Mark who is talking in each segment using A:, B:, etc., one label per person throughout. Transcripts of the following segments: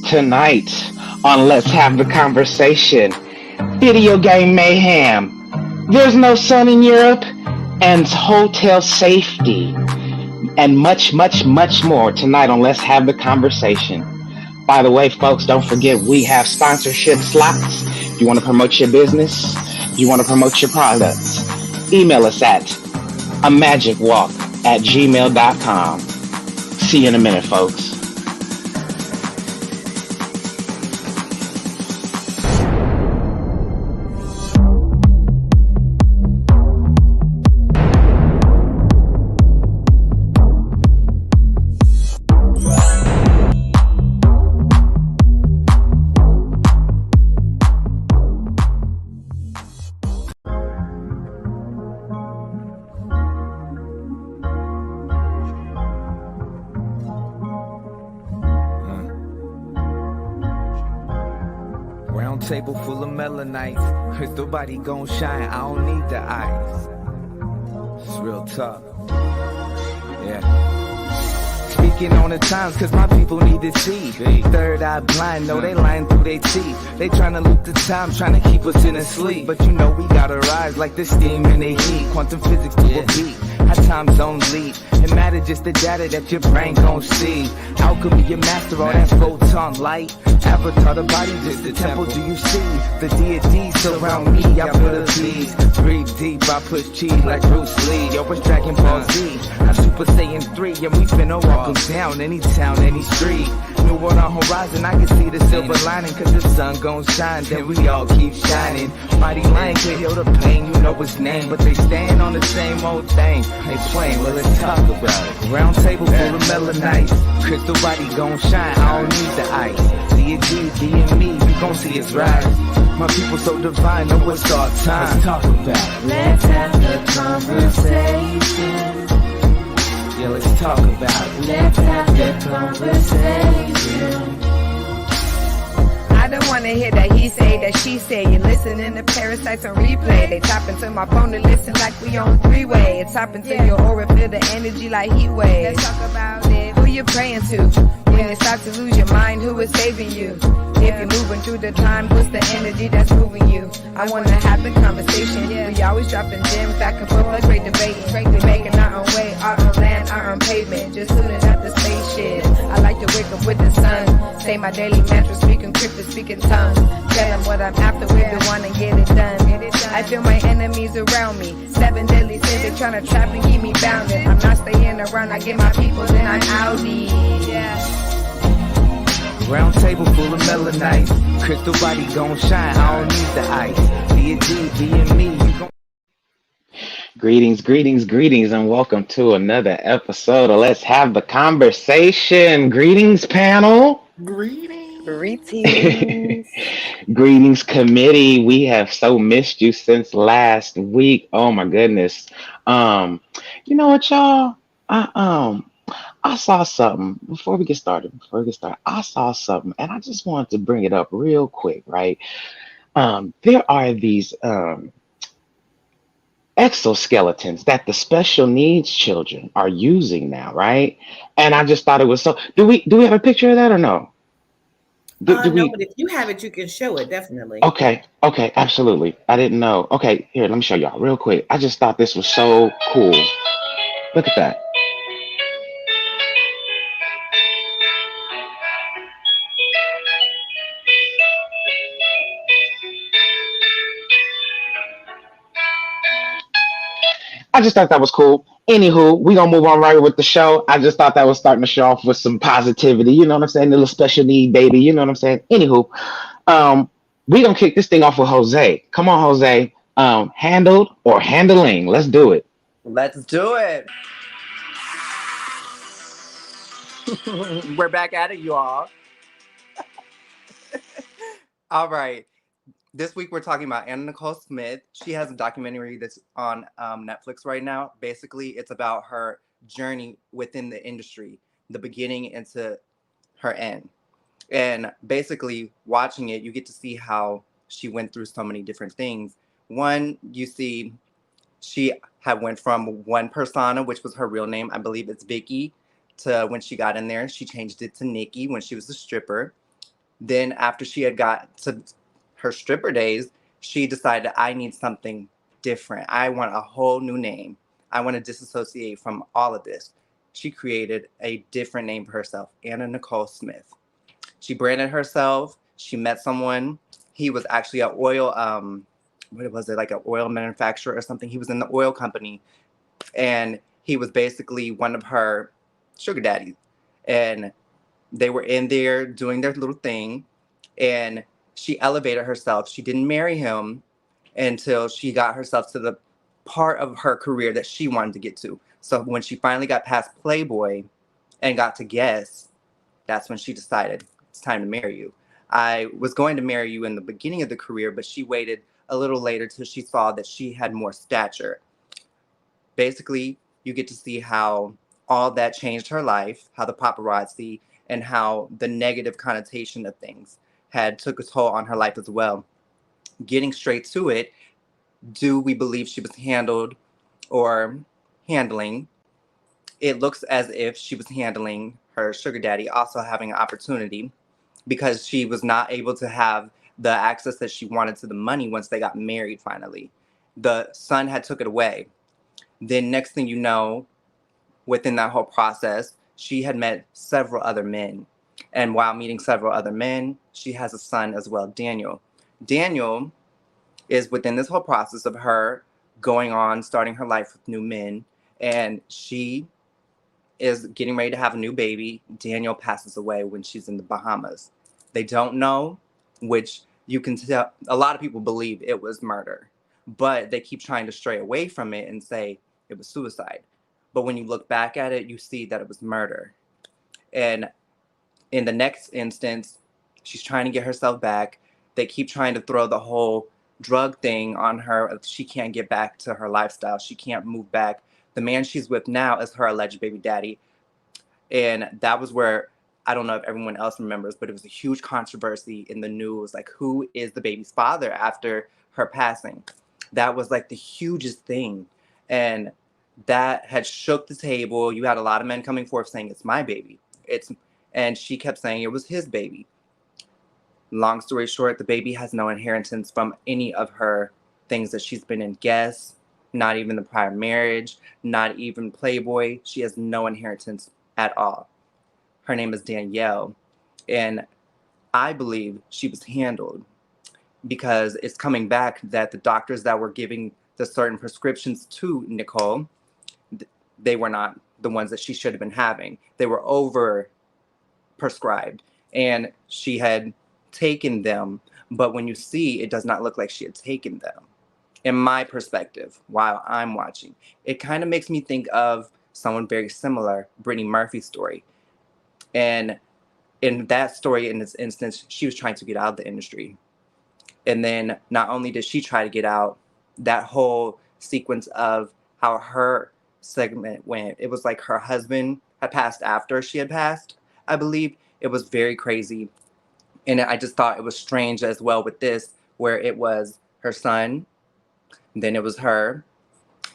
A: Tonight on Let's Have the Conversation, video game mayhem, there's no sun in Europe, and hotel safety, and much, much, much more tonight on Let's Have the Conversation. By the way, folks, don't forget we have sponsorship slots. If you want to promote your business, if you want to promote your products, email us at amagicwalk@gmail.com. See you in a minute, folks.
B: Table full of melanites, cause nobody gon' shine, I don't need the ice. It's real tough. Yeah. Speaking on the times, cause my people need to see. Third eye blind, know they lying through their teeth. They tryna loot the time, tryna keep us in a sleep. But you know we gotta rise like the steam in the heat. Quantum physics to a beat, how time zones lead. It matter just the data that your brain gon' see. Alchemy, your master, all that photon light. Avatar, the body, just the temple, do you see? The deities surround me, I feel the peace. Breathe deep, I push chi like Bruce Lee. Yo, it's Dragon Ball Z, I'm Super Saiyan 3. And we finna walk them down, any town, any street. New world on horizon, I can see the silver lining. Cause the sun gon' shine, then we all keep shining. Mighty lion could heal the pain, you know his name. But they stand on the same old thing. They playing, well let's talk about it. Round table full of melanites, crystal body gon' shine, I don't need the ice. D and me, you gon' see us rise. My people so divine, know it's our time. Let's talk about it.
C: Let's have the conversation.
B: Yeah, let's talk about it.
C: Let's have the conversation.
D: I don't wanna hear that he say, that she say. You're listening to parasites on replay. They tap into my phone to listen like we on three-way. It's tap into your aura, feel the energy like heat waves. Let's talk about it. Who you praying to? When you start to lose your mind, who is saving you? If you're moving through the time, what's the energy that's moving you? I wanna have the conversation. We always dropping gems back and forth, like great debating. We making our own way, our own land, our own pavement. Just tuning out the spaceship. I like to wake up with the sun. Say my daily mantra, speaking cryptic, speaking tongues. Tell them what I'm after, we the one and get it done. I feel my enemies around me. 7 deadly sins, they tryna trap and keep me bounded. I'm not staying around, I get my people, then I'm outie. Yeah.
B: Round table full of melanites, crystal body gon' shine, I don't need the ice. D and me, you gon'
A: Greetings, greetings, greetings, and welcome to another episode of Let's Have the Conversation. Greetings, panel.
D: Greetings.
A: Greetings, committee. We have so missed you since last week. Oh my goodness. You know what, y'all? I saw something before we get started. I saw something, and I just wanted to bring it up real quick, right? There are these exoskeletons that the special needs children are using now, right? And I just thought it was so. Do we have a picture of that or no? Do
E: No,
A: we?
E: but if you have it, you can show it, definitely.
A: Okay, absolutely. I didn't know. Okay, here, let me show y'all real quick. I just thought this was so cool. Look at that. I just thought that was cool. Anywho, we gonna move on right with the show. I just thought that was starting to show off with some positivity. You know what I'm saying? A little special need baby. You know what I'm saying? Anywho, we gonna kick this thing off with Jose. Come on, Jose. Handled or handling? Let's do it.
F: Let's do it. We're back at it, you all. All right. This week we're talking about Nicole Smith. She has a documentary that's on Netflix right now. Basically, it's about her journey within the industry, the beginning into her end. And basically, watching it, you get to see how she went through so many different things. One, you see she had went from one persona, which was her real name, I believe it's Vicky, to when she got in there, she changed it to Nikki when she was a stripper. Then after she had got to her stripper days, she decided I need something different. I want a whole new name. I want to disassociate from all of this. She created a different name for herself, Anna Nicole Smith. She branded herself. She met someone. He was actually an oil, what was it, like an oil manufacturer or something. He was in the oil company, and he was basically one of her sugar daddies. And they were in there doing their little thing, and she elevated herself. She didn't marry him until she got herself to the part of her career that she wanted to get to. So when she finally got past Playboy and got to Guess, that's when she decided it's time to marry you. I was going to marry you in the beginning of the career, but she waited a little later till she saw that she had more stature. Basically, you get to see how all that changed her life, how the paparazzi and how the negative connotation of things had took a toll on her life as well. Getting straight to it, do we believe she was handled or handling? It looks as if she was handling her sugar daddy, also having an opportunity because she was not able to have the access that she wanted to the money once they got married finally. The son had took it away. Then next thing you know, within that whole process, she had met several other men. And while meeting several other men, she has a son as well, Daniel. Daniel is within this whole process of her going on, starting her life with new men, and she is getting ready to have a new baby. Daniel passes away when she's in the Bahamas. They don't know, which you can tell a lot of people believe it was murder, but they keep trying to stray away from it and say it was suicide. But when you look back at it, you see that it was murder. And in the next instance, she's trying to get herself back. They keep trying to throw the whole drug thing on her. She can't get back to her lifestyle. She can't move back. The man she's with now is her alleged baby daddy. And that was where, I don't know if everyone else remembers, but it was a huge controversy in the news. Like, who is the baby's father after her passing? That was like the hugest thing. And that had shook the table. You had a lot of men coming forth saying, it's my baby. And she kept saying it was his baby. Long story short, the baby has no inheritance from any of her things that she's been in Guess, not even the prior marriage, not even Playboy. She has no inheritance at all. Her name is Danielle. And I believe she was handled because it's coming back that the doctors that were giving the certain prescriptions to Nicole, they were not the ones that she should have been having. They were over prescribed, and she had taken them, but when you see, it does not look like she had taken them. In my perspective, while I'm watching, it kind of makes me think of someone very similar, Brittany Murphy's story. And in that story, in this instance, she was trying to get out of the industry. And then not only did she try to get out, that whole sequence of how her segment went, it was like her husband had passed after she had passed, I believe. It was very crazy. And I just thought it was strange as well with this, where it was her son, then it was her.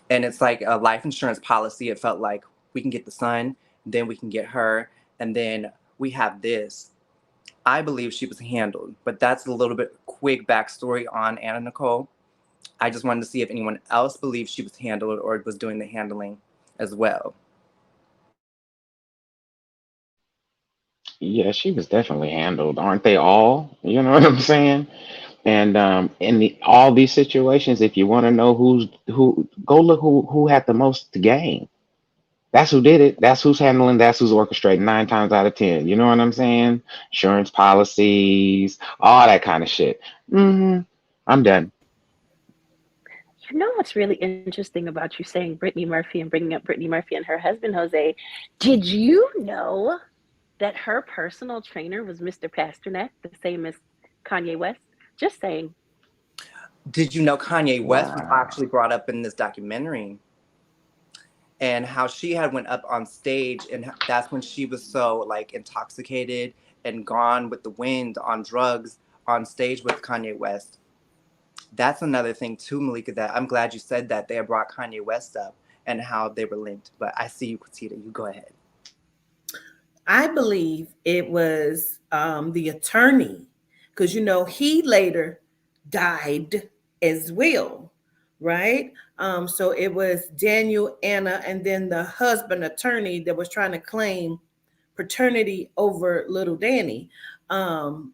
F: And it's like a life insurance policy. It felt like we can get the son, then we can get her, and then we have this. I believe she was handled, but that's a little bit quick backstory on Anna Nicole. I just wanted to see if anyone else believed she was handled or was doing the handling as well.
A: Yeah, she was definitely handled. Aren't they all? You know what I'm saying? And all these situations, if you want to know who, go look who had the most to gain. That's who did it. That's who's handling. That's who's orchestrating 9 times out of 10. You know what I'm saying? Insurance policies, all that kind of shit. I'm done.
G: You know what's really interesting about you saying Brittany Murphy and bringing up Brittany Murphy and her husband, Jose? Did you know that her personal trainer was Mr. Pasternak, the same as Kanye West? Just saying.
F: Did you know Kanye West was
A: Wow.
F: actually brought up in this documentary? And how she had went up on stage, and that's when she was so like intoxicated and gone with the wind on drugs on stage with Kanye West. That's another thing too, Malika, that I'm glad you said that they had brought Kanye West up and how they were linked. But I see you, Katita. You go ahead.
E: I believe it was the attorney, because he later died as well, right? So it was Daniel, Anna, and then the husband attorney that was trying to claim paternity over little Danny. Um,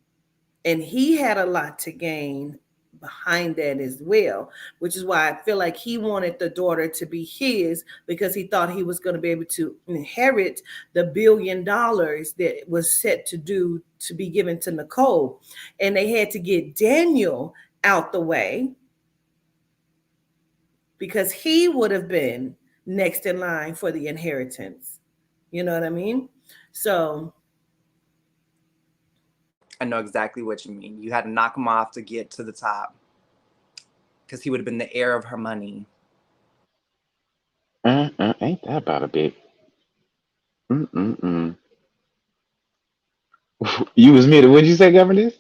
E: and he had a lot to gain behind that as well, which is why I feel like he wanted the daughter to be his, because he thought he was going to be able to inherit the $1 billion that was set to be given to Nicole. And they had to get Daniel out the way because he would have been next in line for the inheritance. You know what I mean? So
F: I know exactly what you mean. You had to knock him off to get to the top because he would have been the heir of her money.
A: Ain't that about a bit? Mm-mm-mm. You was muted. What'd you say, governess?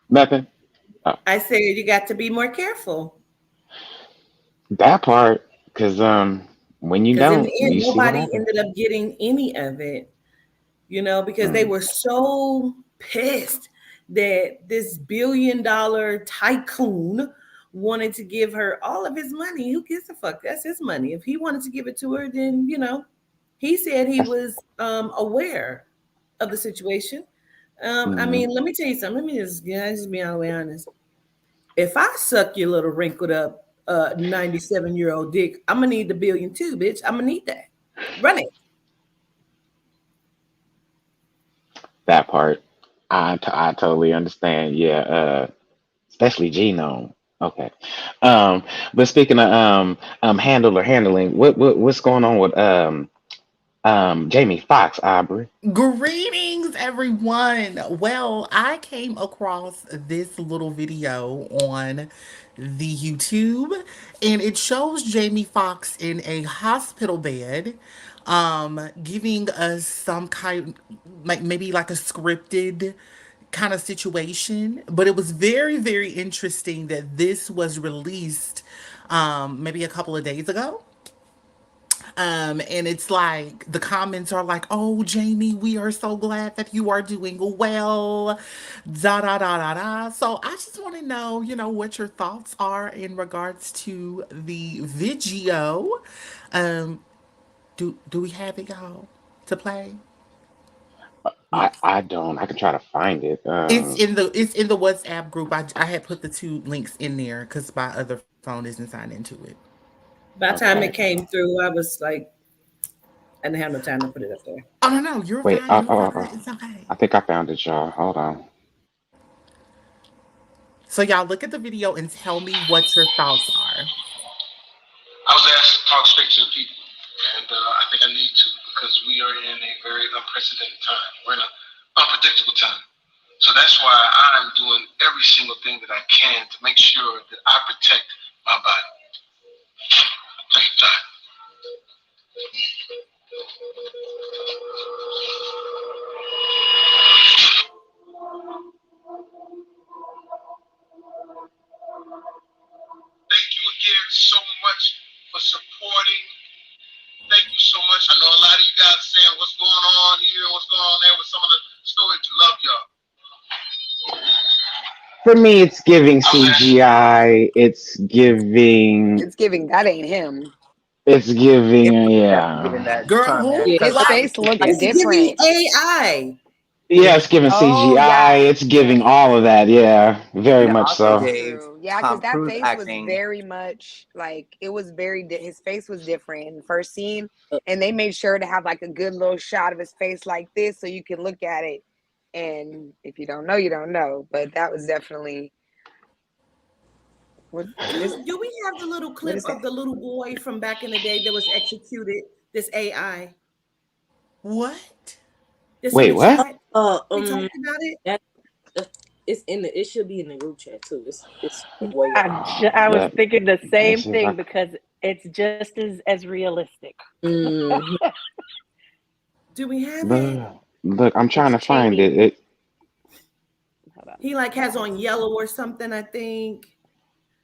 A: Nothing. Oh,
E: I said you got to be more careful.
A: that part. Cause when you
E: Because in
A: don't,
E: the end,
A: you see what
E: nobody
A: happens.
E: ended up getting any of it, because they
A: Mm,
E: were so pissed that this $1 billion tycoon wanted to give her all of his money. Who gives a fuck? That's his money. If he wanted to give it to her, then he said he
A: that's,
E: was aware of the situation. I
A: mm,
E: mean, let me tell you something. Let me just be all the way honest. If I suck your little wrinkled up 97-year-old dick, I'm gonna need the billion too, bitch. I'm gonna need that. Run it.
A: that part. I totally understand. Yeah. Especially genome. Okay. Um, but speaking of handling, what's going on with Jamie Foxx, Aubrey?
H: Greetings, everyone. Well, I came across this little video on the YouTube, and it shows Jamie Foxx in a hospital bed, giving us some kind, like maybe like a scripted kind of situation. But it was very, very interesting that this was released, maybe a couple of days ago. And it's like the comments are like, "Oh, Jamie, we are so glad that you are doing well." Da da da da da. So I just want to know, what your thoughts are in regards to the video. Um, do we have it, y'all, to play? Yes.
A: I don't. I can try to find it.
H: It's in the WhatsApp group. I had put the two links in there because my other phone isn't signed into it.
E: By the time it
A: Okay.
E: came through, I was like, I didn't have no time to put it up there.
H: Oh no, you're
A: Wait.
H: fine. You're fine. It's okay.
A: I think I found it, y'all. Hold on.
H: So y'all look at the video and tell me what your thoughts are.
I: I was asked to talk straight to the people, and I think I need to because we are in a very unprecedented time. We're in an unpredictable time. So that's why I'm doing every single thing that I can to make sure that I protect my body. Thank you, Todd. Thank you again so much for supporting. Thank you so much. I know a lot of you guys are saying what's going on here, what's going on there with some of the stories. Love y'all.
A: For me, it's giving
I: I was asked.
A: CGI. It's giving.
D: It's giving that ain't him.
A: It's giving.
F: It was definitely
A: Yeah.
F: giving that
H: Girl,
F: Charmander
H: who?
F: because
D: His
H: Like,
D: face looks
E: It's
F: yes,
E: giving
D: different.
E: AI.
A: Yeah, it's giving
D: Oh
A: CGI.
D: yeah,
A: It's
D: yeah.
A: giving all of that. Yeah, very
F: and it
A: much
F: also
A: so.
F: gave
D: True. Yeah, because
F: Tom
D: that
F: Cruise
D: face was
F: acting.
D: very much like it was his face was different in the first scene, and they made sure to have like a good little shot of his face like this so you can look at it. And if you don't know, you don't know. But that was definitely what is
E: Do we have the little
D: what
E: clip
D: is
E: of
D: that?
E: the little boy from back in the day that was executed? This AI
H: what?
E: that's in
A: Wait,
E: the
A: what?
E: chat.
J: Uh,
E: We
J: um,
E: talked about it.
J: that it should be in the group chat too. It's way up.
G: I was
A: Let
G: thinking the
A: Let's
G: same
A: see if I.
G: thing because it's just as realistic.
J: Mm-hmm.
E: Do we have it?
A: Look, I'm trying
G: It's
A: to find it.
G: Cheney. Hold on.
E: He like has on yellow or something, I think.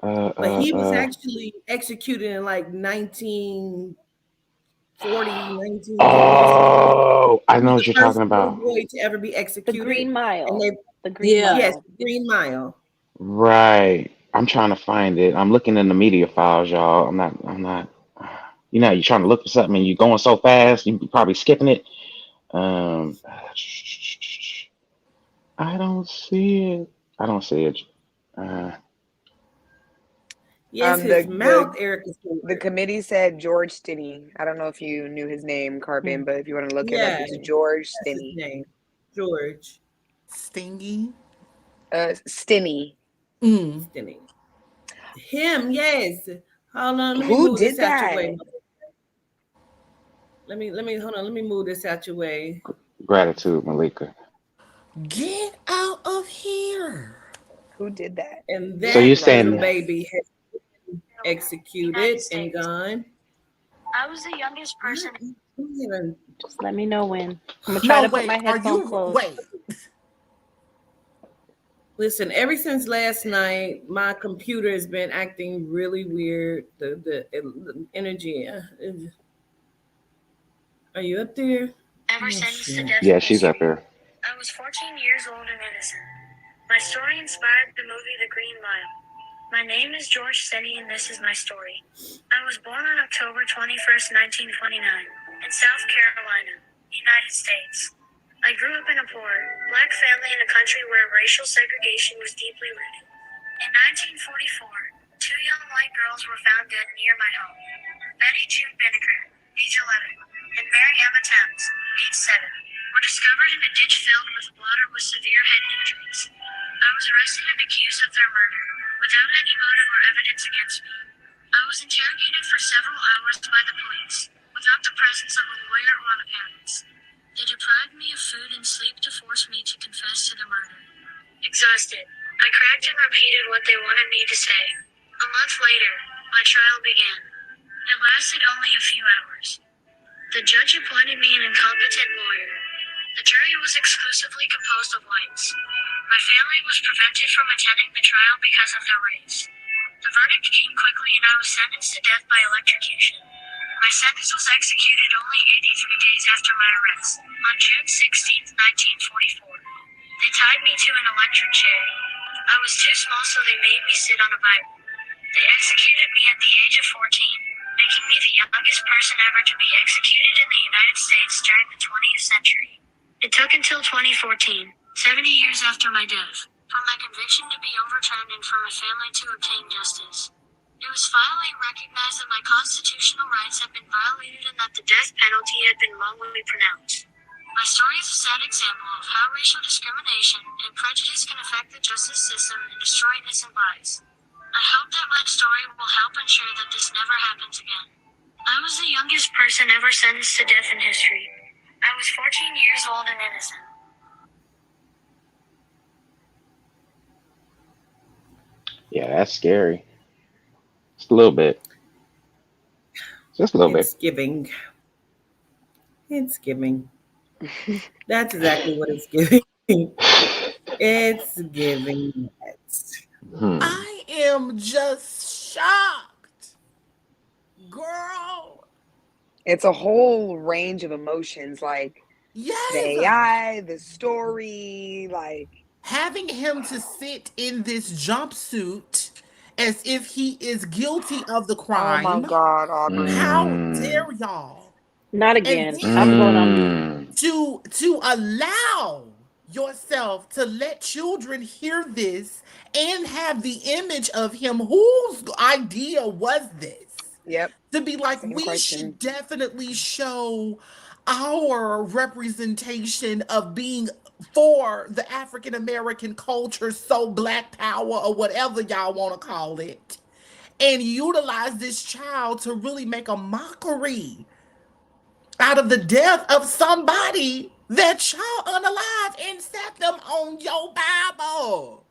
A: Uh,
E: But
A: uh,
E: he was
A: uh.
E: actually executed in like 19 40, 1940 or something.
A: Oh, I
E: He was
A: know what
E: the
A: you're
E: first
A: talking
E: little
A: about.
E: boy to ever be
G: The
E: executed.
G: Green
E: And
G: Mile.
E: they,
G: The Green
J: Yeah.
E: yes,
G: Mile.
E: Green Mile.
A: Right. I'm trying to find it. I'm looking in the media files, y'all. I'm not. You know, you're trying to look for something and you're going so fast, you probably skipping it. Um, I don't see it. I don't see it. Uh,
E: Yes, his
D: The
E: mouth, Erica
D: the
E: Stewart.
D: committee said George Stinney. I don't know if you knew his name, Carbon,
G: Hmm.
D: but if you want to look it up,
E: Yeah,
D: it's George
E: that's his
D: Stinney.
E: name. George
H: Stingy.
D: Stinney.
H: Mm.
E: Stinney. Him, yes. Hold on, let me
D: Who
E: move this
D: did
E: out your
D: that?
E: way. Let me hold on, let me move this out your way.
A: Gratitude, Malika.
H: Get out of here.
D: Who did that?
E: And
A: So
D: Who's
E: that
A: you're
E: little
A: saying,
D: running?
E: baby has been executed and gone.
C: I was the youngest person.
G: Just let me know when. I'm gonna try
H: No,
G: to put my
H: wait. Are
G: headphones
H: you
G: closed.
H: wait?
E: Listen, ever since last night, my computer has been acting really weird. The energy. Are you up there?
C: Ever
E: Oh,
C: sentenced to
E: shit.
C: death
A: yeah,
C: in
A: she's up
C: history.
A: there.
C: I was 14 years old and innocent. My story inspired the movie The Green Mile. My name is George Stinney and this is my story. I was born on October 21st, 1929, in South Carolina, United States. I grew up in a poor, black family in a country where racial segregation was deeply rooted. In 1944, two young white girls were found dead near my home. Betty June Binneker, age 11, and Mary Emma Thames, age 7, were discovered in a ditch filled with water with severe head injuries. I was arrested and accused of their murder, without any motive or evidence against me. I was interrogated for several hours by the police, without the presence of a lawyer or the parents. They deprived me of food and sleep to force me to confess to the murder. Exhausted, I cracked and repeated what they wanted me to say. A month later, my trial began. It lasted only a few hours. The judge appointed me an incompetent lawyer. The jury was exclusively composed of whites. My family was prevented from attending the trial because of their race. The verdict came quickly and I was sentenced to death by electrocution. My sentence was executed only 83 days after my arrest, on June 16, 1944. They tied me to an electric chair. I was too small, so they made me sit on a Bible. They executed me at the age of 14, making me the youngest person ever to be executed in the United States during the 20th century. It took until 2014, 70 years after my death, for my conviction to be overturned and for my family to obtain justice. It was finally recognized that my constitutional rights had been violated and that the death penalty had been wrongly pronounced. My story is a sad example of how racial discrimination and prejudice can affect the justice system and destroy innocent lives. I hope that my story will help ensure that this never happens again. I was the youngest person ever sentenced to death in history. I was 14 years old and innocent.
A: Yeah, that's scary. Just a little bit. Just a little bit.
E: It's giving. It's giving. That's exactly what it's giving. It's giving that.
A: Hmm.
H: I am just shocked, girl.
D: It's a whole range of emotions, like the
H: Yes.
D: AI, the story, like
H: Having him to sit in this jumpsuit as if he is guilty of the
D: oh my
H: crime.
D: God, Aubrey.
H: How
A: Mm.
H: dare y'all?
G: Not
H: And
G: again. I'm
H: then
G: going on mute.
A: Mm.
H: to allow yourself to let children hear this and have the image of him, whose idea was this,
D: Yep.
H: to be like,
D: Same
H: we
D: question.
H: should definitely show our representation of being for the African American culture, so black power or whatever y'all want to call it, and utilize this child to really make a mockery out of the death of somebody that y'all unalive and set them on your Bible.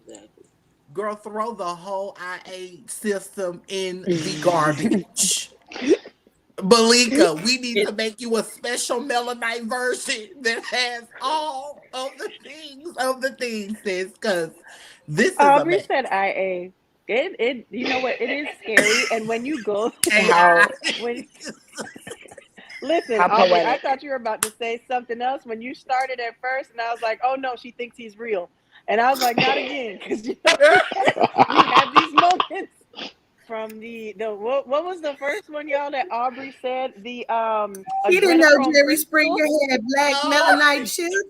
J: Exactly.
H: Girl, throw the whole IA system in the garbage. Malika, we need to
E: It,
H: make you a special melanite version that has all of the things, sis, because this is a
G: Aubrey
H: mess.
G: said IA. It you know what? It is scary. And when you go
H: AI.
A: How
G: when listen,
A: how
G: Aubrey, I
A: poetic.
G: thought you were about to say something else when you started at first, and I was like, oh no, she thinks he's real. And I was like, not again, because you know we have these moments from the what was the first one, y'all, that Aubrey said? The
E: He didn't know
G: adrenochrome
E: Jerry
G: crystal.
E: Springer had black
H: Oh,
E: melanite children.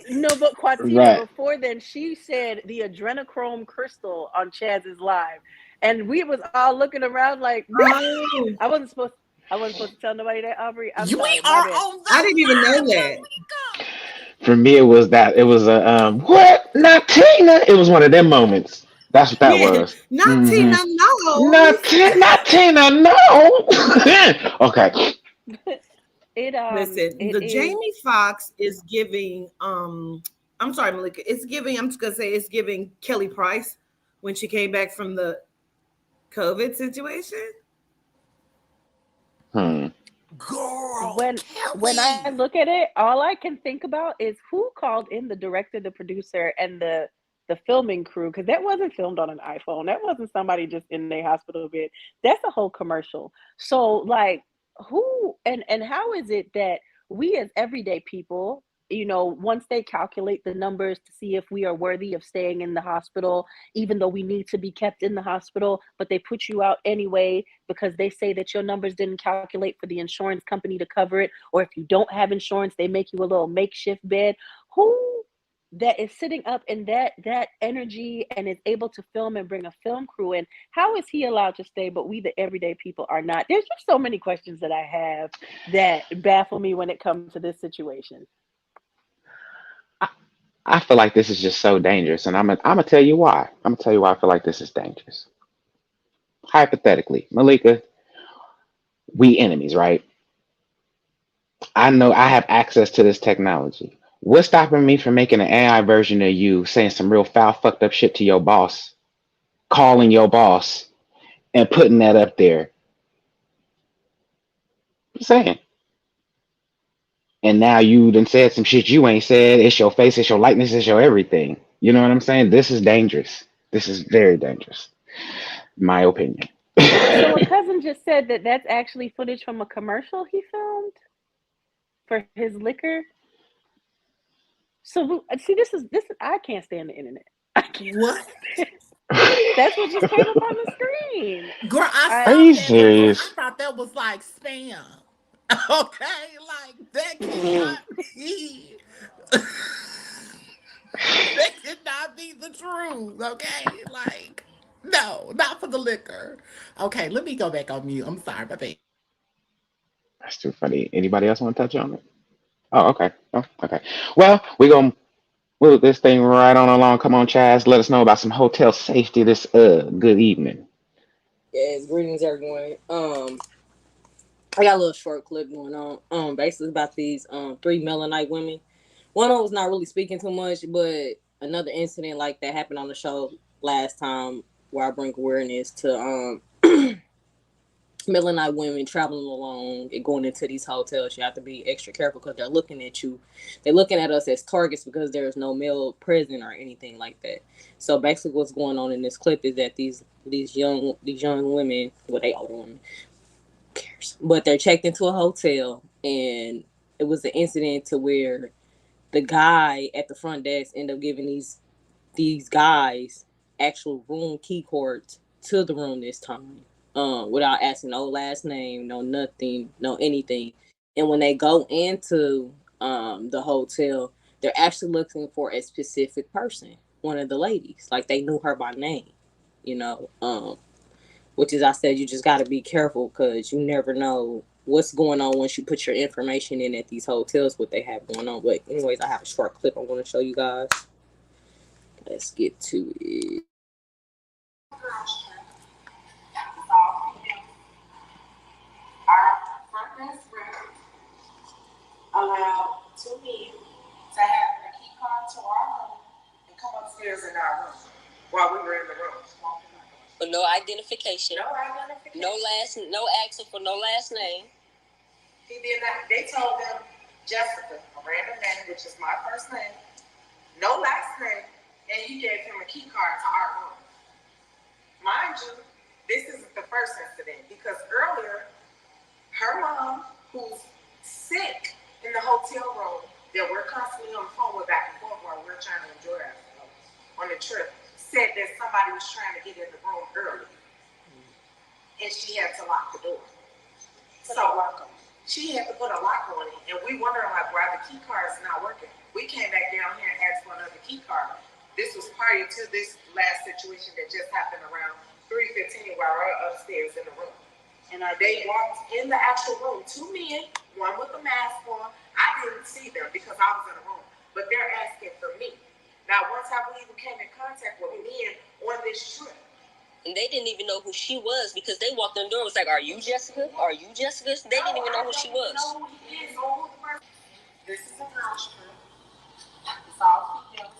G: No, but Quatina,
A: Right.
G: before then, she said the adrenochrome crystal on Chaz's live, and we was all looking around like,
E: Oh,
G: I wasn't supposed. I wasn't supposed to tell nobody that, Aubrey. I'm
H: we
G: sorry, my
H: are
G: bad.
H: on
E: I
H: the
E: didn't even know
H: live,
E: that.
H: Malika.
A: For me, it was a what? Not Tina. It was one of them moments. That's what that
E: Yeah,
A: was.
E: not
A: Mm-hmm.
E: Tina knows.
A: Not Tina. No. Okay.
E: Listen,
G: It
E: the
G: is.
E: Jamie Foxx is giving I'm sorry, Malika, it's giving, I'm just gonna say it's giving Kelly Price when she came back from the COVID situation.
A: Hmm.
H: Girl,
G: When I
H: Kelly.
G: look at it, all I can think about is who called in the director, the producer, and the filming crew, because that wasn't filmed on an iPhone. That wasn't somebody just in their hospital bed. That's a whole commercial. So like, who and how is it that we as everyday people, once they calculate the numbers to see if we are worthy of staying in the hospital, even though we need to be kept in the hospital, but they put you out anyway because they say that your numbers didn't calculate for the insurance company to cover it, or if you don't have insurance, they make you a little makeshift bed. Who that is sitting up in that energy and is able to film and bring a film crew in? How is he allowed to stay, but we the everyday people are not? There's just so many questions that I have that baffle me when it comes to this situation.
A: I, I feel like this is just so dangerous, and I'm gonna tell you why. I'm gonna tell you why I feel like this is dangerous. Hypothetically, Malika, we enemies, right? I know I have access to this technology. What's stopping me from making an AI version of you saying some real foul, fucked up shit to your boss, calling your boss, and putting that up there? Just saying. And now you done said some shit you ain't said. It's your face, it's your likeness, it's your everything. You know what I'm saying? This is dangerous. This is very dangerous, in my opinion.
G: So a cousin just said that that's actually footage from a commercial he filmed for his liquor. So see, this is I can't stand the internet. I can't
H: What?
G: stand. That's what just came up on the screen.
H: Girl, I
A: Are
G: I
H: saw
A: you
H: that too. I
A: serious?
H: thought that was like spam. Okay, like that cannot be. That cannot be the truth. Okay, like no, not for the liquor. Okay, let me go back on mute. I'm sorry, my bad.
A: That's too funny. Anybody else want to touch on it? Oh, okay. Oh, okay. Well, we gonna move this thing right on along. Come on, Chaz. Let us know about some hotel safety this good evening.
J: Yes, greetings everyone. I got a little short clip going on. Basically about these three Melanite women. One of them was not really speaking too much, but another incident like that happened on the show last time where I bring awareness to Melanite women traveling alone and going into these hotels. You have to be extra careful because they're looking at you. They're looking at us as targets because there's no male present or anything like that. So basically, what's going on in this clip is that these young women, well, they older women, who cares? But they're checked into a hotel, and it was an incident to where the guy at the front desk ended up giving these guys actual room key cards to the room this time, without asking no last name, no nothing, no anything. And when they go into the hotel, they're actually looking for a specific person, one of the ladies, like they knew her by name, you know. Which is, I said, you just got to be careful because you never know what's going on once you put your information in at these hotels, what they have going on. But anyways, I have a short clip I'm going to show you guys. Let's get to it. Our front desk rep allowed two men to have a key card to our room and come upstairs in our room while we were in the room. But no identification. No identification. No last. No access for no last name. He did not. They told them Jessica, a random name, which is my first name, no last name, and he gave him a key card to our room.
E: mind you, this isn't the first incident because earlier, her mom, who's sick in the hotel room that we're constantly on the phone with back and forth while we're trying to enjoy ourselves on the trip, said that somebody was trying to get in the room early. And she had to lock the door. So she had to put a lock on it, and we wondering like why the key card is not working. We came back down here and asked for another key card. This was prior to this last situation that just happened around 3:15 while we're upstairs in the room. And they walked in the actual room, two men, one with a mask on. I didn't see them because I was in the room, but they're asking for me. Now, once I even came in contact with men on this trip,
K: and they didn't even know who she was because they walked in the door and was like, "Are you Jessica? Are you Jessica?" They didn't even know who she was.
E: This is a girl's trip. It's all females.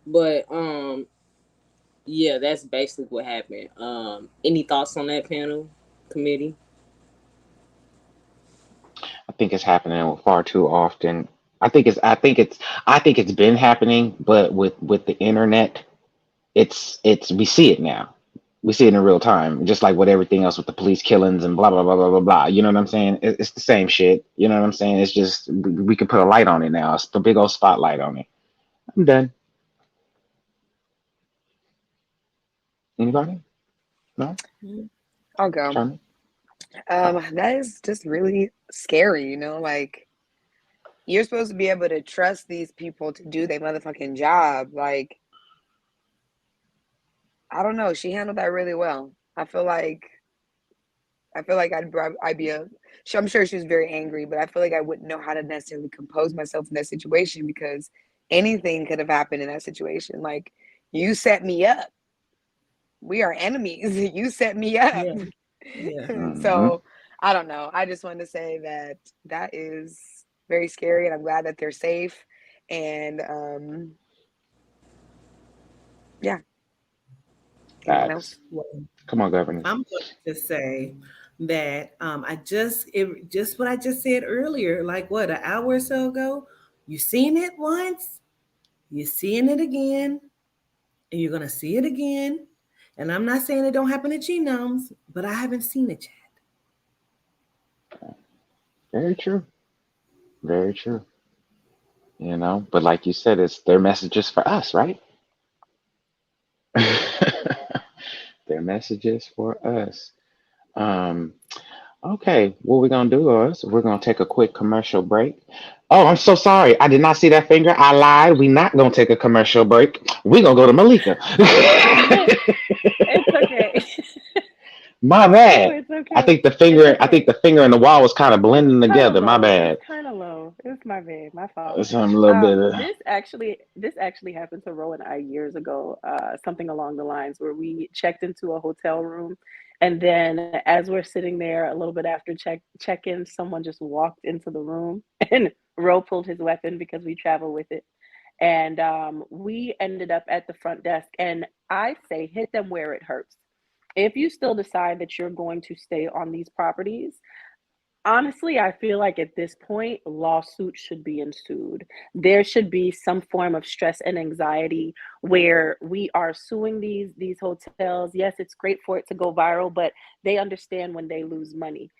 J: But yeah, that's basically what happened. Any thoughts on that panel committee?
A: I think it's happening far too often. I think it's been happening, but with the internet, it's we see it now. We see it in real time, just like with everything else with the police killings and blah blah blah blah blah blah. You know what I'm saying? It's the same shit. You know what I'm saying? It's just we can put a light on it now. It's the big old spotlight on it. I'm done. Anybody? No?
D: I'll go.
A: Charlie?
D: That is just really scary, you know, like you're supposed to be able to trust these people to do their motherfucking job. Like, I don't know. She handled that really well. I feel like I'd be I'm sure she was very angry, but I feel like I wouldn't know how to necessarily compose myself in that situation because anything could have happened in that situation. Like, you set me up. We are enemies. You set me up.
E: Yeah.
D: So I don't know. I just wanted to say that is very scary, and I'm glad that they're safe. And yeah. Anyone else?
A: Come on, Governor.
E: I'm going to say that just what I just said earlier, like what, an hour or so ago, you seen it once, you're seeing it again, and you're gonna see it again. And I'm not saying it don't happen to genomes, but I haven't seen it yet.
A: Very true. Very true. You know, but like you said, it's their messages for us, right? Their messages for us. Um, okay, what we're gonna do is we're gonna take a quick commercial break. Oh, I'm so sorry. I did not see that finger. I lied. We're not gonna take a commercial break. We're gonna go to Malika.
G: It's okay.
A: My
G: No,
A: bad.
G: it's okay.
A: I think the
G: It's
A: finger I
G: okay.
A: think the finger and the wall was kind of blending together. My bad.
G: It's kind of low. It's my bad. My fault.
A: Some little bit of
G: This actually happened to Ro and I years ago. Something along the lines where we checked into a hotel room, and then as we're sitting there, a little bit after check-in, someone just walked into the room, and Ro pulled his weapon because we travel with it, and we ended up at the front desk, and I say hit them where it hurts. If you still decide that you're going to stay on these properties, honestly, I feel like at this point, lawsuits should be ensued. There should be some form of stress and anxiety where we are suing these hotels. Yes, it's great for it to go viral, but they understand when they lose money.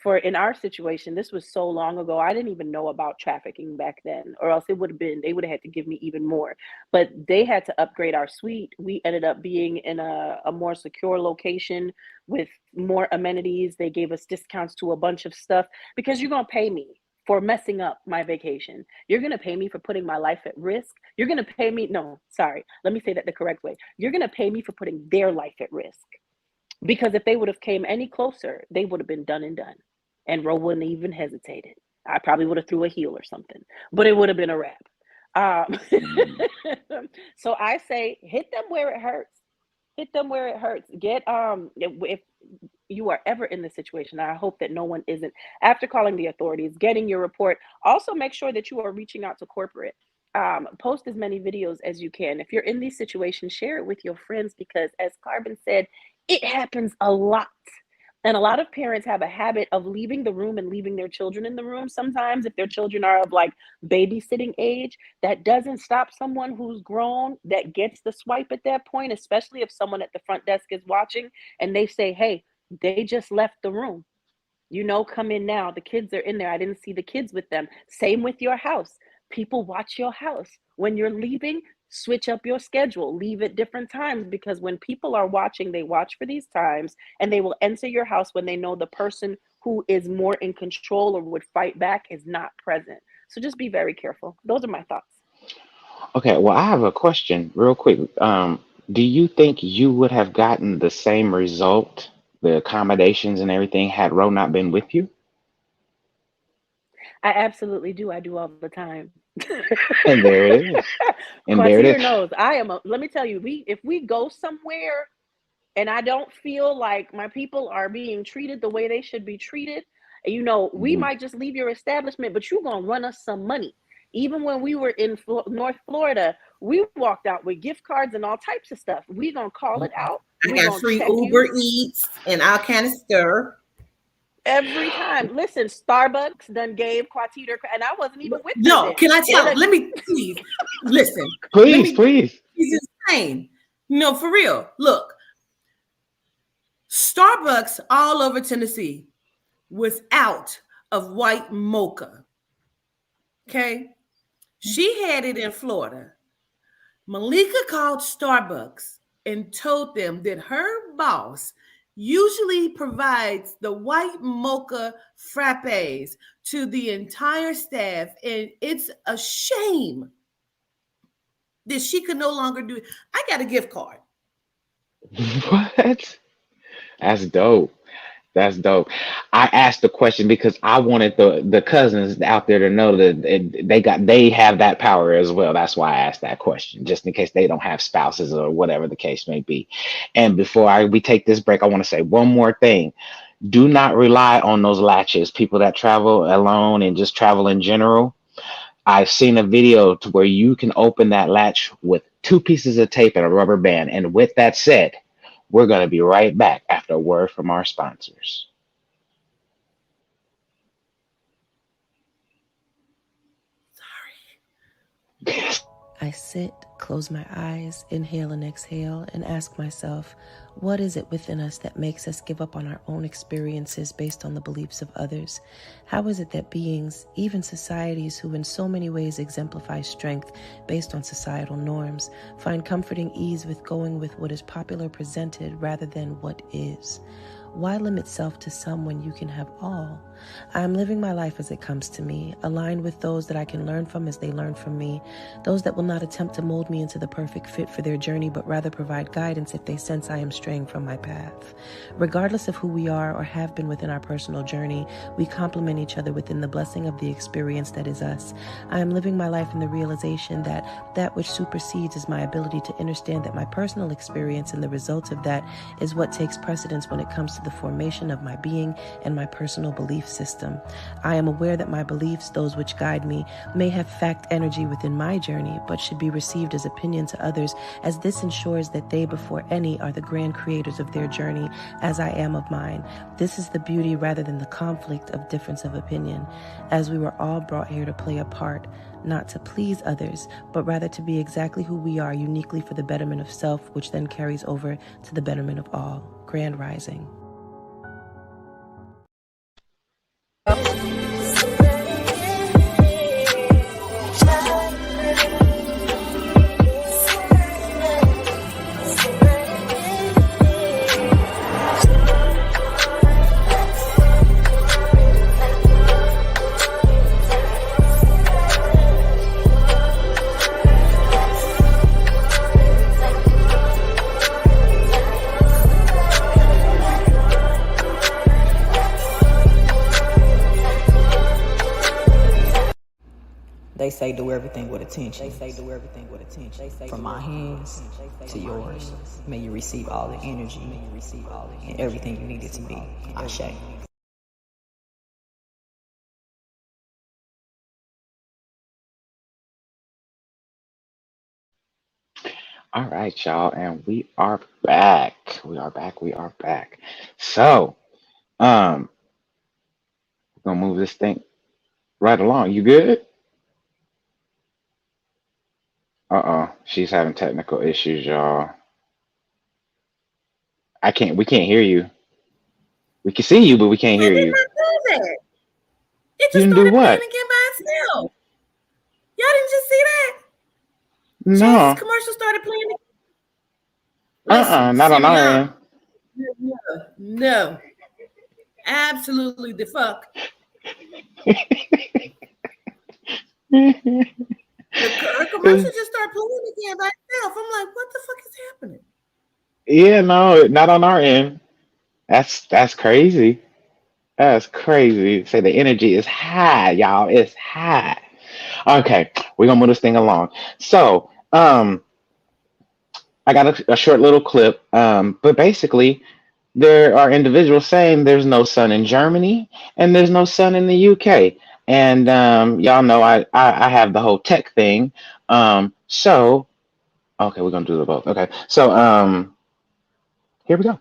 G: For in our situation, this was so long ago, I didn't even know about trafficking back then, or else they would have had to give me even more. But they had to upgrade our suite. We ended up being in a more secure location with more amenities. They gave us discounts to a bunch of stuff because you're going to pay me for messing up my vacation. You're going to pay me for putting my life at risk. You're going to pay me. No, sorry. Let me say that the correct way. You're going to pay me for putting their life at risk. Because if they would have came any closer, they would have been done and done. And Ro wouldn't even hesitated. I probably would have threw a heel or something, but it would have been a wrap. So I say hit them where it hurts. Hit them where it hurts. If you are ever in this situation, I hope that no one isn't, after calling the authorities, getting your report, also make sure that you are reaching out to corporate. Post as many videos as you can. If you're in these situations, share it with your friends because, as Carbon said, it happens a lot. And a lot of parents have a habit of leaving the room and leaving their children in the room sometimes if their children are of like babysitting age. That doesn't stop someone who's grown that gets the swipe at that point, especially if someone at the front desk is watching and they say, hey, they just left the room. Come in now. The kids are in there. I didn't see the kids with them. Same with your house. People watch your house. When you're leaving, switch up your schedule. Leave at different times because when people are watching, they watch for these times and they will enter your house when they know the person who is more in control or would fight back is not present. So just be very careful. Those are my thoughts.
A: Okay, well, I have a question real quick. Do you think you would have gotten the same result, the accommodations and everything, had Ro not been with you?
G: I absolutely do. I do all the time.
A: And there it is. And there it
G: Quatir
A: is.
G: knows let me tell you, if we go somewhere and I don't feel like my people are being treated the way they should be treated, we
A: Mhm.
G: might just leave your establishment, but you're going to run us some money. Even when we were in North Florida, we walked out with gift cards and all types of stuff. We're going to call it out.
E: I
G: We're
E: got
G: going to
E: free
G: check you
E: Uber Eats and all kind of stuff.
G: every time. Listen, Starbucks done gave Quatita, and I wasn't even with her
E: No,
G: then.
E: can I
G: They
E: tell?
G: done,
E: Let me please listen. Let
A: Please,
E: me.
A: please.
E: He's insane. No, for real. Look, Starbucks all over Tennessee was out of white mocha. Okay, she had it in Florida. Malika called Starbucks and told them that her boss usually provides the white mocha frappes to the entire staff, and it's a shame that she could no longer do it. I got a gift card.
A: What? That's dope. That's dope. I asked the question because I wanted the cousins out there to know that they have that power as well. That's why I asked that question, just in case they don't have spouses or whatever the case may be. And before we take this break, I want to say one more thing. Do not rely on those latches. People that travel alone and just travel in general. I've seen a video to where you can open that latch with two pieces of tape and a rubber band. And with that said, we're going to be right back after a word from our sponsors.
L: I sit, close my eyes, inhale and exhale, and ask myself, what is it within us that makes us give up on our own experiences based on the beliefs of others? How is it that beings, even societies who in so many ways exemplify strength based on societal norms, find comforting ease with going with what is popular presented rather than what is? Why limit self to some when you can have all? I am living my life as it comes to me, aligned with those that I can learn from as they learn from me, those that will not attempt to mold me into the perfect fit for their journey, but rather provide guidance if they sense I am straying from my path. Regardless of who we are or have been within our personal journey, we complement each other within the blessing of the experience that is us. I am living my life in the realization that that which supersedes is my ability to understand that my personal experience and the results of that is what takes precedence when it comes to the formation of my being and my personal belief system. I am aware that my beliefs, those which guide me, may have fact energy within my journey, but should be received as opinion to others, as this ensures that they before any are the grand creators of their journey, as I am of mine. This is the beauty rather than the conflict of difference of opinion, as we were all brought here to play a part, not to please others, but rather to be exactly who we are uniquely for the betterment of self, which then carries over to the betterment of all. Grand Rising.
M: They say do everything with attention. From my hands to yours. May you receive all the energy and everything you need it to be. Ashe.
A: All right, y'all, and we are back. We are back. We are back. So, Um, gonna move this thing right along. You good? She's having technical issues, y'all. I can't. We can't hear you. We can see you, but we can't
E: I
A: hear
E: did
A: you.
E: not do that. It
A: You
E: just
A: didn't do
E: started playing
A: what?
E: again by itself. Y'all didn't just see that? Jazz's
A: No.
E: commercial started playing. Listen,
A: Not on our
E: Sirian.
A: end.
E: No. Absolutely the fuck. Her commercial just started playing again by itself. I'm like, what the fuck is happening?
A: Yeah, no, not on our end. That's crazy. That's crazy. Say the energy is high, y'all. It's high. Okay, we're gonna move this thing along. So, I got a short little clip. But basically, there are individuals saying there's no sun in Germany and there's no sun in the UK. And y'all know I have the whole tech thing. So okay, we're gonna do the both. Okay, so here we go.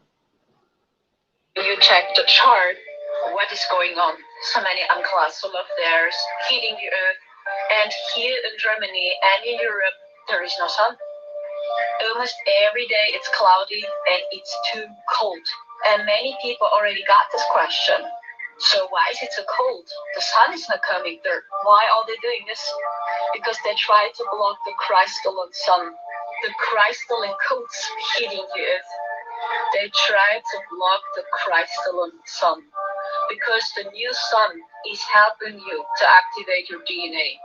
N: You check the chart, what is going on? So many unclass solar flares heating the earth, and here in Germany and in Europe, there is no sun. Almost every day it's cloudy and it's too cold. And many people already got this question. So why is it so cold? The sun is not coming there. Why are they doing this? Because they try to block the crystalline sun. The crystalline coats heating the earth. They try to block the crystalline sun. Because the new sun is helping you to activate your DNA.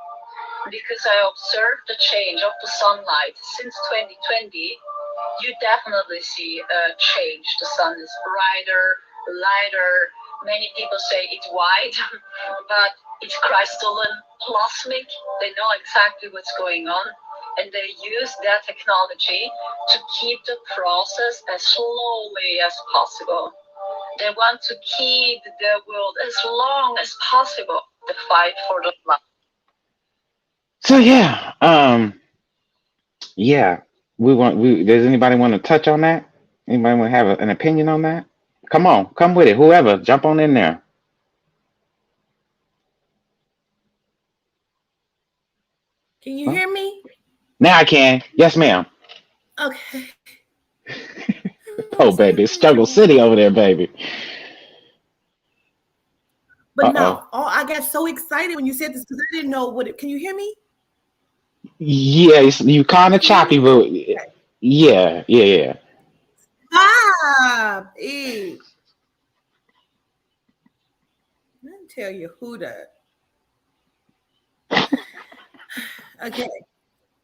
N: Because I observed the change of the sunlight since 2020, you definitely see a change. The sun is brighter, lighter. Many people say it's white, but it's crystalline, plasmic. They know exactly what's going on, and they use that technology to keep the process as slowly as possible. They want to keep the world as long as possible. The fight for the light.
A: So yeah, we want. Does anybody want to touch on that? Anybody want to have an opinion on that? Come on, come with it. Whoever, jump on in there.
E: Can you
A: Huh?
E: hear me?
A: Now I can. Yes, ma'am.
E: Okay.
A: Oh, baby, it's Struggle City over there, baby.
E: But no,
A: Uh-oh.
E: I got so excited when you said this because I didn't know what it. Can you hear me?
A: Yes, you kind of
E: Can you hear
A: choppy,
E: me?
A: but
E: Okay.
A: yeah.
E: Stop. Let me tell you who that. Okay.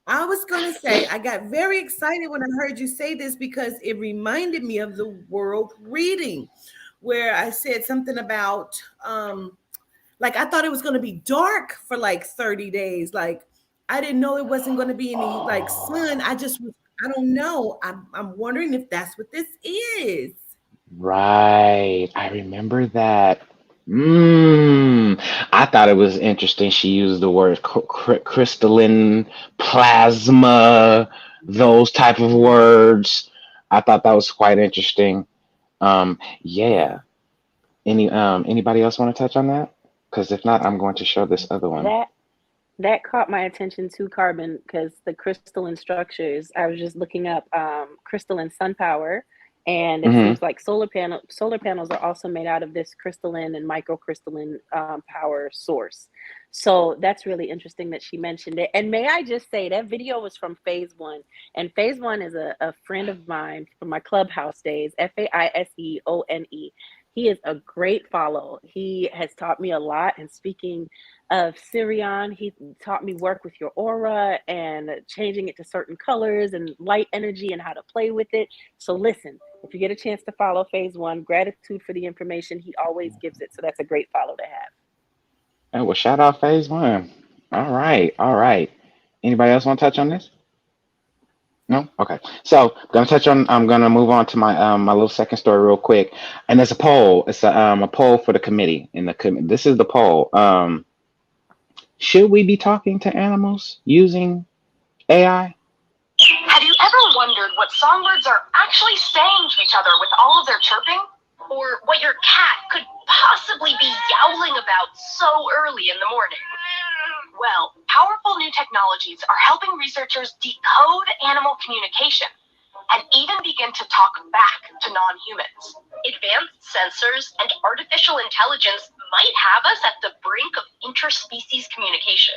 E: I was going to say, I got very excited when I heard you say this because it reminded me of the world reading where I said something about, like, I thought it was going to be dark for like 30 days. Like, I didn't know it wasn't going to be any like sun. I don't know. I'm wondering if that's what this is.
A: Right. I remember that. I thought it was interesting. She used the word crystalline, plasma, those type of words. I thought that was quite interesting. Yeah.
E: Yeah.
A: Anybody else want to touch on that? Because if not, I'm going to show this other one.
G: That that caught my attention too, Carbon, because the crystalline structures. I was just looking up crystalline sun power, and it
A: Hmm.
G: seems like solar panels are also made out of this crystalline and microcrystalline power source. So that's really interesting that she mentioned it. And may I just say that video was from Phase One, and Phase One is a friend of mine from my clubhouse days. Faiseone. He is a great follow. He has taught me a lot. And speaking of Sirion, he taught me work with your aura and changing it to certain colors and light energy and how to play with it. So listen, if you get a chance to follow Phase One, gratitude for the information. He always gives it. So that's a great follow to have.
A: Oh, well, shout out phase one. All right. Anybody else want to touch on this? No? Okay. So I'm gonna move on to my little second story real quick. And there's a poll. It's a poll for the committee. This is the poll. Should we be talking to animals using AI?
N: Have you ever wondered what songbirds are actually saying to each other with all of their chirping? or what your cat could possibly be yowling about so early in the morning. Well, powerful new technologies are helping researchers decode animal communication and even begin to talk back to non-humans. Advanced sensors and artificial intelligence might have us at the brink of interspecies communication.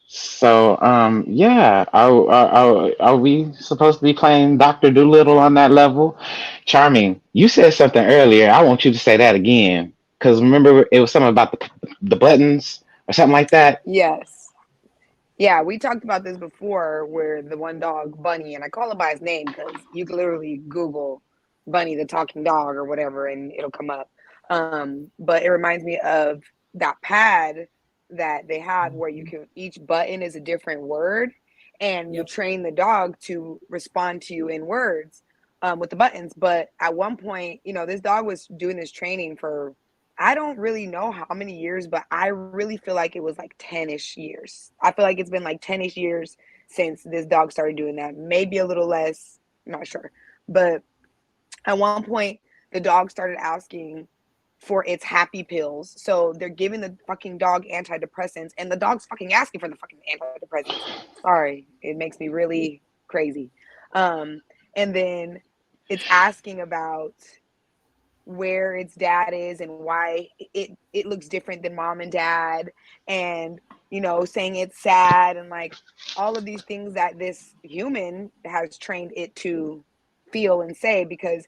A: So, yeah, are we supposed to be playing Doctor Doolittle on that level? Charming, you said something earlier. I want you to say that again, because remember it was something about the buttons or something like that.
D: Yes. Yeah, we talked about this before where the one dog, Bunny, and I call him by his name because you can literally Google Bunny the talking dog or whatever and it'll come up. But it reminds me of that pad that they had where you can, each button is a different word and you
E: Yep.
D: train the dog to respond to you in words with the buttons. But at one point, this dog was doing this training for I don't really know how many years, but I really feel like it was like 10-ish years. I feel like it's been like 10-ish years since this dog started doing that. Maybe a little less, not sure. But at one point, the dog started asking for its happy pills. So they're giving the fucking dog antidepressants, and the dog's fucking asking for the fucking antidepressants. Sorry, it makes me really crazy. And then it's asking about where its dad is and why it looks different than mom and dad, and saying it's sad, and like all of these things that this human has trained it to feel and say, because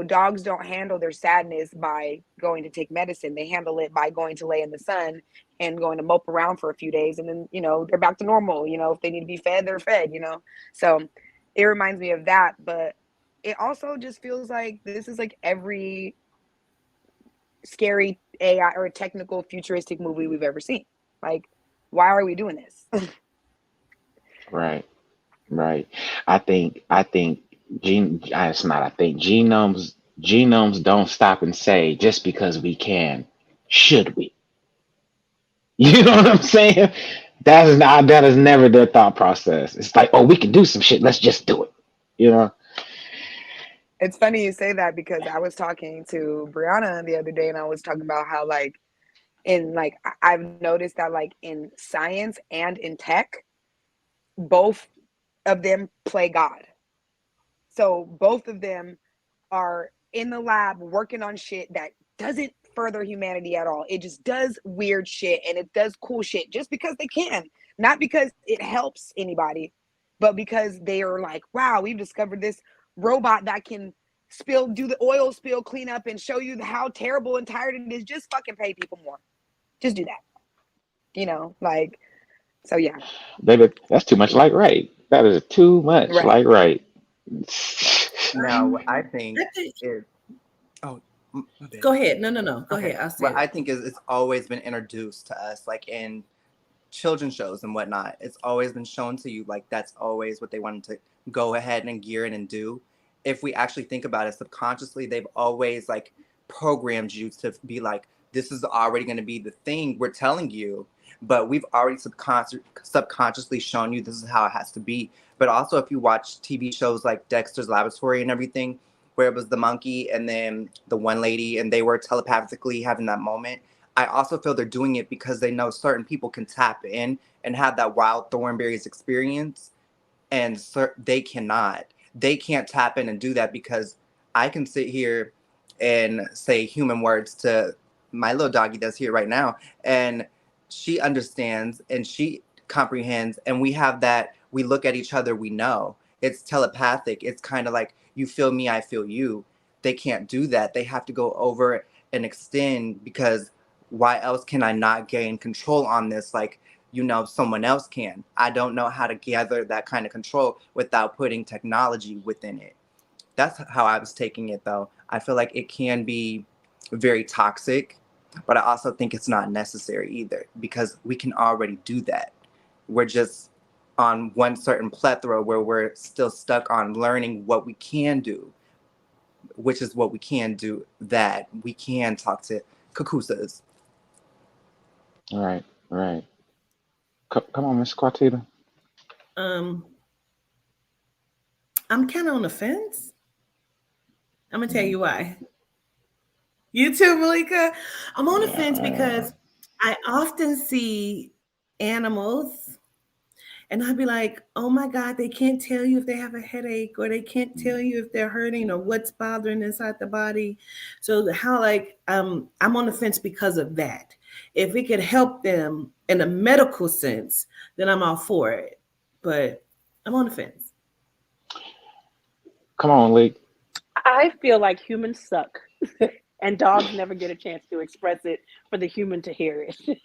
D: dogs don't handle their sadness by going to take medicine. They handle it by going to lay in the sun and going to mope around for a few days, and then they're back to normal. If they need to be fed, they're fed. So it reminds me of that. But it also just feels like this is like every scary AI or technical futuristic movie we've ever seen. Like, why are we doing this?
A: Right, right. I think it's not. I think genomes don't stop and say just because we can, should we? You know what I'm saying? That is never their thought process. It's like, oh, we can do some shit. Let's just do it. You know?
D: It's funny you say that because I was talking to Brianna the other day and I was talking about how I've noticed that like in science and in tech, both of them play God. So both of them are in the lab working on shit that doesn't further humanity at all. It just does weird shit and it does cool shit just because they can. Not because it helps anybody, but because they are like, wow, we've discovered this robot that can do the oil spill cleanup and show you how terrible and tired it is. Just fucking pay people more. Just do that. So yeah.
A: Baby, that's too much like right. That is too much
D: Right.
A: like right.
F: Now, what I think
E: I think,
F: is, oh, my bad.
E: go ahead. No. Go
F: Okay.
E: ahead. I'll say
F: What I
E: it.
F: think is it's always been introduced to us, like in children's shows and whatnot. It's always been shown to you, like that's always what they wanted to go ahead and gear it and do. If we actually think about it subconsciously, they've always like programmed you to be like, this is already going to be the thing we're telling you, but we've already subconsciously shown you this is how it has to be. But also, if you watch TV shows like Dexter's Laboratory and everything, where it was the monkey and then the one lady, and they were telepathically having that moment. I also feel they're doing it because they know certain people can tap in and have that wild Thornberry's experience, and they cannot. They can't tap in and do that because I can sit here and say human words to my little doggy that's here right now, and she understands and she comprehends, and we have that. We look at each other. We know it's telepathic. It's kind of like you feel me, I feel you. They can't do that. They have to go over and extend because why else can I not gain control on this? Like someone else can. I don't know how to gather that kind of control without putting technology within it. That's how I was taking it, though. I feel like it can be very toxic, but I also think it's not necessary either because we can already do that. We're just on one certain plethora where we're still stuck on learning what we can do, which is what we can do, that we can talk to cuckoosas.
A: All right, all right. Come on, Miss Quatita.
E: Um, I'm kind of on the fence. I'm gonna tell you why. You too, Malika. I'm on the fence
A: Yeah.
E: because I often see animals and I'd be like, oh my God, they can't tell you if they have a headache or they can't tell you if they're hurting or what's bothering inside the body. So how I'm on the fence because of that. If it could help them in a medical sense, then I'm all for it. But I'm on the fence.
A: Come on, Lee.
G: I feel like humans suck, and dogs never get a chance to express it for the human to hear it.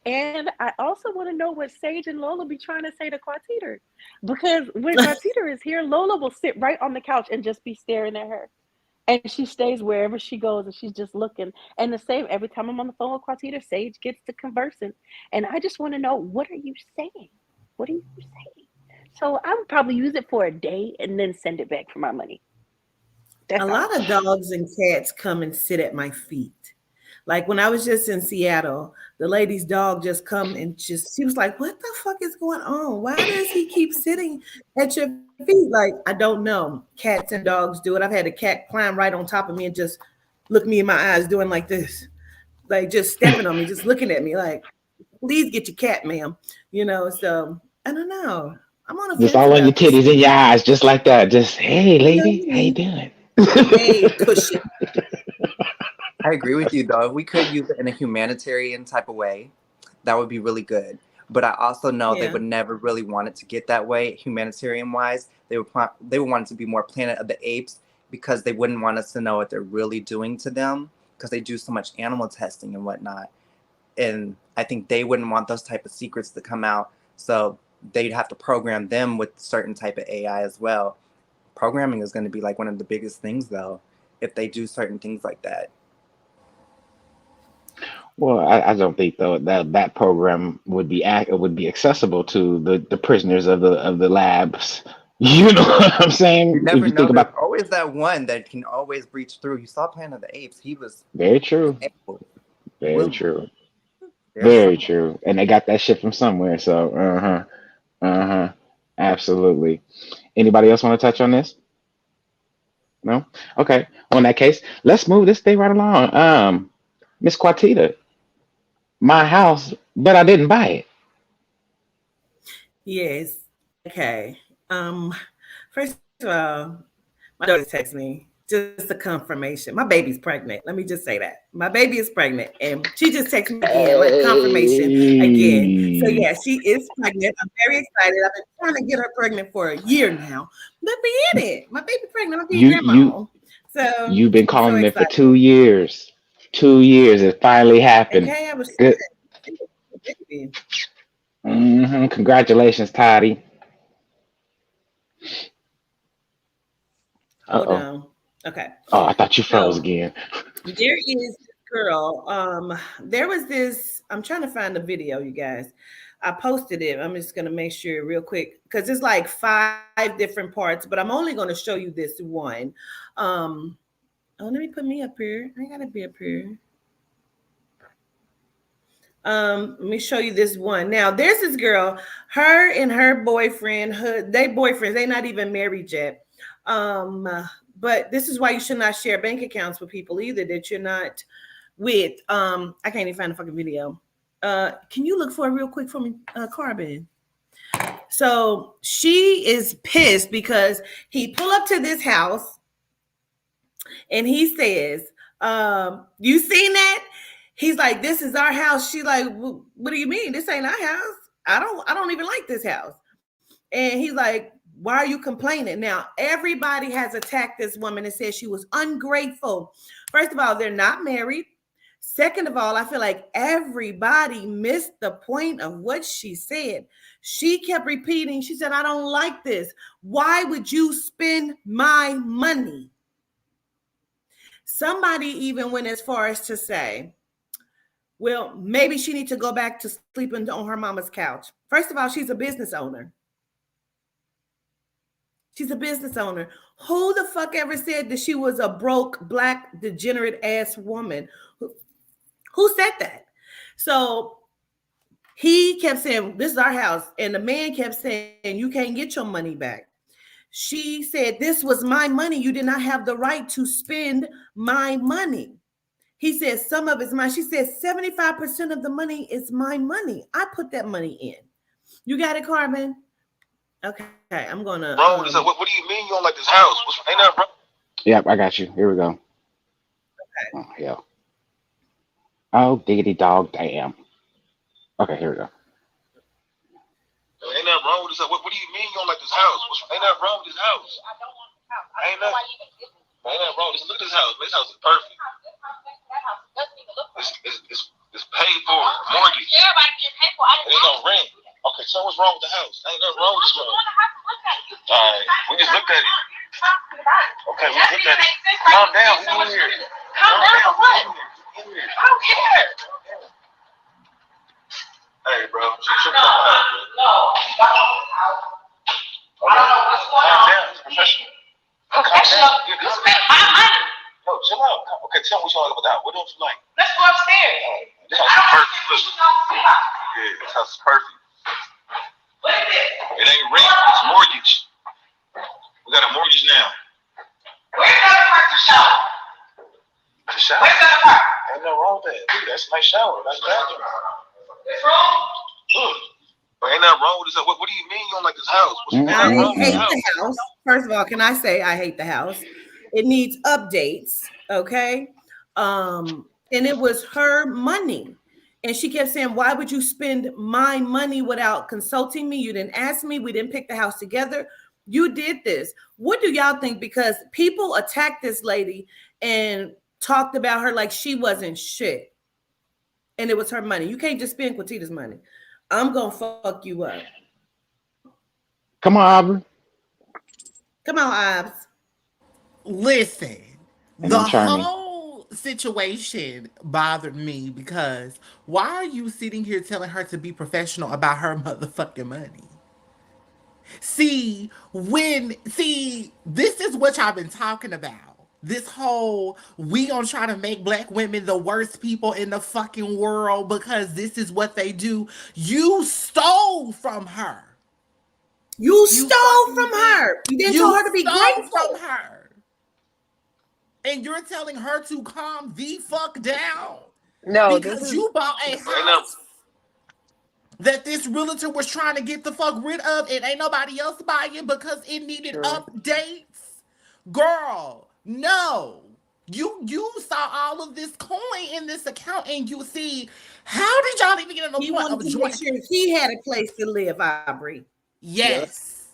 G: And I also want to know what Sage and Lola be trying to say to Quatiter. Because when Quatiter is here, Lola will sit right on the couch and just be staring at her. And she stays wherever she goes and she's just looking. And the same every time I'm on the phone with Quatita, Sage gets to conversing. And I just want to know, what are you saying? What are you saying? So I would probably use it for a day and then send it back for my money.
E: A
G: That's all.
E: lot of dogs and cats come and sit at my feet. Like when I was just in Seattle, the lady's dog just come and just she was like, "What the fuck is going on? Why does he keep sitting at your feet?" Like, I don't know. Cats and dogs do it. I've had a cat climb right on top of me and just look me in my eyes doing like this, like just stepping on me, just looking at me like, please get your cat, ma'am. So I don't know. I'm on the
A: Just
E: fence
A: all on your
E: about this
A: titties and
E: one.
A: your eyes, just like that. Just, hey,
E: You know
A: lady,
E: what I
A: how you
E: mean?
A: doing?
E: Hey, cushion.
F: I agree with you though. If we could use it in a humanitarian type of way, that would be really good. But I also know they
E: Yeah.
F: would never really want it to get that way, humanitarian wise. They would want it to be more Planet of the Apes because they wouldn't want us to know what they're really doing to them because they do so much animal testing and whatnot. And I think they wouldn't want those type of secrets to come out. So they'd have to program them with certain type of AI as well. Programming is going to be like one of the biggest things though, if they do certain things like that.
A: Well, I don't think though that program would be accessible to the prisoners of the labs. You know what I'm
F: You
A: saying? If
F: never
A: you think
F: know. There's
A: about,
F: always that one that can always breach through. You saw Planet of the Apes.
A: very
F: He was
A: true,
F: able.
A: very
F: Willingly.
A: true,
F: There's
A: very
F: some.
A: true, and they got that shit from somewhere. So, absolutely. Anybody else want to touch on this? No. Okay. Well, in that case, let's move this thing right along. Miss Quatita, my house, but I didn't buy it.
E: Yes. Okay. First of all, my daughter texted me just a confirmation. My baby's pregnant. Let me just say that. My baby is pregnant. And she just texted me again, like confirmation again. So
A: Hey,
E: yeah, she is pregnant. I'm very excited. I've been trying to get her pregnant for a year now. Let me in it. My baby pregnant. I'm being
A: you
E: grandma. So
A: you've been
E: I'm so
A: calling it for
E: excited.
A: 2 years. 2 years. It finally happened.
E: Okay, I was
A: Good.
E: baby.
A: Congratulations, Toddy. Uh
E: Hold
A: oh.
E: on. Okay.
A: Oh, I thought you froze
E: So
A: again.
E: there is this girl. There was this. I'm trying to find the video, you guys. I posted it. I'm just gonna make sure real quick because it's like 5 different parts, but I'm only gonna show you this one. Um, oh, let me put me up here. I gotta be up here. Let me show you this one. Now, there's this girl, her and her boyfriend, they boyfriends, they not even married yet. But this is why you should not share bank accounts with people either that you're not with. I can't even find a fucking video. Can you look for it real quick for me, Carbon? So she is pissed because he pull up to this house and he says, you seen that? He's like, this is our house. She like, what do you mean? This ain't our house. I don't even like this house. And he's like, why are you complaining? Now, everybody has attacked this woman and said she was ungrateful. First of all, they're not married. Second of all, I feel like everybody missed the point of what she said. She kept repeating, she said, I don't like this. Why would you spend my money? Somebody even went as far as to say, well, maybe she needs to go back to sleeping on her mama's couch. First of all, she's a business owner. She's a business owner. Who the fuck ever said that she was a broke, black, degenerate ass woman? Who said that? So he kept saying, this is our house. And the man kept saying, you can't get your money back. She said, this was my money. You did not have the right to spend my money. He said, some of it's mine. She said, 75% of the money is my money. I put that money in. You got it, Carmen? Okay, I'm going to.
I: Wrong with this. What do you mean you don't like this house? Ain't that wrong?
A: Yep, I got you. Here we go. Oh, hell. Oh, diggity dog, damn. Okay, here we go.
I: Ain't that wrong with this? What do you mean you don't like this house? Ain't that wrong with this house? Ain't that wrong? Look at this house. This house is perfect. It's paid for, mortgage. It ain't no rent. Okay, so what's wrong with the house? Ain't nothing wrong with this house. All right, we just looked at it. Okay, we looked at it. Calm down. Who in here? Calm down. What? I don't care. Hey, bro. Calm down. It's professional. Professional? You spent my money. No, chill out. Okay, tell me what you like about that. What don't you like? Let's go upstairs. This house is perfect. Listen. Yeah, this house is perfect. What is it? It ain't rent. It's mortgage. We got a mortgage now. Where's the other part to shower? The shower? Where's the other part? Ain't nothing wrong with that. Dude, that's a nice shower. That's bathroom. It's wrong? Look. But ain't nothing wrong with this. What do you mean you don't like this house?
E: I hate the house. First of all, can I say I hate the house? It needs updates, okay? And it was her money. And she kept saying, why would you spend my money without consulting me? You didn't ask me. We didn't pick the house together. You did this. What do y'all think? Because people attacked this lady and talked about her like she wasn't shit. And it was her money. You can't just spend Quatita's money. I'm going to fuck you up.
A: Come on, Aubrey.
E: Come on, Obs.
H: Listen,
A: And
H: the
A: I'm charming.
H: whole situation bothered me because why are you sitting here telling her to be professional about her motherfucking money? See, this is what y'all been talking about. This whole, we gonna try to make black women the worst people in the fucking world because this is what they do. You stole from her.
E: You stole from her. You didn't tell her to be grateful.
H: From her. And you're telling her to calm the fuck down.
O: No,
H: because you bought a house that this realtor was trying to get the fuck rid of, and ain't nobody else buying because it needed updates. Girl, no. You saw all of this coin in this account, and you see, how did y'all even get in the
E: He
H: point
E: wanted
H: of
E: to make sure he had a place to live, Aubrey.
H: Yes.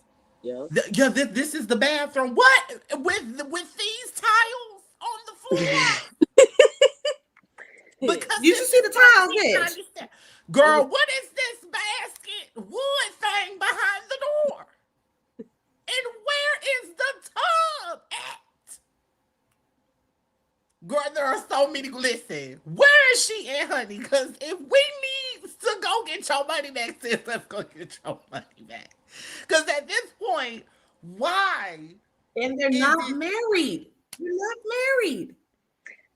H: Yeah. This is the bathroom. What with these tiles on the floor? Because
E: you should see the tiles, bitch.
H: Girl, what is this basket wood thing behind the door? And where is the tub at? Girl, there are so many. Listen, where is she at, honey? Because if we need to go get your money back, sis, let's go get your money back. Because at this point, why?
E: And they're not married. You're not married.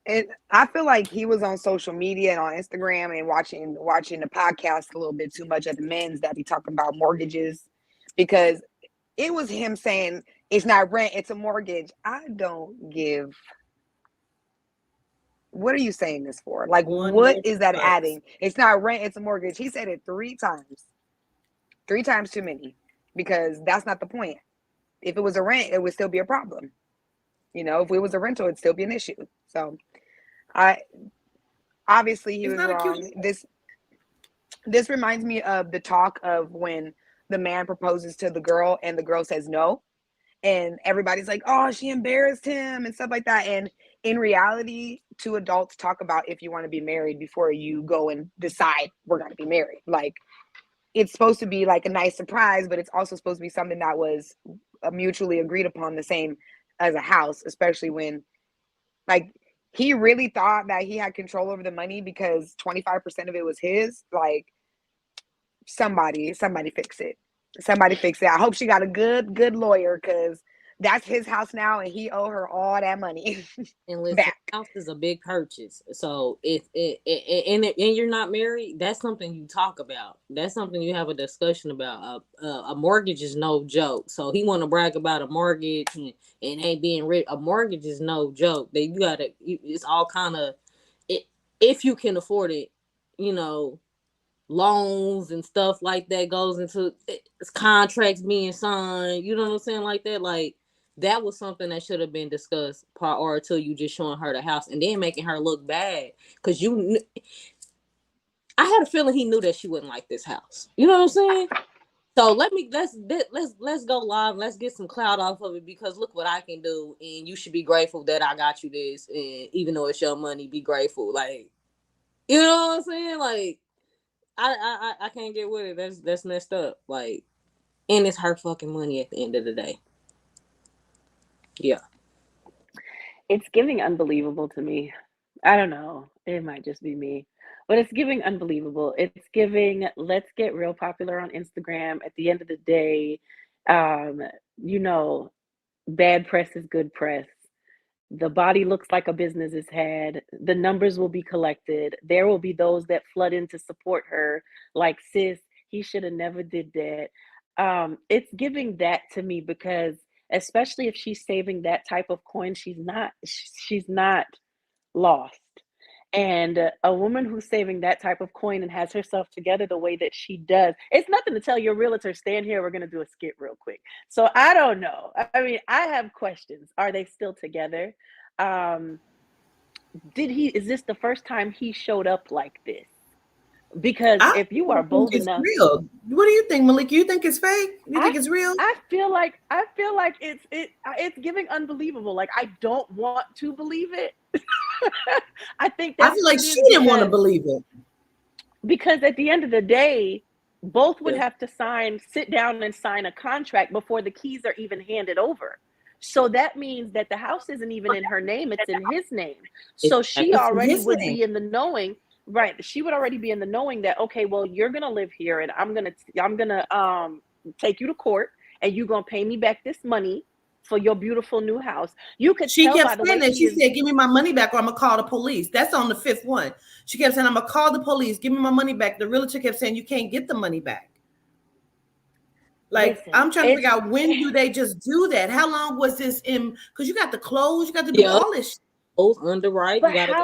O: And I feel like he was on social media and on Instagram and watching the podcast a little bit too much of the men's that be talking about mortgages, because it was him saying it's not rent, it's a mortgage. I don't give. What are you saying this for? Like, what is that adding? It's not rent, it's a mortgage. He said it 3 times. 3 times too many, because that's not the point. If it was a rent, it would still be a problem. You know, if it was a rental, it'd still be an issue. So obviously he was wrong. This reminds me of the talk of when the man proposes to the girl and the girl says no. And everybody's like, oh, she embarrassed him and stuff like that. And in reality, 2 adults talk about if you want to be married before you go and decide we're going to be married. Like, it's supposed to be like a nice surprise, but it's also supposed to be something that was mutually agreed upon, the same as a house, especially when, like, he really thought that he had control over the money because 25% of it was his. Like, somebody fix it. Somebody fix it. I hope she got a good lawyer, because that's his house now, and he owe her all that money
J: And listen,
O: back.
J: house is a big purchase. So if and you're not married, that's something you talk about. That's something you have a discussion about. A mortgage is no joke. So he want to brag about a mortgage and ain't being rich. A mortgage is no joke. That you gotta. It's all kind of it if you can afford it. You know, loans and stuff like that goes into it's contracts being signed. You know what I'm saying? Like that. Like that was something that should have been discussed prior to you just showing her the house and then making her look bad. Because I had a feeling he knew that she wouldn't like this house. You know what I'm saying? So let's go live. Let's get some clout off of it because look what I can do, and you should be grateful that I got you this. And even though it's your money, be grateful. Like you know what I'm saying? Like I can't get with it. That's messed up. Like, and it's her fucking money at the end of the day. Yeah.
G: It's giving unbelievable to me. I don't know. It might just be me. But it's giving unbelievable. It's giving let's get real popular on Instagram. At the end of the day, um, you know, bad press is good press. The body looks like a business is had. The numbers will be collected. There will be those that flood in to support her, like sis, he should have never did that. It's giving that to me because especially if she's saving that type of coin, she's not lost. And a woman who's saving that type of coin and has herself together the way that she does, it's nothing to tell your realtor, stand here, we're going to do a skit real quick. So I don't know. I mean, I have questions. Are they still together? Um, is this the first time he showed up like this? Because
E: I
G: if you are
E: don't think
G: bold
E: it's
G: enough,
E: real. What do you think, Malik? You think it's fake? You
G: I
E: think it's real?
G: I feel like it's giving unbelievable. Like I don't want to believe it. I think
E: I
G: that's
E: feel
G: what
E: like
G: it
E: she
G: is
E: didn't want to believe it.
G: because at the end of the day, both would
E: Yeah.
G: have to sit down and sign a contract before the keys are even handed over. So that means that the house isn't even in her name, it's in his name. So she
J: Exactly.
E: It's in
G: already
E: his
G: would
E: name.
G: be in the knowing, right? She would already be in the knowing that okay, well, you're gonna live here and I'm gonna take you to court and you're gonna pay me back this money for your beautiful new house. You could
E: She
G: tell
E: kept
G: by the
E: saying
G: way
E: that.
G: she
E: She
G: is.
E: said, "Give me my money back, or I'm gonna call the police." That's on the fifth one. She kept saying, "I'm gonna call the police. Give me my money back." The realtor kept saying, "You can't get the money back." Like
G: Listen,
E: I'm trying to figure
G: it's
E: out when do they just do that? How long was this in? Because you got to close, you got to do
J: Yeah.
E: all this.
J: Both underwrite. You
G: But
J: gotta go.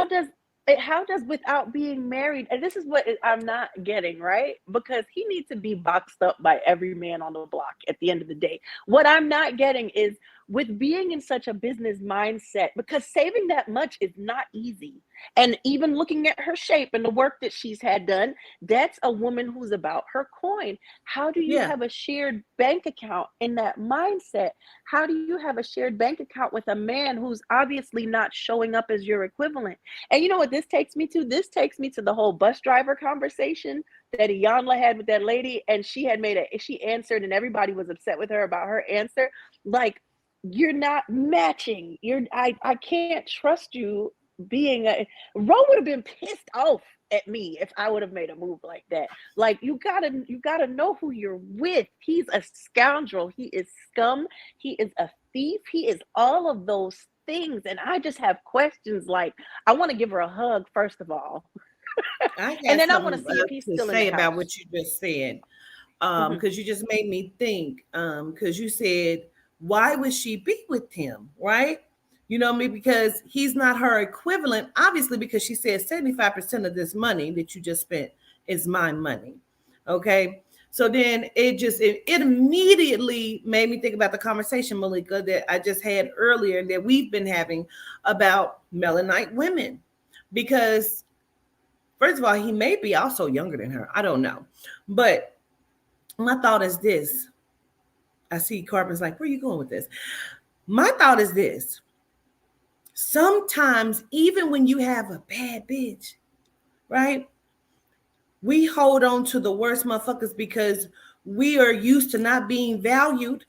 G: how does without being married, and this is what I'm not getting, right? Because he needs to be boxed up by every man on the block at the end of the day. What I'm not getting is with being in such a business mindset, because saving that much is not easy. And even looking at her shape and the work that she's had done, that's a woman who's about her coin. How do you
E: Yeah,
G: have a shared bank account in that mindset? How do you have a shared bank account with a man who's obviously not showing up as your equivalent? And you know what this takes me to? This takes me to the whole bus driver conversation that Iyanla had with that lady, and she answered, and everybody was upset with her about her answer. Like, you're not matching. I can't trust you being a Ro would have been pissed off at me if I would have made a move like that. Like you gotta know who you're with. He's a scoundrel. He is scum. He is a thief. He is all of those things. And I just have questions like I want to give her a hug, first of all.
E: I
G: And
E: got
G: then I want to
E: something
G: see if he's
E: to
G: still in the
E: say about
G: house.
E: what you just said.
G: Mhm.
E: Because you just made me think. Because you said, why would she be with him, right? You know me, because he's not her equivalent, obviously, because she said 75% of this money that you just spent is my money. Okay. So then it immediately made me think about the conversation, Malika, that I just had earlier that we've been having about Melanite women. Because first of all, he may be also younger than her. I don't know. But my thought is this. I see Carbon's like, where are you going with this? My thought is this. Sometimes, even when you have a bad bitch, right? We hold on to the worst motherfuckers because we are used to not being valued.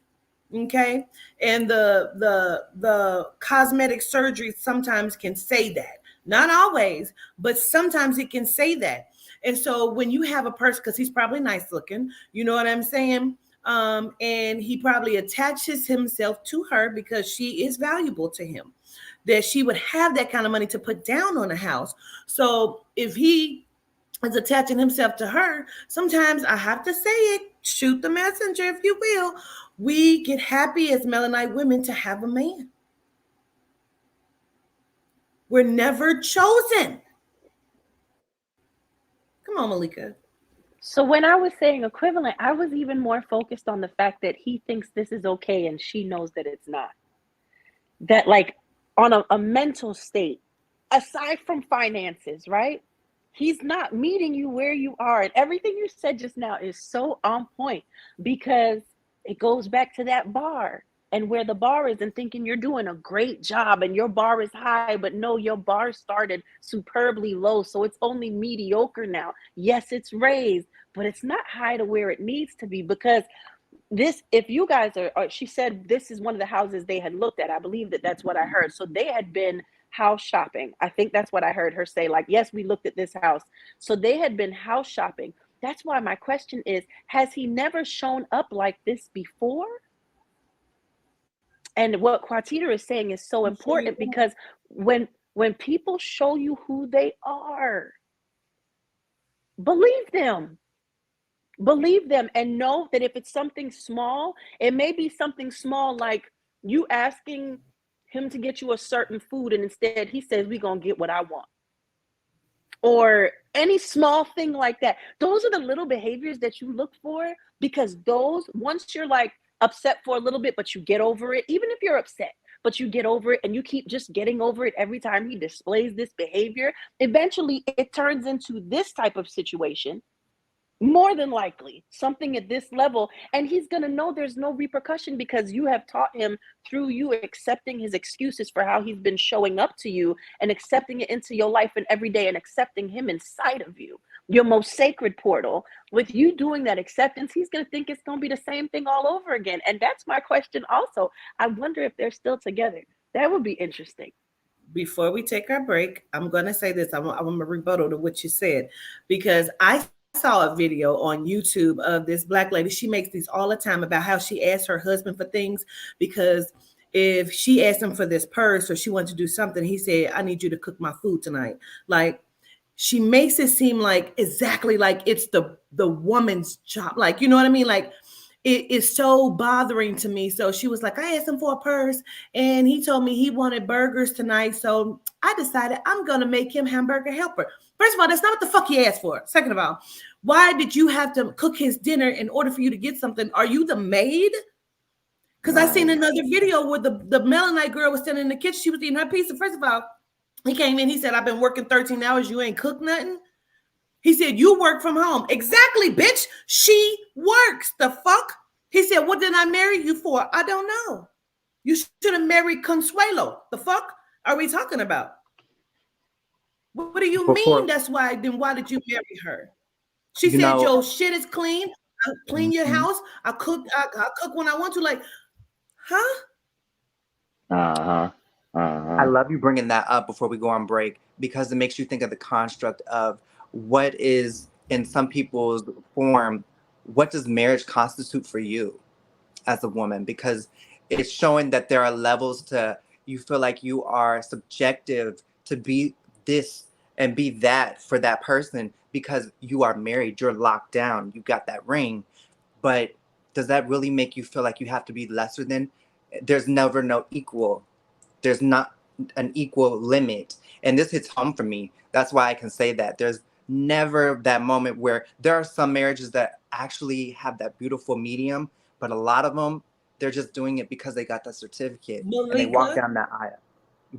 E: Okay. And the cosmetic surgery sometimes can say that. Not always, but sometimes it can say that. And so when you have a person, because he's probably nice looking, you know what I'm saying? And he probably attaches himself to her because she is valuable to him, that she would have that kind of money to put down on a house. So if he is attaching himself to her, sometimes I have to say it, shoot the messenger, if you will. We get happy as melanite women to have a man. We're never chosen. Come on, Malika.
G: So when I was saying equivalent, I was even more focused on the fact that he thinks this is okay and she knows that it's not. That, like, on a mental state, aside from finances, right? He's not meeting you where you are. And everything you said just now is so on point, because it goes back to that bar and where the bar is, and thinking you're doing a great job and your bar is high, but no, your bar started superbly low. So it's only mediocre now. Yes, it's raised, but it's not high to where it needs to be, because this, if you guys are, she said this is one of the houses they had looked at. I believe that that's what I heard. So they had been house shopping. I think that's what I heard her say. Like, yes, we looked at this house. So they had been house shopping. That's why my question is, has he never shown up like this before? And what Quatita is saying is so important, because when people show you who they are, believe them. Believe them, and know that if it's something small, it may be something small like you asking him to get you a certain food and instead he says, we're gonna get what I want, or any small thing like that. Those are the little behaviors that you look for, because those, once you're like upset for a little bit but you get over it, even if you're upset but you get over it and you keep just getting over it every time he displays this behavior, eventually it turns into this type of situation. More than likely something at this level, and he's going to know there's no repercussion, because you have taught him through you accepting his excuses for how he's been showing up to you, and accepting it into your life and every day, and accepting him inside of you, your most sacred portal. With you doing that acceptance, he's going to think it's going to be the same thing all over again. And that's my question also. I wonder if they're still together. That would be interesting.
E: Before we take our break, I'm going to say this. I'm going to rebuttal to what you said, because I saw a video on YouTube of this Black lady. She makes these all the time about how she asks her husband for things, because if she asked him for this purse or she wanted to do something, he said, I need you to cook my food tonight. Like, she makes it seem like exactly like it's the woman's job. Like, you know what I mean? Like, it is so bothering to me. So she was like, I asked him for a purse and he told me he wanted burgers tonight. So I decided I'm going to make him hamburger helper. First of all, that's not what the fuck he asked for. Second of all, why did you have to cook his dinner in order for you to get something? Are you the maid? Because I seen another video where the Melanite girl was standing in the kitchen. She was eating her pizza. First of all, he came in. He said, I've been working 13 hours. You ain't cooked nothing. He said, you work from home. Exactly, bitch. She works. The fuck? He said, what did I marry you for? I don't know. You should have married Consuelo. The fuck are we talking about? What do you mean that's why? Then why did you marry her? She said, your shit is clean. I clean your house. I cook when I want to. Like, huh?
F: I love you bringing that up before we go on break, because it makes you think of the construct of what is in some people's form. What does marriage constitute for you as a woman? Because it's showing that there are levels to, you feel like you are subjective to be this and be that for that person because you are married, you're locked down, you got that ring. But does that really make you feel like you have to be lesser than? There's never no equal. There's not an equal limit. And this hits home for me. That's why I can say that. There's never that moment where there are some marriages that actually have that beautiful medium, but a lot of them, they're just doing it because they got the certificate and they walk down that aisle.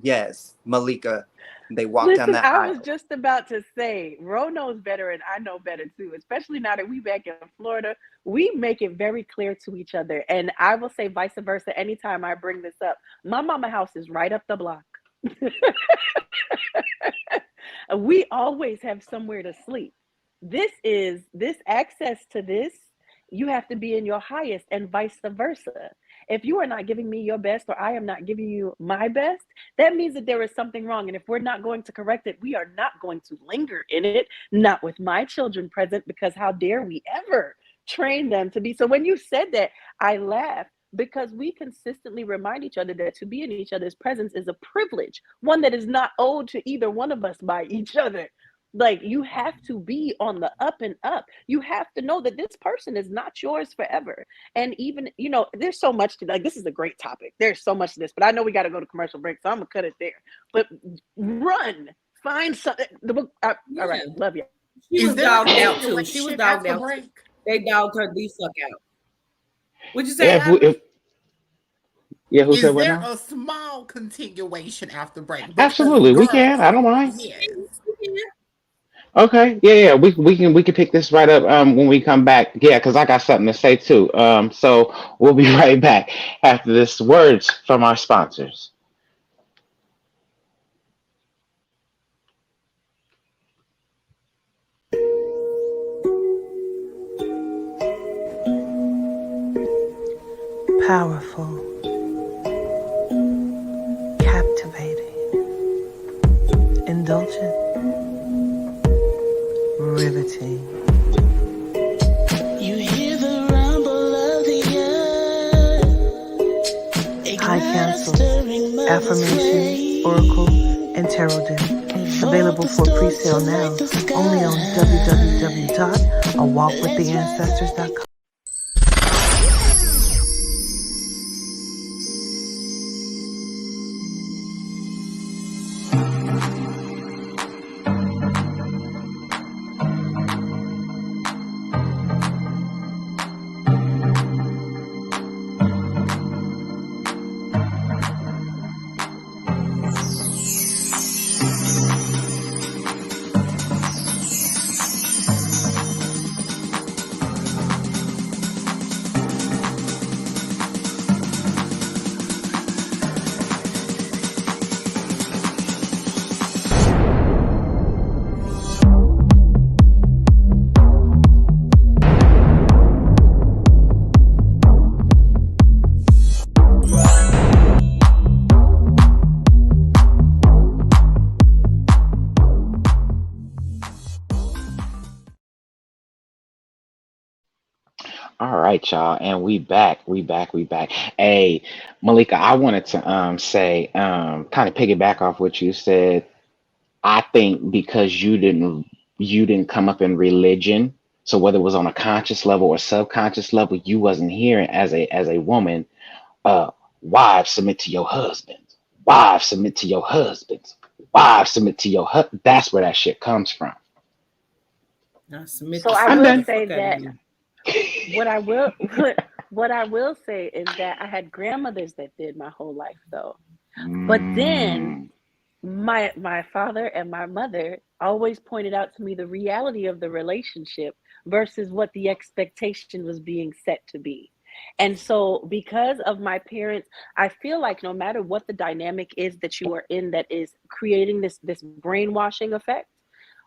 F: Yes, Malika. They walk down that aisle.
G: I was just about to say, Ro knows better and I know better too, especially now that we back in Florida. We make it very clear to each other. And I will say vice versa anytime I bring this up. My mama house is right up the block. We always have somewhere to sleep. This access to this, you have to be in your highest, and vice versa. If you are not giving me your best, or I am not giving you my best, that means that there is something wrong. And if we're not going to correct it, we are not going to linger in it, not with my children present, because how dare we ever train them to be. So when you said that, I laughed because we consistently remind each other that to be in each other's presence is a privilege, one that is not owed to either one of us by each other. Like, you have to be on the up and up. You have to know that this person is not yours forever. And even, there's so much to, like, this is a great topic. There's so much to this, but I know we got to go to commercial break, so I'm gonna cut it there. But run, find something. The book. All right, love you.
E: She was
H: Is there a
E: dogged out too. She was
H: continuation
E: dogged
H: after
E: out.
H: break?
E: They dogged her the fuck out. What'd you say,
A: Yeah,
E: Ivory?
A: who said
H: Is
A: what
H: there
A: now?
H: a small continuation after break? Because
A: Absolutely, we can. I
H: girl,
A: don't mind.
H: yes.
A: Okay, yeah, we can pick this right up when we come back. Yeah, because I got something to say too. So we'll be right back after this words from our sponsors.
L: Powerful, captivating, indulgent, riveting. You hear the rumble of the earth. High councils, affirmations, oracle, and tarot deck. Available for pre-sale now, only on www.awalkwiththeancestors.com.
A: All right, y'all, and we back. Hey, Malika, I wanted to say kind of piggyback off what you said. I think because you didn't come up in religion, so whether it was on a conscious level or subconscious level, you wasn't hearing as a woman, uh, wives submit to your husbands, wives submit to your husbands, wives submit to your husband. That's where that shit comes from.
E: I submit
G: So
E: to
G: I
A: I'm
E: slap
G: will
E: the
A: done.
G: say
E: fuck out of
G: that
E: you.
G: what I will what I will say is that I had grandmothers that did my whole life though. But then
A: Mm,
G: my father and my mother always pointed out to me the reality of the relationship versus what the expectation was being set to be. And so because of my parents, I feel like no matter what the dynamic is that you are in that is creating this brainwashing effect,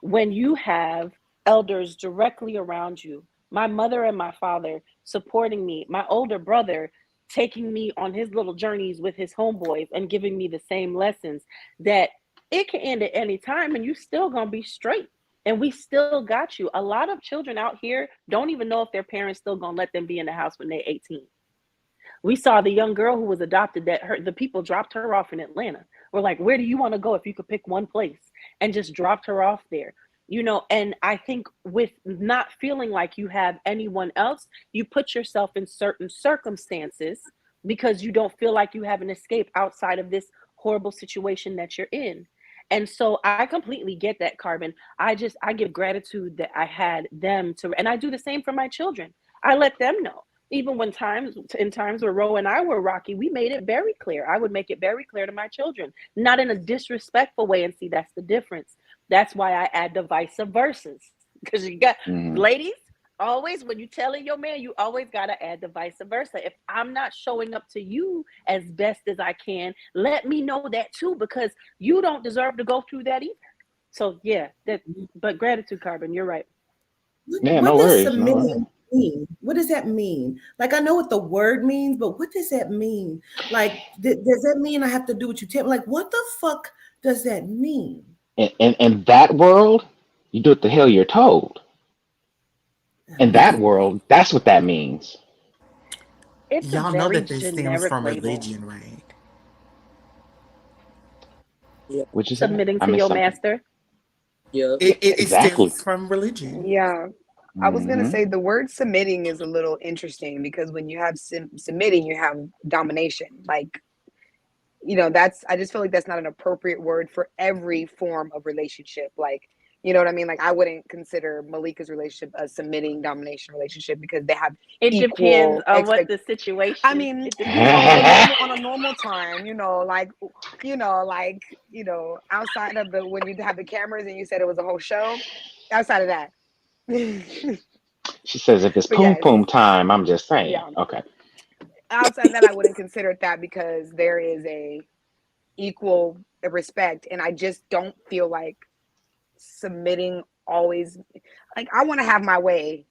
G: when you have elders directly around you, my mother and my father supporting me, my older brother taking me on his little journeys with his homeboys and giving me the same lessons, that it can end at any time and you still gonna be straight. And we still got you. A lot of children out here don't even know if their parents still gonna let them be in the house when they're 18. We saw the young girl who was adopted that the people dropped her off in Atlanta. We're like, where do you want to go if you could pick one place? And just dropped her off there. And I think with not feeling like you have anyone else, you put yourself in certain circumstances because you don't feel like you have an escape outside of this horrible situation that you're in. And so I completely get that, Carbon. I give gratitude that I had them to, and I do the same for my children. I let them know. Even in times where Ro and I were rocky, we made it very clear. I would make it very clear to my children, not in a disrespectful way. And see, that's the difference. That's why I add the vice versa. Because you got
A: mm.
G: ladies, always when you telling your man, you always gotta add the vice versa. If I'm not showing up to you as best as I can, let me know that too, because you don't deserve to go through that either. So yeah, but gratitude, Carbon, you're right.
A: Yeah,
E: What
A: no
E: does
A: worries, no worries.
E: submitting mean? What does that mean? Like, I know what the word means, but what does that mean? Like, does that mean I have to do what you tell me? Like, what the fuck does that mean?
A: In that world, you do what the hell you're told. In that world, that's what that means.
G: It's a
H: Y'all know
G: very
H: that this stems
G: generic
H: from
G: label.
H: religion, right?
K: Yep.
A: What'd you say?
G: Submitting
A: I
G: to
A: missed
G: your
A: something.
G: master.
K: Yep.
A: Yeah,
H: It
A: exactly.
H: stems from religion.
O: Yeah. I was gonna
A: Hmm.
O: say the word submitting is a little interesting because when you have submitting, you have domination. Like, that's I just feel like that's not an appropriate word for every form of relationship. Like, you know what I mean? Like, I wouldn't consider Malika's relationship a submitting domination relationship because they have
G: It depends
O: equal
G: on what
O: expect.
G: the
O: I
G: situation.
O: mean,
G: It depends on
O: on a
G: what the
O: normal time, outside of the when you have the cameras and you said it was a whole show, outside of that.
A: She says if it's
O: But
A: poom
O: yes,
A: poom time, I'm just saying.
O: yeah.
A: Okay.
O: Outside of that, I wouldn't consider it that because there is a equal respect, and I just don't feel like submitting always. Like, I want to have my way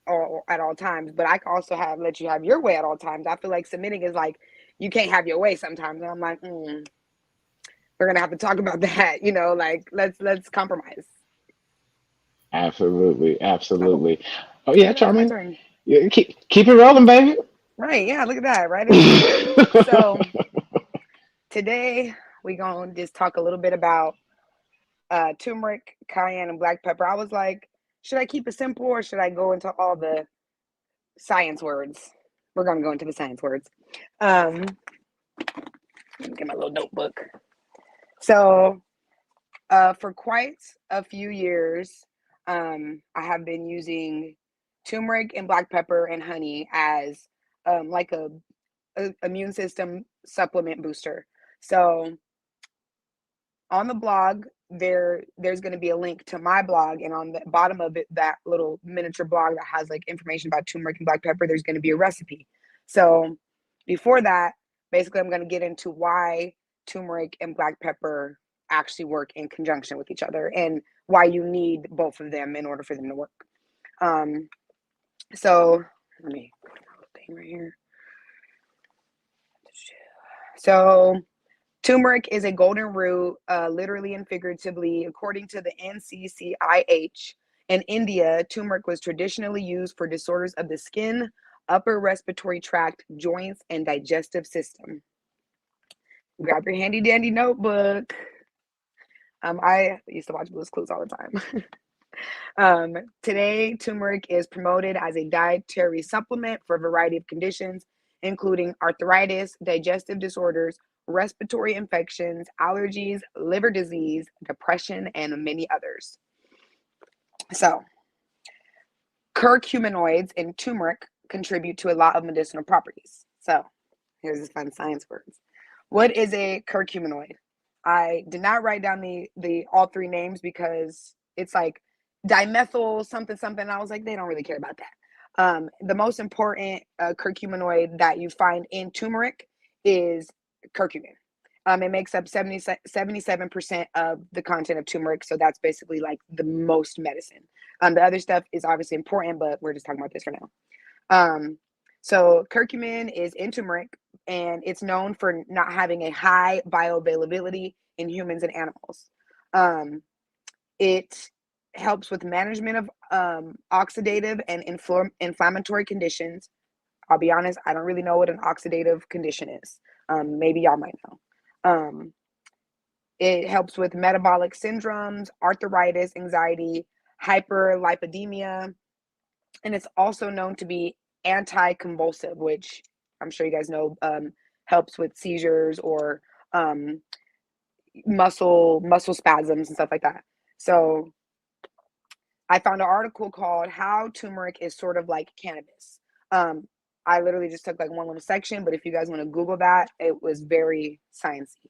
O: or at all times, but I can also let you have your way at all times. I feel like submitting is like you can't have your way sometimes, and I'm like, we're gonna have to talk about that. Like let's compromise.
A: Absolutely.
O: Oh,
A: Absolutely. Oh yeah,
O: yeah, it's my
A: Charmaine.
O: turn.
A: Yeah, keep it rolling, baby.
O: Right? Yeah, look at that, right in time. So today we gonna just talk a little bit about turmeric, cayenne, and black pepper. I was like, should I keep it simple or should I go into all the science words? We're gonna go into the science words. Let me get my little notebook. So, for quite a few years, I have been using turmeric and black pepper and honey as like a immune system supplement booster. So on the blog there's going to be a link to my blog, and on the bottom of it, that little miniature blog that has like information about turmeric and black pepper, there's going to be a recipe. So before that, basically I'm going to get into why turmeric and black pepper actually work in conjunction with each other and why you need both of them in order for them to work. So let me put my thing right here. So turmeric is a golden root, literally and figuratively, according to the NCCIH. In India, turmeric was traditionally used for disorders of the skin, upper respiratory tract, joints, and digestive system. Grab your handy dandy notebook. I used to watch Blue's Clues all the time. Today, turmeric is promoted as a dietary supplement for a variety of conditions, including arthritis, digestive disorders, respiratory infections, allergies, liver disease, depression, and many others. So, curcuminoids in turmeric contribute to a lot of medicinal properties. So, here's this fun science words. What is a curcuminoid? I did not write down the all three names because it's like dimethyl something something. I was like, they don't really care about that. The most important curcuminoid that you find in turmeric is curcumin. It makes up 77% of the content of turmeric, so that's basically like the most medicine. The other stuff is obviously important, but we're just talking about this for now. So curcumin is in turmeric, and it's known for not having a high bioavailability in humans and animals. It helps with management of oxidative and inflammatory conditions. I'll be honest, I don't really know what an oxidative condition is. Maybe y'all might know. It helps with metabolic syndromes, arthritis, anxiety, hyperlipidemia, and it's also known to be anti-convulsive, which I'm sure you guys know helps with seizures or um, muscle spasms and stuff like that. So I found an article called "How Turmeric is Sort of Like Cannabis." Um, I literally just took like one little section, but if you guys want to Google that, it was very sciencey.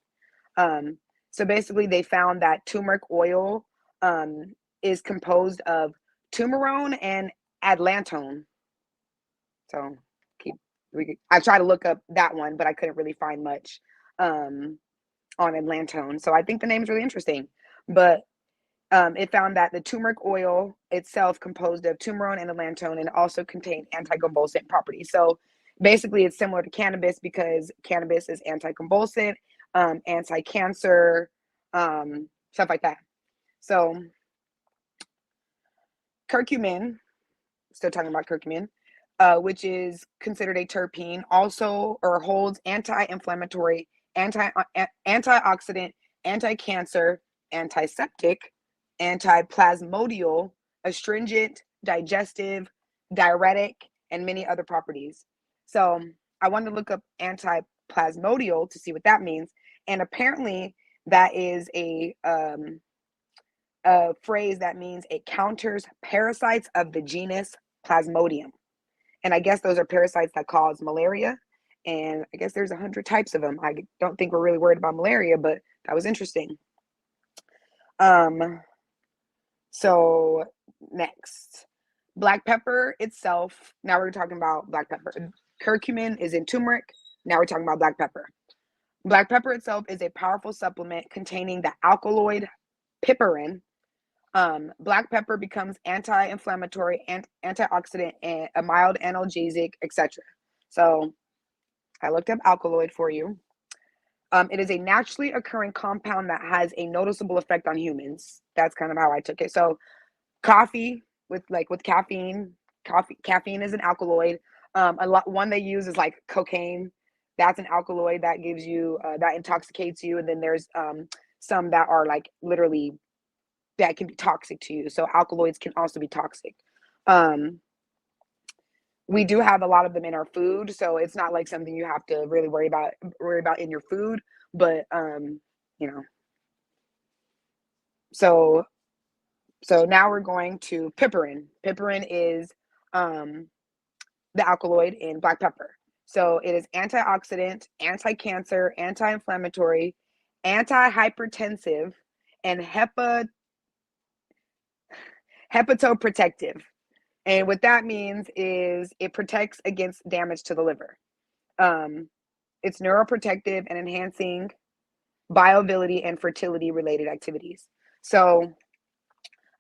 O: So basically, they found that turmeric oil is composed of turmerone and adlantone. So I tried to look up that one, but I couldn't really find much on adlantone. So I think the name is really interesting. But it found that the turmeric oil itself composed of turmerone and adlantone and also contained anticonvulsant properties. So basically, it's similar to cannabis because cannabis is anticonvulsant, anti-cancer, stuff like that. So curcumin still talking about curcumin, which is considered a terpene, also or holds anti-inflammatory, antioxidant, anti-cancer, antiseptic, antiplasmodial, astringent, digestive, diuretic, and many other properties. So I wanted to look up antiplasmodial to see what that means, and apparently that is a phrase that means it counters parasites of the genus Plasmodium. And I guess those are parasites that cause malaria. And I guess there's 100 types of them. I don't think we're really worried about malaria, but that was interesting. So next, black pepper itself. Now we're talking about black pepper. Curcumin is in turmeric. Now we're talking about black pepper. Black pepper itself is a powerful supplement containing the alkaloid piperin. Black pepper becomes anti-inflammatory, antioxidant, and a mild analgesic, etc. So I looked up alkaloid for you. It is a naturally occurring compound that has a noticeable effect on humans. That's kind of how I took it. So coffee with caffeine. Caffeine is an alkaloid. One they use is like cocaine. That's an alkaloid that gives you that intoxicates you. And then there's some that are like literally that can be toxic to you. So alkaloids can also be toxic. We do have a lot of them in our food, so it's not like something you have to really worry about in your food. But you know, so now we're going to piperin. Piperin is the alkaloid in black pepper. So it is antioxidant, anti-cancer, anti-inflammatory, anti-hypertensive, and hepatoprotective. And what that means is it protects against damage to the liver. It's neuroprotective and enhancing bioavailability and fertility related activities. So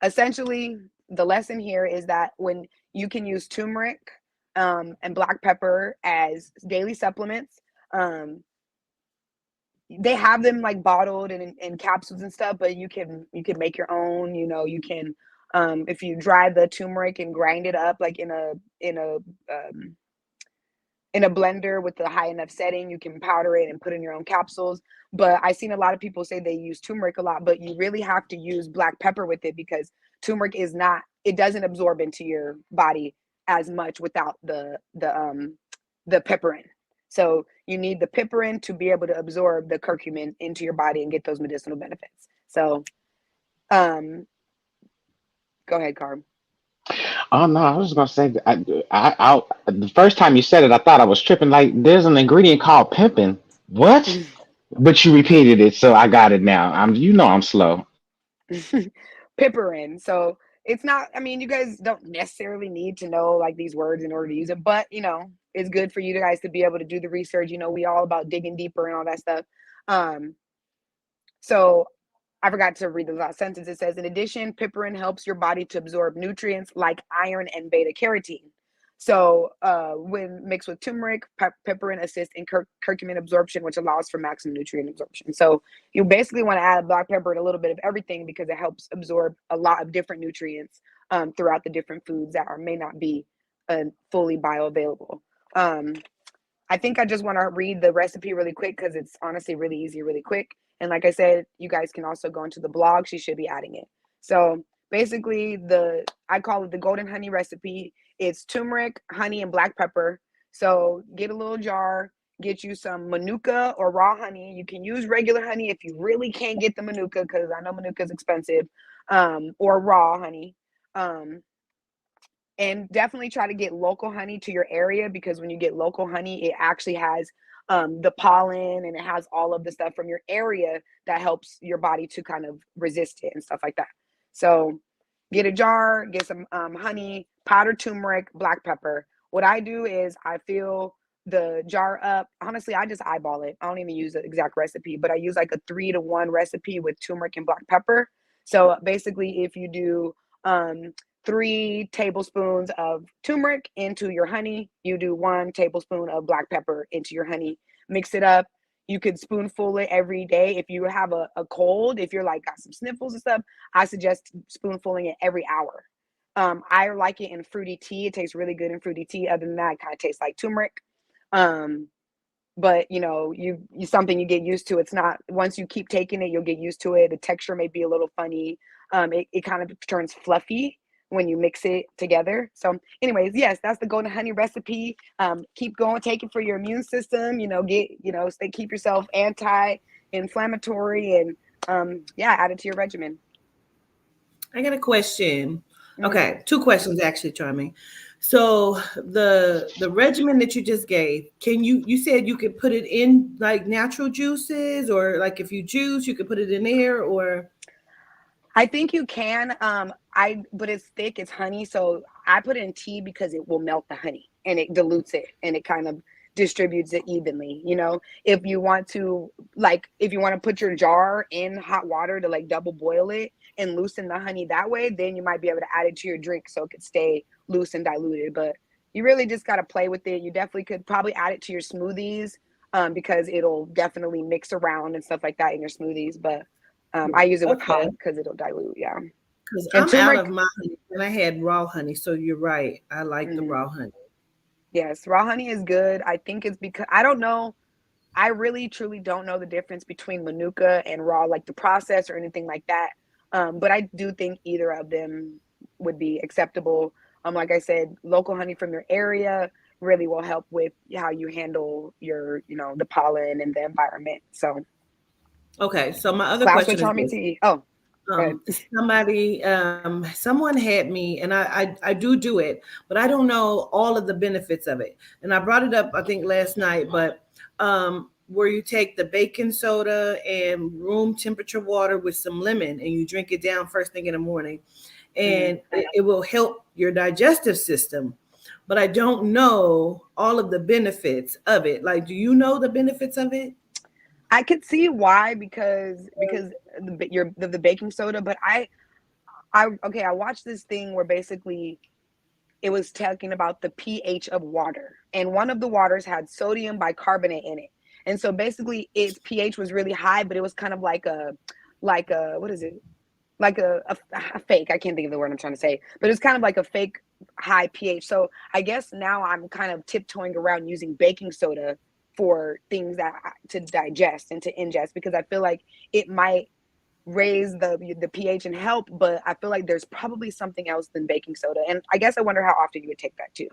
O: essentially, the lesson here is that when you can use turmeric and black pepper as daily supplements, they have them like bottled and in capsules and stuff, but you can make your own. You can if you dry the turmeric and grind it up like in a blender with a high enough setting, you can powder it and put in your own capsules. But I've seen a lot of people say they use turmeric a lot, but you really have to use black pepper with it because turmeric it doesn't absorb into your body as much without the piperin. So you need the piperin to be able to absorb the curcumin into your body and get those medicinal benefits. So go ahead, Carb.
A: Oh no, I was just gonna say the first time you said it, I thought I was tripping. Like, there's an ingredient called pimpin. What? But you repeated it, so I got it now. I'm slow.
O: Piperin. So it's not. I mean, you guys don't necessarily need to know like these words in order to use it, but it's good for you guys to be able to do the research. We all about digging deeper and all that stuff. So I forgot to read the last sentence. It says, in addition, piperin helps your body to absorb nutrients like iron and beta carotene. So when mixed with turmeric, piperin assists in curcumin absorption, which allows for maximum nutrient absorption. So you basically want to add black pepper and a little bit of everything because it helps absorb a lot of different nutrients throughout the different foods that may not be fully bioavailable. I think I just want to read the recipe really quick because it's honestly really easy, really quick. And like I said, you guys can also go into the blog. She should be adding it. So basically, I call it the golden honey recipe. It's turmeric, honey, and black pepper. So get a little jar, get you some manuka or raw honey. You can use regular honey if you really can't get the manuka, because I know manuka is expensive, or raw honey. And definitely try to get local honey to your area, because when you get local honey, it actually has the pollen and it has all of the stuff from your area that helps your body to kind of resist it and stuff like that. So get a jar, get some honey, powdered turmeric, black pepper. What I do is I fill the jar up. Honestly, I just eyeball it. I don't even use the exact recipe, but I use like a 3-to-1 recipe with turmeric and black pepper. So basically, if you do 3 tablespoons of turmeric into your honey, you do 1 tablespoon of black pepper into your honey, mix it up. You could spoonful it every day. If you have a cold, if you're like got some sniffles and stuff, I suggest spoonfuling it every hour. I like it in fruity tea. It tastes really good in fruity tea. Other than that, it kind of tastes like turmeric. Um, but you something you get used to. It's not, once you keep taking it, you'll get used to it. The texture may be a little funny. It kind of turns fluffy when you mix it together. So anyways, yes, that's the golden honey recipe. Keep going, take it for your immune system, keep yourself anti-inflammatory, and yeah, add it to your regimen.
E: I got a question.
O: Mhm.
E: Okay, two questions actually, Charming. So the regimen that you just gave, you said you could put it in like natural juices, or like if you juice, you could put it in there, or
O: I think you can. But it's thick, it's honey, so I put it in tea because it will melt the honey and it dilutes it and it kind of distributes it evenly. If you want to, put your jar in hot water to like double boil it and loosen the honey that way, then you might be able to add it to your drink so it could stay loose and diluted. But you really just got to play with it. You definitely could probably add it to your smoothies, because it'll definitely mix around and stuff like that in your smoothies. But I use it with
E: okay.
O: hot because it'll dilute. Yeah.
E: Because
O: And
E: I'm out
O: turmeric.
E: of my honey and I had raw honey. So you're right. I like the
O: Mhm.
E: raw honey.
O: Yes, raw honey is good. I think it's because I don't know. I really truly don't know the difference between manuka and raw, like the process or anything like that. But I do think either of them would be acceptable. Like I said, local honey from your area really will help with how you handle the pollen and the environment. So
E: Okay, so my other
O: class
E: question
O: with
E: is
O: Tommy
E: this.
O: T. Oh, go ahead.
E: Someone had me, and I do it, but I don't know all of the benefits of it. And I brought it up, I think, last night, but where you take the baking soda and room temperature water with some lemon and you drink it down first thing in the morning, and it will help your digestive system. But I don't know all of the benefits of it. Like, do you know the benefits of it?
O: I could see why, because the baking soda, but I watched this thing where basically it was talking about the pH of water, and one of the waters had sodium bicarbonate in it, and so basically its pH was really high, but it was kind of like a what is it, like a fake. I can't think of the word I'm trying to say, but it's kind of like a fake high pH. So I guess now I'm kind of tiptoeing around using baking soda for things that to digest and to ingest, because I feel like it might raise the pH and help, but I feel like there's probably something else than baking soda. And I guess I wonder how often you would take that too.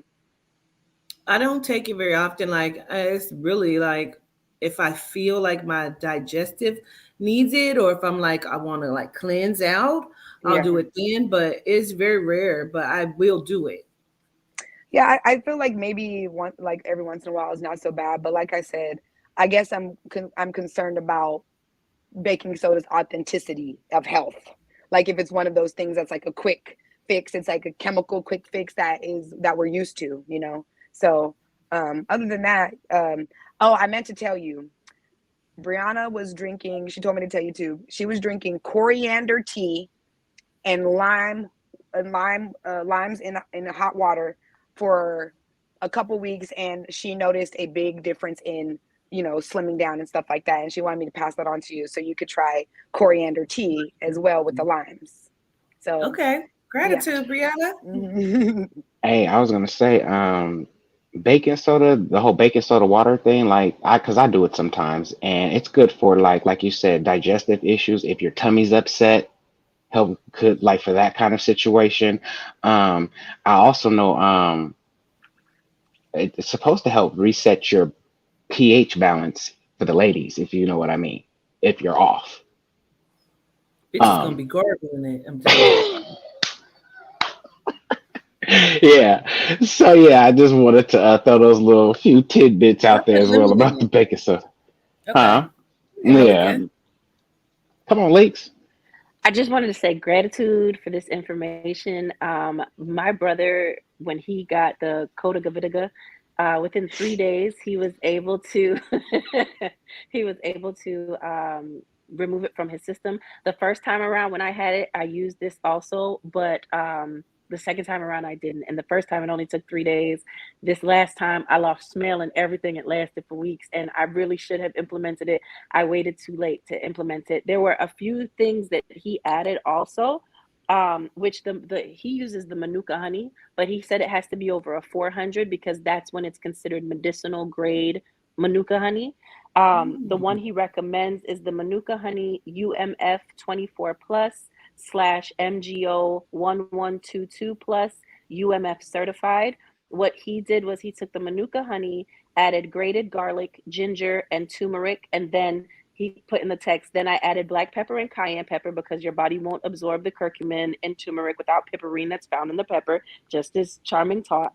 E: I don't take it very often. Like it's really like if I feel like my digestive needs it, or if I'm like I want to like cleanse out, I'll
O: Yeah.
E: do it then. But it's very rare. But I will do it.
O: Yeah, I feel like maybe like every once in a while is not so bad, but like I said, I guess I'm concerned about baking soda's authenticity of health. Like if it's one of those things that's like a quick fix, it's like a chemical quick fix that we're used to. So other than that, oh, I meant to tell you, Brianna was drinking, she told me to tell you too. She was drinking coriander tea and limes in hot water for a couple weeks, and she noticed a big difference in slimming down and stuff like that, and she wanted me to pass that on to you so you could try coriander tea as well with the limes. So
E: Okay,
O: yeah.
E: gratitude, Brianna.
A: Hey, I was gonna say, baking soda, the whole baking soda water thing, like cause I do it sometimes, and it's good for like you said, digestive issues. If your tummy's upset, help could like for that kind of situation. I also know, it's supposed to help reset your pH balance for the ladies, if you know what I mean. If you're off.
E: Bitches gonna
A: Um,
E: be gargling it. I'm telling you.
A: yeah. So yeah, I just wanted to throw those little few tidbits
E: Yeah,
A: out there
E: put
A: as well
E: lemon
A: about
E: in
A: the
E: it.
A: baking soda.
E: Okay.
A: Huh?
E: Yeah,
A: Yeah.
E: okay.
A: Come on, Leaks.
G: I just wanted to say gratitude for this information. My brother, when he got the Coda Gavitiga, within 3 days, he was able to he was able to remove it from his system. The first time around when I had it, I used this also, but the second time around I didn't. And the first time it only took 3 days. This last time I lost smell and everything. It lasted for weeks, and I really should have implemented it. I waited too late to implement it. There were a few things that he added also. which he uses the Manuka honey, but he said it has to be over a 400 because that's when it's considered medicinal grade Manuka honey. The one he recommends is the Manuka honey UMF 24 plus / MGO 1122 plus UMF certified. What he did was he took the Manuka honey, added grated garlic, ginger, and turmeric, and then he put in the text, then I added black pepper and cayenne pepper because your body won't absorb the curcumin and turmeric without piperine that's found in the pepper, just as Charming taught.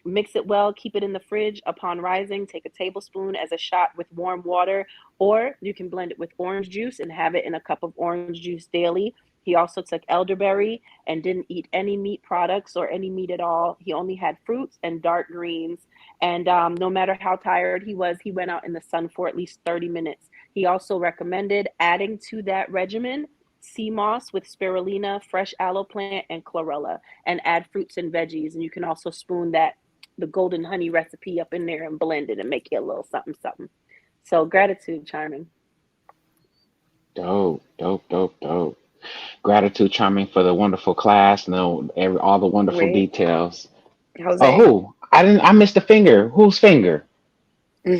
G: Mix it well, keep it in the fridge. Upon rising, take a tablespoon as a shot with warm water, or you can blend it with orange juice and have it in a cup of orange juice daily. He also took elderberry and didn't eat any meat products or any meat at all. He only had fruits and dark greens. And no matter how tired he was, he went out in the sun for at least 30 minutes. He also recommended adding to that regimen sea moss with spirulina, fresh aloe plant, and chlorella, and add fruits and veggies. And you can also spoon the golden honey recipe up in there and blend it and make it a little something, something. So gratitude, Charming.
A: Dope, dope, dope, dope. Gratitude, Charming, for the wonderful class and all the wonderful details.
O: Jose.
A: Oh, who? I missed a finger. Whose finger?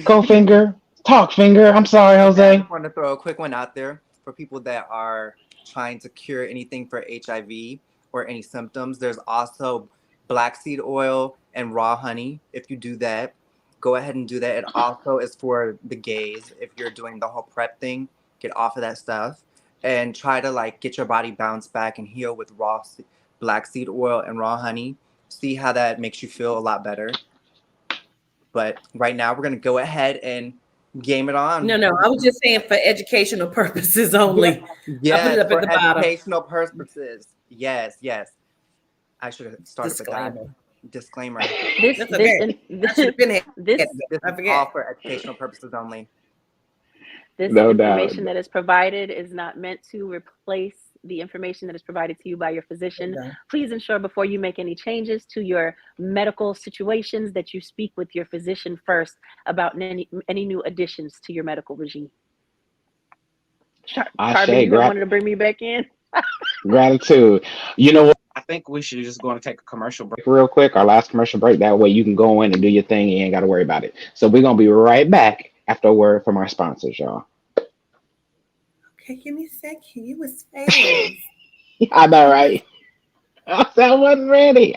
A: Go finger. Talk finger. I'm sorry,
F: I
A: Jose.
F: just want to throw a quick one out there for people that are trying to cure anything for HIV or any symptoms. There's also black seed oil and raw honey. If you do that, go ahead and do that. It also is for the gays. If you're doing the whole PrEP thing, get off of that stuff and try to get your body bounce back and heal with black seed oil and raw honey. See how that makes you feel a lot better. But right now we're going to go ahead and game it on.
E: No, I was just saying for educational purposes only.
F: Yes,
E: I put it up
F: for
E: at the bottom.
F: educational purposes. Yes. I should have started with that. Disclaimer.
G: This
E: is
F: all for educational purposes only.
G: This information that is provided is not meant to replace the information that is provided to you by your physician.
E: Okay.
G: Please ensure before you make any changes to your medical situations that you speak with your physician first about any new additions to your medical regime. Charlie, you wanted to bring me back in?
A: Gratitude. You know what? I think we should just go and take a commercial break real quick, our last commercial break. That way you can go in and do your thing. You ain't got to worry about it. So we're going to be right back after a word from our sponsors, y'all.
E: Okay, give me a second. You was fast.
A: I know, right? I wasn't ready.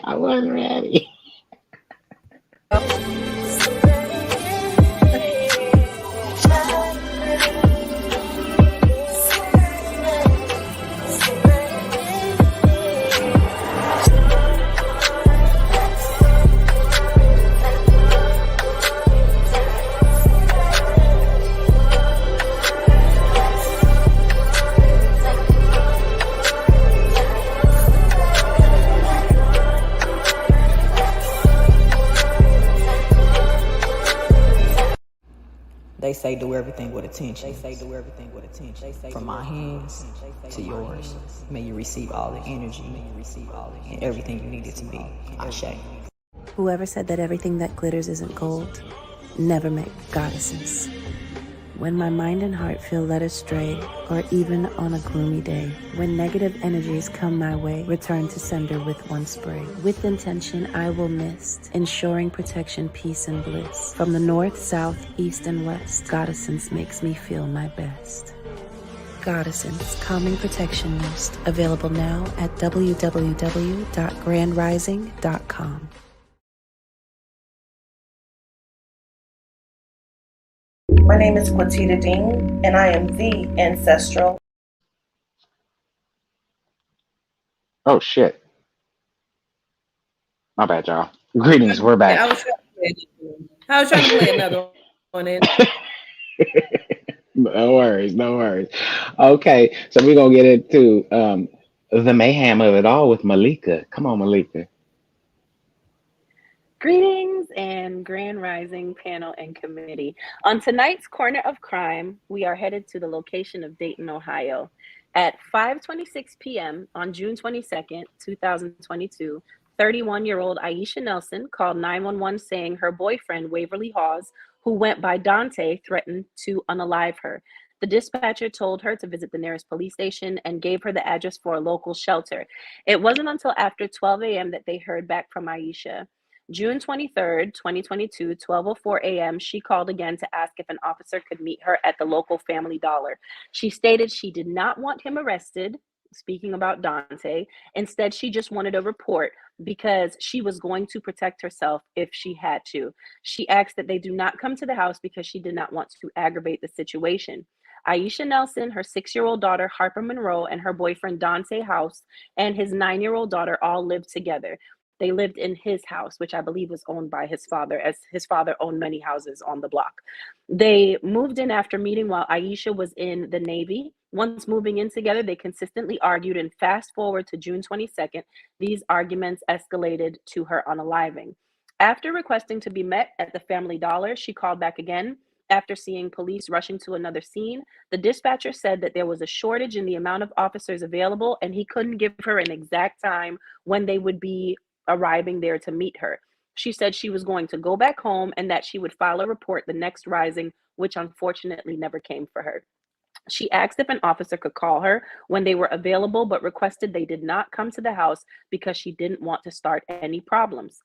M: They say do everything with attention. From my hands to yours, may you receive all the energy and everything you need it to be. Ashe.
L: Whoever said that everything that glitters isn't gold never met goddesses. When my mind and heart feel led astray, or even on a gloomy day, when negative energies come my way, return to sender with one spray. With intention, I will mist, ensuring protection, peace, and bliss. From the north, south, east, and west, Goddessence makes me feel my best. Goddessence Calming Protection Mist, available now at www.grandrising.com.
P: My name is Quatita Dean, and I am the ancestral.
A: Oh, shit. My bad, y'all. Greetings, we're back.
E: I was trying to play another one in.
A: No worries. Okay, so we're going to get into the mayhem of it all with Malika. Come on, Malika.
G: Greetings and Grand Rising panel and committee. On tonight's Corner of Crime, we are headed to the location of Dayton, Ohio. At 5:26 p.m. on June 22nd, 2022, 31-year-old Aisha Nelson called 911 saying her boyfriend, Waverly Hawes, who went by Dante, threatened to unalive her. The dispatcher told her to visit the nearest police station and gave her the address for a local shelter. It wasn't until after 12 a.m. that they heard back from Aisha. June 23rd, 2022, 12:04 a.m., she called again to ask if an officer could meet her at the local Family Dollar. She stated she did not want him arrested, speaking about Dante. Instead, she just wanted a report because she was going to protect herself if she had to. She asked that they do not come to the house because she did not want to aggravate the situation. Aisha Nelson, her 6-year-old daughter Harper Monroe, and her boyfriend Dante House, and his 9-year-old daughter all lived together. They lived in his house, which I believe was owned by his father, as his father owned many houses on the block. They moved in after meeting while Aisha was in the Navy. Once moving in together, they consistently argued, and fast forward to June 22nd, these arguments escalated to her unaliving. After requesting to be met at the Family Dollar, she called back again. After seeing police rushing to another scene, the dispatcher said that there was a shortage in the amount of officers available, and he couldn't give her an exact time when they would be arriving there to meet her. She said she was going to go back home and that she would file a report the next rising, which unfortunately never came for her. She asked if an officer could call her when they were available, but requested they did not come to the house because she didn't want to start any problems.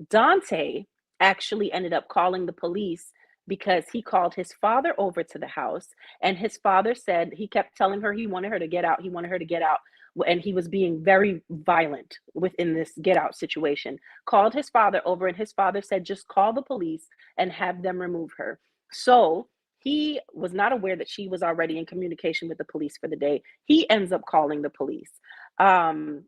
G: Dante actually ended up calling the police because he called his father over to the house, and his father said he kept telling her he wanted her to get out. He wanted her to get out. And he was being very violent within this get out situation. Called his father over, and his father said, just call the police and have them remove her. So he was not aware that she was already in communication with the police for the day. He ends up calling the police. One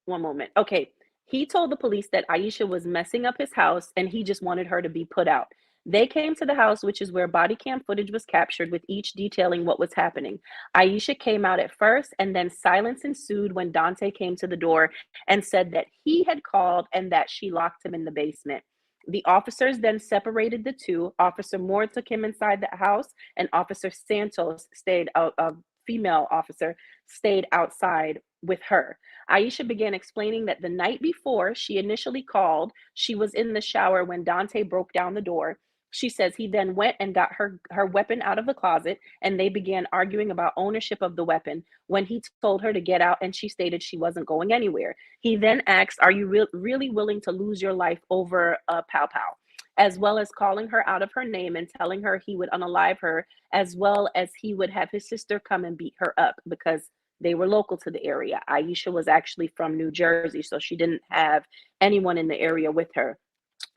G: moment. Okay. He told the police that Aisha was messing up his house and he just wanted her to be put out. They came to the house, which is where body cam footage was captured, with each detailing what was happening. Aisha came out at first, and then silence ensued when Dante came to the door and said that he had called and that she locked him in the basement. The officers then separated the two. Officer Moore took him inside the house, and Officer Santos stayed out. A female officer stayed outside with her. Aisha began explaining that the night before she initially called, she was in the shower when Dante broke down the door. She says he then went and got her weapon out of the closet, and they began arguing about ownership of the weapon when he told her to get out, and she stated she wasn't going anywhere. He then asked, are you really willing to lose your life over a pow pow? As well as calling her out of her name and telling her he would unalive her, as well as he would have his sister come and beat her up because they were local to the area. Aisha was actually from New Jersey, so she didn't have anyone in the area with her.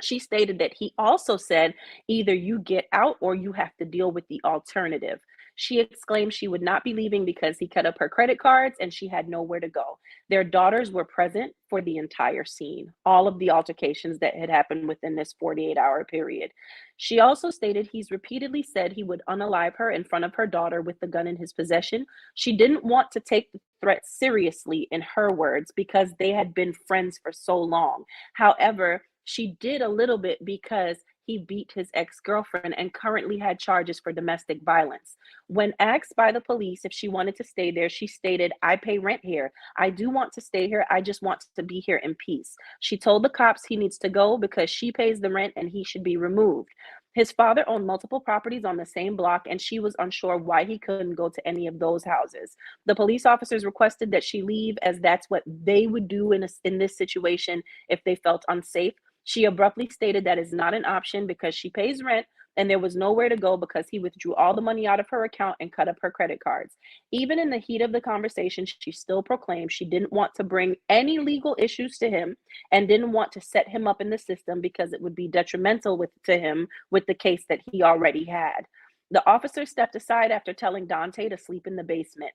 G: She stated that he also said, either you get out or you have to deal with the alternative. She exclaimed she would not be leaving because he cut up her credit cards and she had nowhere to go. Their daughters were present for the entire scene, all of the altercations that had happened within this 48-hour period. She also stated he's repeatedly said he would unalive her in front of her daughter with the gun in his possession. She didn't want to take the threat seriously, in her words, because they had been friends for so long. However, she did a little bit because he beat his ex-girlfriend and currently had charges for domestic violence. When asked by the police if she wanted to stay there, she stated, I pay rent here. I do want to stay here. I just want to be here in peace. She told the cops he needs to go because she pays the rent and he should be removed. His father owned multiple properties on the same block, and she was unsure why he couldn't go to any of those houses. The police officers requested that she leave, as that's what they would do in this situation if they felt unsafe. She abruptly stated that is not an option because she pays rent and there was nowhere to go because he withdrew all the money out of her account and cut up her credit cards. Even in the heat of the conversation, she still proclaimed she didn't want to bring any legal issues to him and didn't want to set him up in the system because it would be detrimental to him with the case that he already had. The officer stepped aside after telling Dante to sleep in the basement.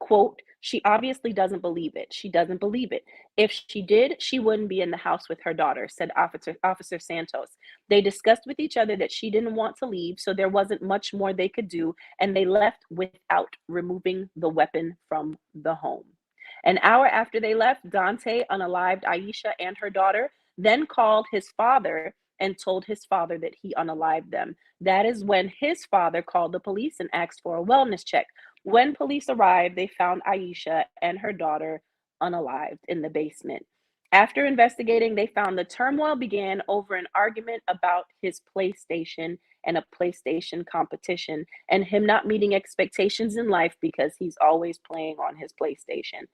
G: Quote, she obviously doesn't believe it. She doesn't believe it. If she did, she wouldn't be in the house with her daughter, said Officer Santos. They discussed with each other that she didn't want to leave, so there wasn't much more they could do, and they left without removing the weapon from the home. An hour after they left, Dante unalived Aisha and her daughter, then called his father and told his father that he unalived them. That is when his father called the police and asked for a wellness check. When police arrived, they found Aisha and her daughter unalived in the basement. After investigating, they found the turmoil began over an argument about his PlayStation and a PlayStation competition, and him not meeting expectations in life because he's always playing on his PlayStation.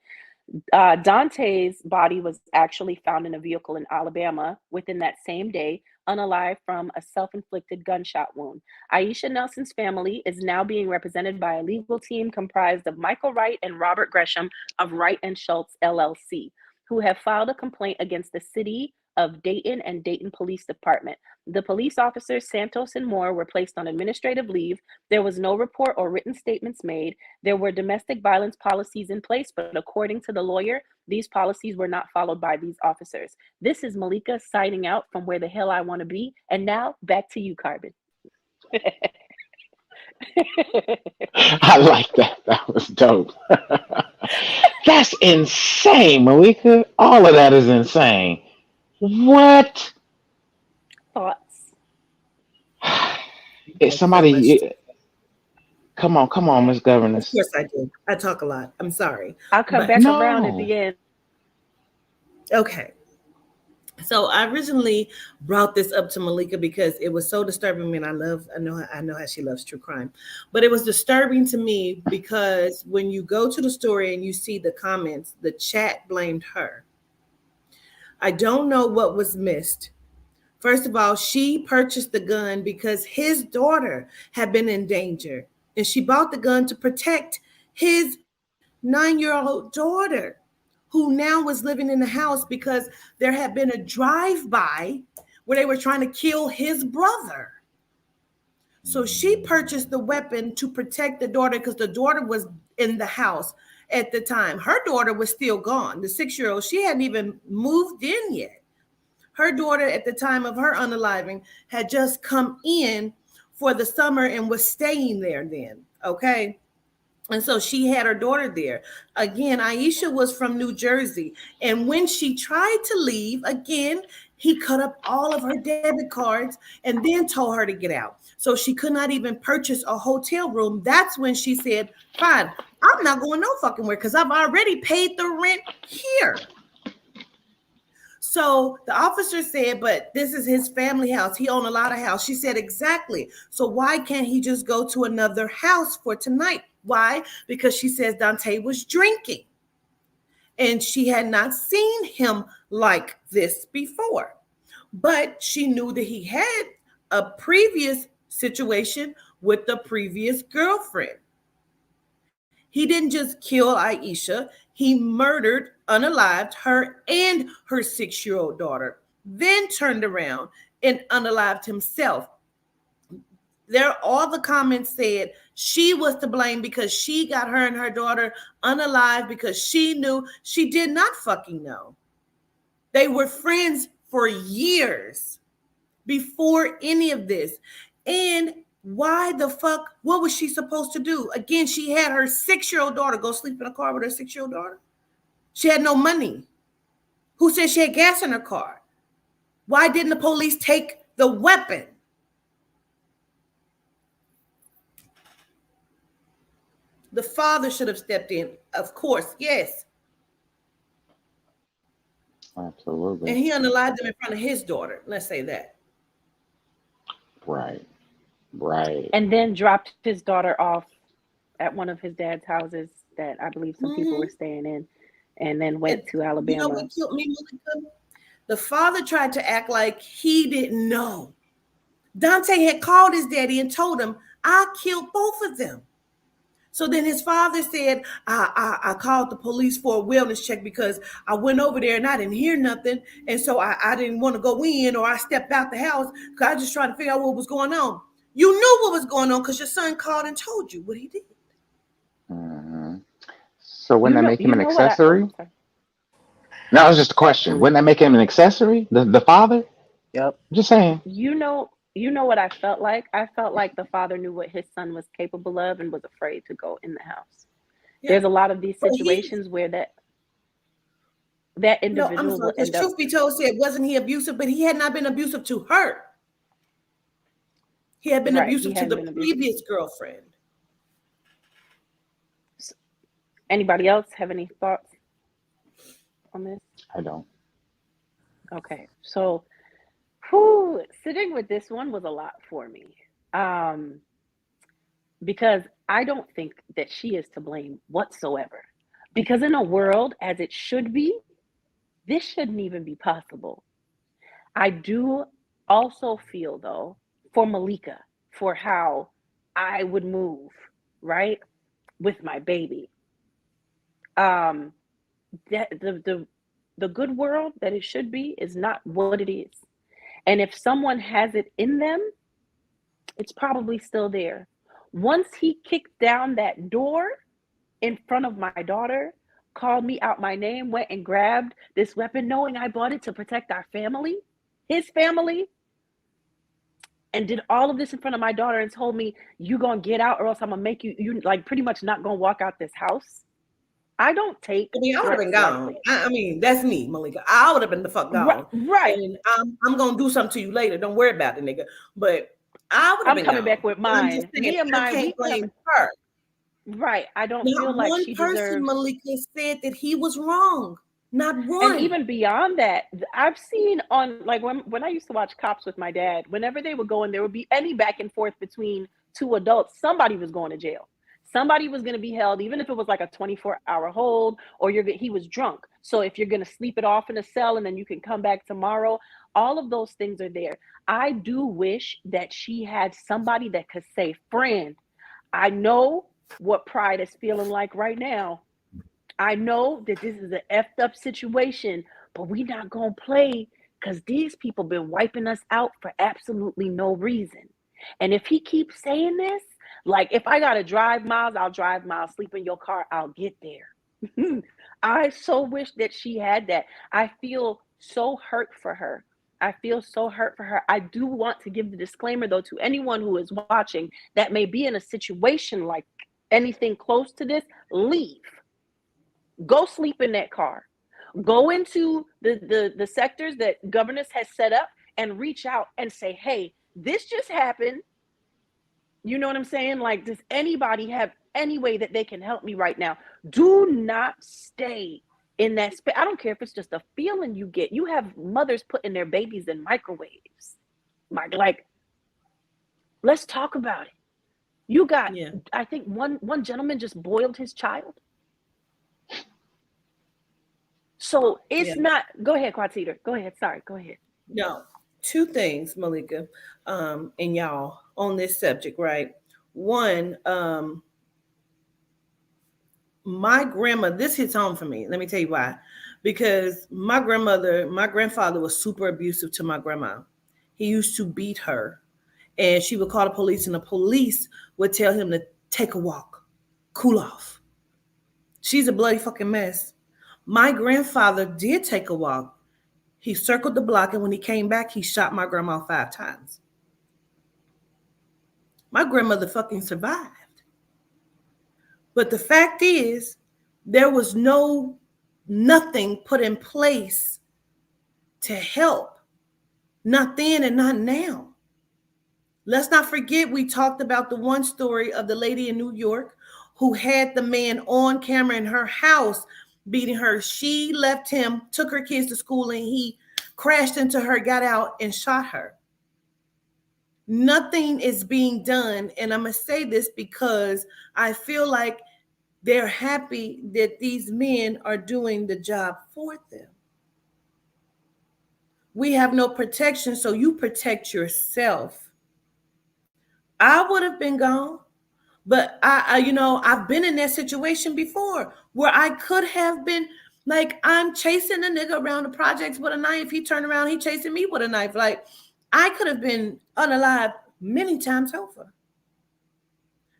G: Dante's body was actually found in a vehicle in Alabama within that same day, unalive from a self inflicted gunshot wound. Aisha Nelson's family is now being represented by a legal team comprised of Michael Wright and Robert Gresham of Wright and Schultz LLC, who have filed a complaint against the city of Dayton and Dayton Police Department. The police officers, Santos and Moore, were placed on administrative leave. There was no report or written statements made. There were domestic violence policies in place, but according to the lawyer, these policies were not followed by these officers. This is Malika signing out from Where the Hell I Want to Be. And now back to you, Carbon.
A: I like that. That was dope. That's insane, Malika. All of that is insane. What?
G: Thoughts?
A: It's
E: So much.
A: somebody. Come on, Miss
E: Of
A: Governess.
E: course I do. I talk a lot. I'm sorry.
G: I'll come
E: But
G: back around at
A: No.
G: the end.
E: okay. So I originally brought this up to Malika because it was so disturbing me, and I know how she loves true crime, but it was disturbing to me because when you go to the story and you see the comments, the chat blamed her. I don't know what was missed. First of all, she purchased the gun because his daughter had been in danger, and she bought the gun to protect his 9-year-old daughter, who now was living in the house because there had been a drive-by where they were trying to kill his brother. So she purchased the weapon to protect the daughter because the daughter was in the house at the time. Her daughter was still gone. The 6-year-old, she hadn't even moved in yet. Her daughter at the time of her unaliving had just come in for the summer and was staying there then, okay? And so she had her daughter there. Again, Aisha was from New Jersey. And when she tried to leave, again, he cut up all of her debit cards and then told her to get out. So she could not even purchase a hotel room. That's when she said, fine, I'm not going no fucking where because I've already paid the rent here. So the officer said, but this is his family house. He owned a lot of house. She said, exactly. So why can't he just go to another house for tonight? Why? Because she says Dante was drinking and she had not seen him like this before. But she knew that he had a previous situation with the previous girlfriend. He didn't just kill Aisha, he murdered, unalived her and her 6-year-old daughter, then turned around and unalived himself. All the comments said she was to blame because she got her and her daughter unalived because she knew. She did not fucking know. They were friends for years before any of this. And why the fuck? What was she supposed to do? Again, she had her 6-year-old daughter go sleep in a car with her 6-year-old daughter. She had no money. Who said she had gas in her car? Why didn't the police take the weapon? The father should have stepped in, of course, yes.
A: Absolutely.
E: And he unalived them in front of his daughter. Let's say that.
A: Right.
G: And then dropped his daughter off at one of his dad's houses that I believe some people were staying in, and then went to Alabama.
E: You know what killed me, Malika? The father tried to act like he didn't know. Dante had called his daddy and told him, I killed both of them. So then his father said, I called the police for a wellness check because I went over there and I didn't hear nothing. And so I didn't want to go in, or I stepped out the house because I was just trying to figure out what was going on. You knew what was going on because your son called and told you what he did.
A: Mm-hmm. So wouldn't that make him an accessory? No, it was just a question. Wouldn't that make him an accessory? The father?
J: Yep.
A: Just saying.
G: You know what I felt like? I felt like the father knew what his son was capable of and was afraid to go in the house. Yeah. There's a lot of these situations where that individual.
E: No, I'm sorry, because truth be told, said wasn't he abusive, but he had not been abusive to her. He had been abusive to the previous girlfriend.
G: Anybody else have any thoughts on this?
A: I don't.
G: Okay, so sitting with this one was a lot for me. Because I don't think that she is to blame whatsoever. Because in a world as it should be, this shouldn't even be possible. I do also feel, though, for Malika, for how I would move, right, with my baby. Um, that the good world that it should be is not what it is. And if someone has it in them, it's probably still there. Once he kicked down that door in front of my daughter, called me out my name, went and grabbed this weapon, knowing I bought it to protect our family, his family, and did all of this in front of my daughter and told me, you gonna get out or else I'm gonna make you like pretty much not gonna walk out this house. I don't take
E: I mean, I would have been
G: threats
E: gone.
G: lightly.
E: I mean, that's me, Malika. I would have been the fuck
G: Right,
E: gone.
G: right.
E: And I'm gonna do something to you later. Don't worry about it, nigga. But I would have
G: I'm
E: been
G: coming
E: gone.
G: back with
E: And I'm just
G: mine.
E: saying,
G: Me and
E: I
G: mine,
E: can't
G: we
E: blame
G: coming.
E: her.
G: Right. I don't
E: Not
G: feel like
E: one
G: she
E: person,
G: deserves.
E: Malika, said that he was wrong. Not
G: And
E: one.
G: even beyond that, I've seen on like when I used to watch Cops with my dad, whenever they would go and there would be any back and forth between two adults, somebody was going to jail. Somebody was going to be held, even if it was like a 24-hour hold, or he was drunk. So if you're going to sleep it off in a cell and then you can come back tomorrow, all of those things are there. I do wish that she had somebody that could say, friend, I know what pride is feeling like right now. I know that this is an effed up situation, but we not gonna play because these people been wiping us out for absolutely no reason. And if he keeps saying this, like if I gotta drive miles, I'll drive miles, sleep in your car, I'll get there. I so wish that she had that. I feel so hurt for her. I feel so hurt for her. I do want to give the disclaimer though to anyone who is watching that may be in a situation like anything close to this, leave. Go sleep in that car. Go into the sectors that governors has set up and reach out and say, hey, this just happened. You know what I'm saying? Like, does anybody have any way that they can help me right now? Do not stay in that space. I don't care if it's just a feeling you get. You have mothers putting their babies in microwaves. Like, let's talk about it. You got, I think one gentleman just boiled his child. So it's not. Go ahead, Quatita. Go ahead. Sorry. Go ahead.
E: No, two things, Malika, and y'all on this subject, right? One, my grandma. This hits home for me. Let me tell you why. Because my grandfather was super abusive to my grandma. He used to beat her, and she would call the police, and the police would tell him to take a walk, cool off. She's a bloody fucking mess. My grandfather did take a walk. He circled the block, and when he came back, he shot my grandma 5 times. My grandmother fucking survived. But the fact is, there was nothing put in place to help. Not then and not now. Let's not forget, we talked about the one story of the lady in New York who had the man on camera in her house beating her. She left him, took her kids to school, and he crashed into her, got out, and shot her. Nothing is being done. And I'm going to say this because I feel like they're happy that these men are doing the job for them. We have no protection, so you protect yourself. I would have been gone. But I've been in that situation before where I could have been like, I'm chasing a nigga around the projects with a knife. He turned around, he chasing me with a knife. Like, I could have been unalive many times over.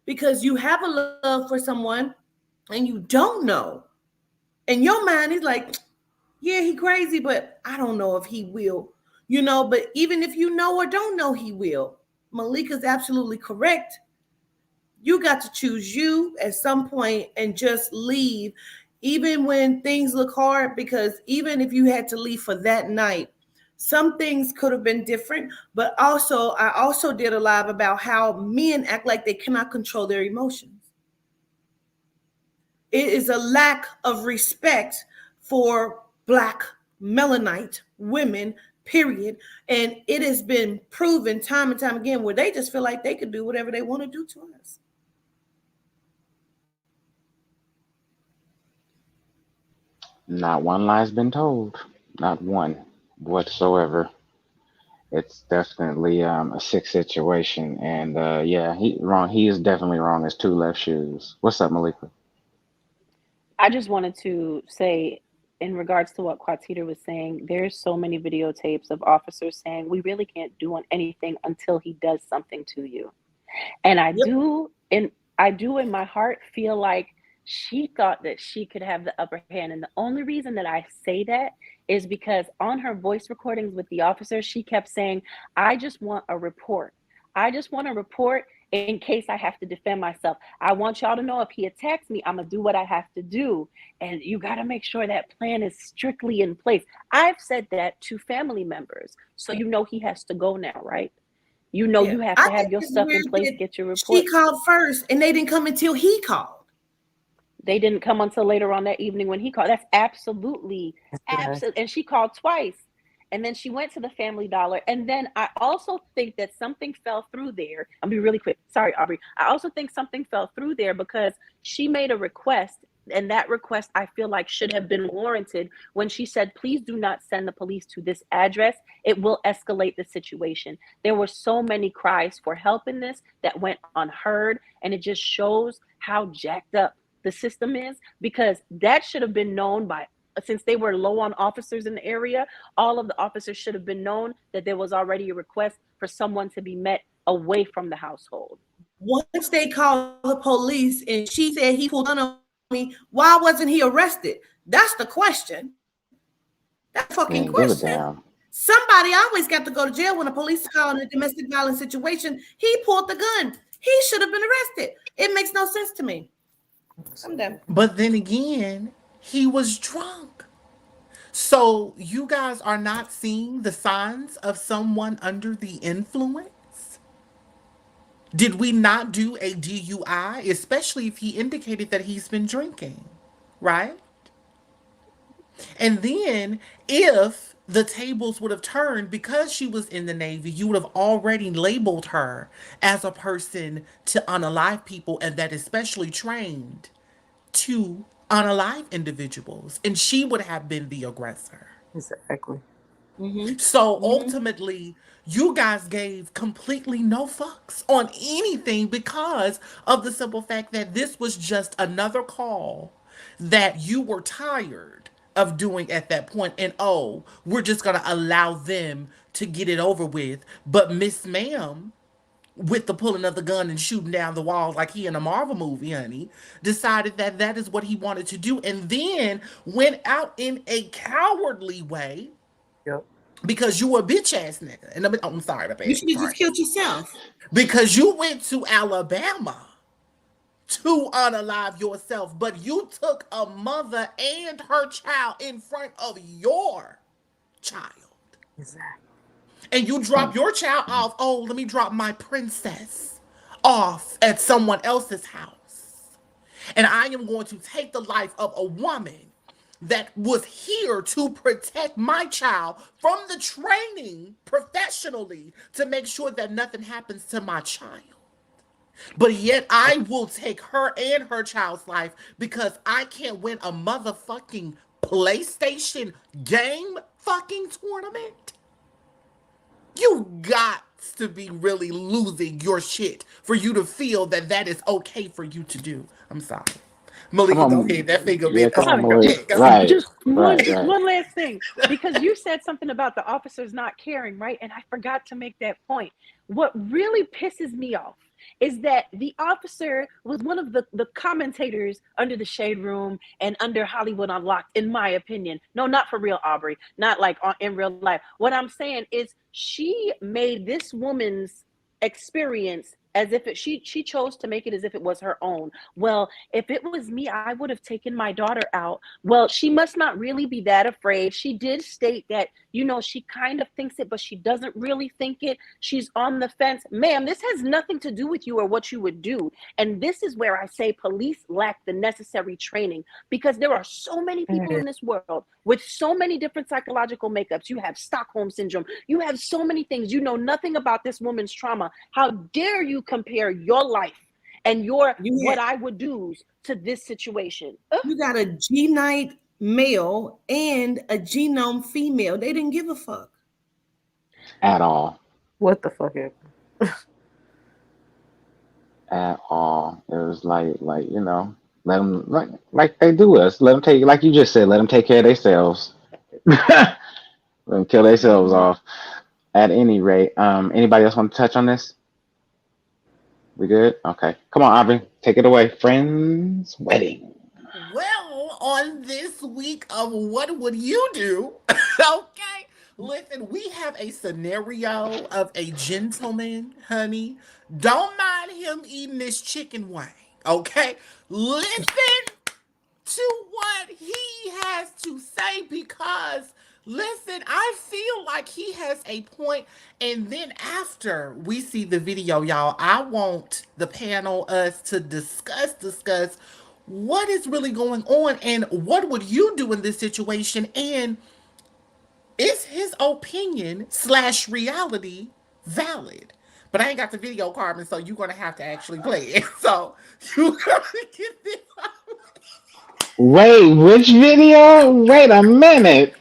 E: Because you have a love for someone and you don't know. In your mind, he's like, yeah, he crazy, but I don't know if he will. But even if you know or don't know, he will. Malika's absolutely correct. You got to choose you at some point and just leave, even when things look hard, because even if you had to leave for that night, some things could have been different. But I also did a live about how men act like they cannot control their emotions. It is a lack of respect for Black Melanite women period. And it has been proven time and time again where they just feel like they could do whatever they want to do to us.
A: Not one lie's been told. Not one whatsoever. It's definitely a sick situation, and yeah, he wrong. He is definitely wrong as two left shoes. What's up, Malika?
G: I just wanted to say, in regards to what Quatita was saying, there's so many videotapes of officers saying we really can't do anything until he does something to you. And
E: Yep.
G: I do in my heart feel like she thought that she could have the upper hand. And the only reason that I say that is because on her voice recordings with the officers, she kept saying, I just want a report. I just want a report in case I have to defend myself. I want y'all to know if he attacks me, I'm gonna do what I have to do. And you got to make sure that plan is strictly in place. I've said that to family members. So you know he has to go now, right? You know,
E: Yeah.
G: you have
E: I
G: to have
E: think
G: your
E: it's
G: stuff in
E: weird
G: place,
E: that
G: get your
E: she
G: report.
E: called first and they didn't come until he called.
G: They didn't come until later on that evening when he called. That's absolutely. And she called twice. And then she went to the Family Dollar. And then I also think that something fell through there. I'll be really quick. Sorry, Aubrey. I also think something fell through there because she made a request. And that request, I feel like, should have been warranted when she said, please do not send the police to this address. It will escalate the situation. There were so many cries for help in this that went unheard. And it just shows how jacked up the system is, because that should have been known by, since they were low on officers in the area, all of the officers should have been known that there was already a request for someone to be met away from the household.
E: Once they called the police and she said he pulled a gun on me, why wasn't he arrested? That's the question. That's the fucking
A: Man, give a
E: question.
A: damn.
E: Somebody always got to go to jail when a police call in a domestic violence situation. He pulled the gun. He should have been arrested. It makes no sense to me. I'm done.
H: But then again, he was drunk. So you guys are not seeing the signs of someone under the influence? Did we not do a DUI, especially if he indicated that he's been drinking, right? And then if the tables would have turned because she was in the Navy, you would have already labeled her as a person to unalive people and that especially trained to unalive individuals. And she would have been the aggressor.
J: Exactly.
H: So ultimately, you guys gave completely no fucks on anything because of the simple fact that this was just another call that you were tired of doing at that point. And oh, we're just going to allow them to get it over with. But Miss Ma'am, with the pulling of the gun and shooting down the walls like he in a Marvel movie, honey, decided that that is what he wanted to do. And then went out in a cowardly way
J: Yep.
H: because you a bitch ass nigga. And I'm sorry, my bad.
E: You should have
H: Sorry.
E: just killed yourself.
H: Because you went to Alabama to unalive yourself, but you took a mother and her child in front of your child.
J: Exactly.
H: And you drop your child off. Oh, let me drop my princess off at someone else's house. And I am going to take the life of a woman that was here to protect my child from the training professionally to make sure that nothing happens to my child. But yet I will take her and her child's life because I can't win a motherfucking PlayStation game fucking tournament. You got to be really losing your shit for you to feel that that is okay for you to do. I'm sorry.
A: Come
H: Malika, go
A: on.
H: ahead. That finger
A: Yeah,
H: been
A: come
H: up.
A: on,
G: Sorry,
H: Go
A: Malik.
H: ahead. Go ahead.
A: Right,
G: just one
A: right, right.
G: one last thing, because you said something about the officers not caring, right? And I forgot to make that point. What really pisses me off is that the officer was one of the commentators under the Shade Room and under Hollywood Unlocked, in my opinion. No, not for real, Aubrey. Not like in real life. What I'm saying is she made this woman's experience as if she chose to make it as if it was her own. Well, if it was me, I would have taken my daughter out. Well, she must not really be that afraid. She did state that, she kind of thinks it, but she doesn't really think it. She's on the fence. Ma'am, this has nothing to do with you or what you would do. And this is where I say police lack the necessary training, because there are so many people in this world with so many different psychological makeups. You have Stockholm syndrome. You have so many things. You know nothing about this woman's trauma. How dare you compare your life and your what I would do's to this situation?
E: You got a genite male and a genome female. They didn't give a fuck
A: at all.
J: What the fuck happened?
A: At all. It was like let them like they do us. Let them take, like you just said, let them take care of themselves. Let them kill themselves off. At any rate, anybody else want to touch on this? We good? Okay. Come on, Aubrey, take it away. Friend's wedding.
H: Well, on this week of What Would You Do? Okay. Listen, we have a scenario of a gentleman, honey. Don't mind him eating this chicken wing. Okay. Listen to what he has to say, because listen, I feel like he has a point. And then after we see the video, y'all, I want the panel, us, to discuss what is really going on and what would you do in this situation, and is his opinion slash reality valid? But I ain't got the video, Carmen, so you're gonna have to actually play it. So you gotta get this.
A: Wait, which video? Wait a minute.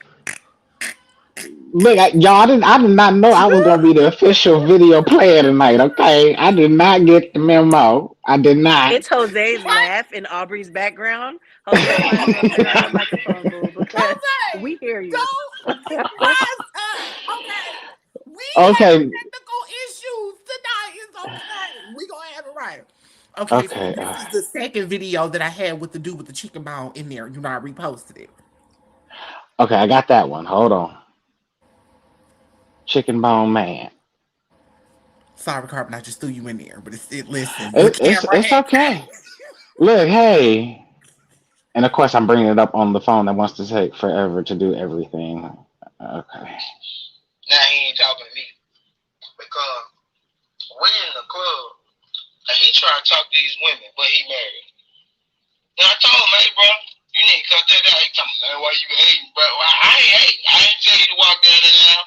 A: Look, y'all, I did not know I was gonna be the official video player tonight. Okay, I did not get the memo. I did not.
G: It's Jose's laugh in Aubrey's background. Jose, you might as well turn on your microphone, boo, because
H: Jose,
G: we hear you.
H: don't rise up. Okay. We have
A: Okay,
H: technical issues tonight. It's okay. We gonna have it right. Okay, so
A: okay,
H: this is the second video that I had with the dude with the chicken bone in there. I reposted it.
A: okay. I got that one. Hold on. Chicken bone man.
H: Sorry, Carbon, I just threw you in there, but listen, the camera
A: It's
H: had
A: okay. Look, hey, and of course I'm bringing it up on the phone that wants to take forever to do everything. Okay.
I: Now he ain't talking to me because we in the club and he trying to talk to these women, but he married. And I told him, hey, bro, you need to cut that out. He told me, man, why you hating, bro? Well, I ain't hating. I ain't tell you to walk down there now.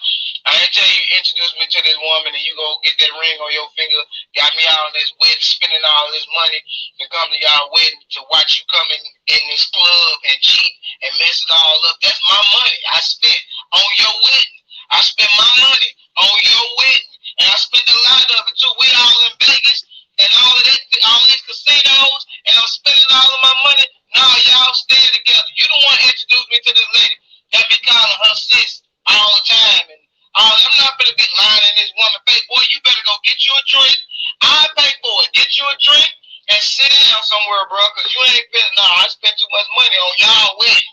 I: I ain't tell you to introduce me to this woman and you go get that ring on your finger, got me out on this wedding, spending all this money to come to y'all wedding to watch you come in this club and cheat and mess it all up. That's my money I spent on your wedding. I spent my money on your wedding. And I spent a lot of it too. We all in Vegas and all of that, all these casinos, and I'm spending all of my money. Nah, y'all stand together. You don't want to introduce me to this lady that be calling her sis all the time. And I'm not gonna be lying in this woman face. Boy, you better go get you a drink. I pay for it. Get you a drink and sit down somewhere, bro, because you ain't spending. Nah, I spent too much money on y'all wedding.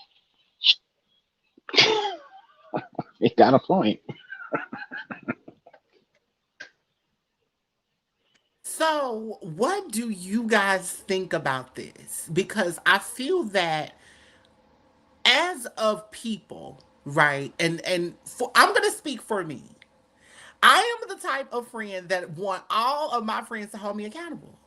A: He got a point.
H: So, what do you guys think about this? Because I feel that as of people, right? I'm going to speak for me. I am the type of friend that want all of my friends to hold me accountable.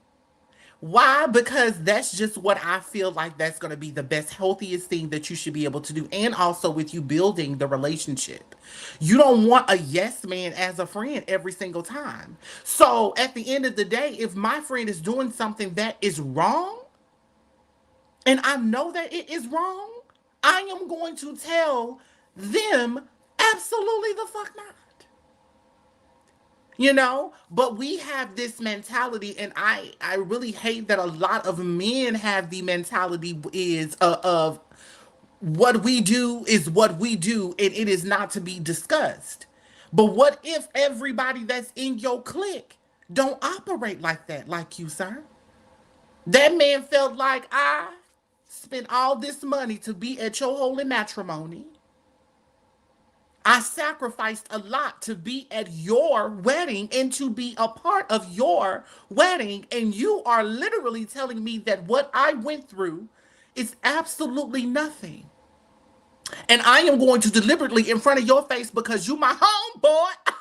H: Why? Because that's just what I feel like that's going to be the best, healthiest thing that you should be able to do. And also with you building the relationship. You don't want a yes man as a friend every single time. So at the end of the day, if my friend is doing something that is wrong, and I know that it is wrong, I am going to tell them absolutely the fuck not. But we have this mentality, and I really hate that a lot of men have the mentality is of what we do is what we do, and it is not to be discussed. But what if everybody that's in your clique don't operate like that, like you, sir? That man felt like I spent all this money to be at your holy matrimony. I sacrificed a lot to be at your wedding and to be a part of your wedding. And you are literally telling me that what I went through is absolutely nothing. And I am going to deliberately in front of your face because you my homeboy.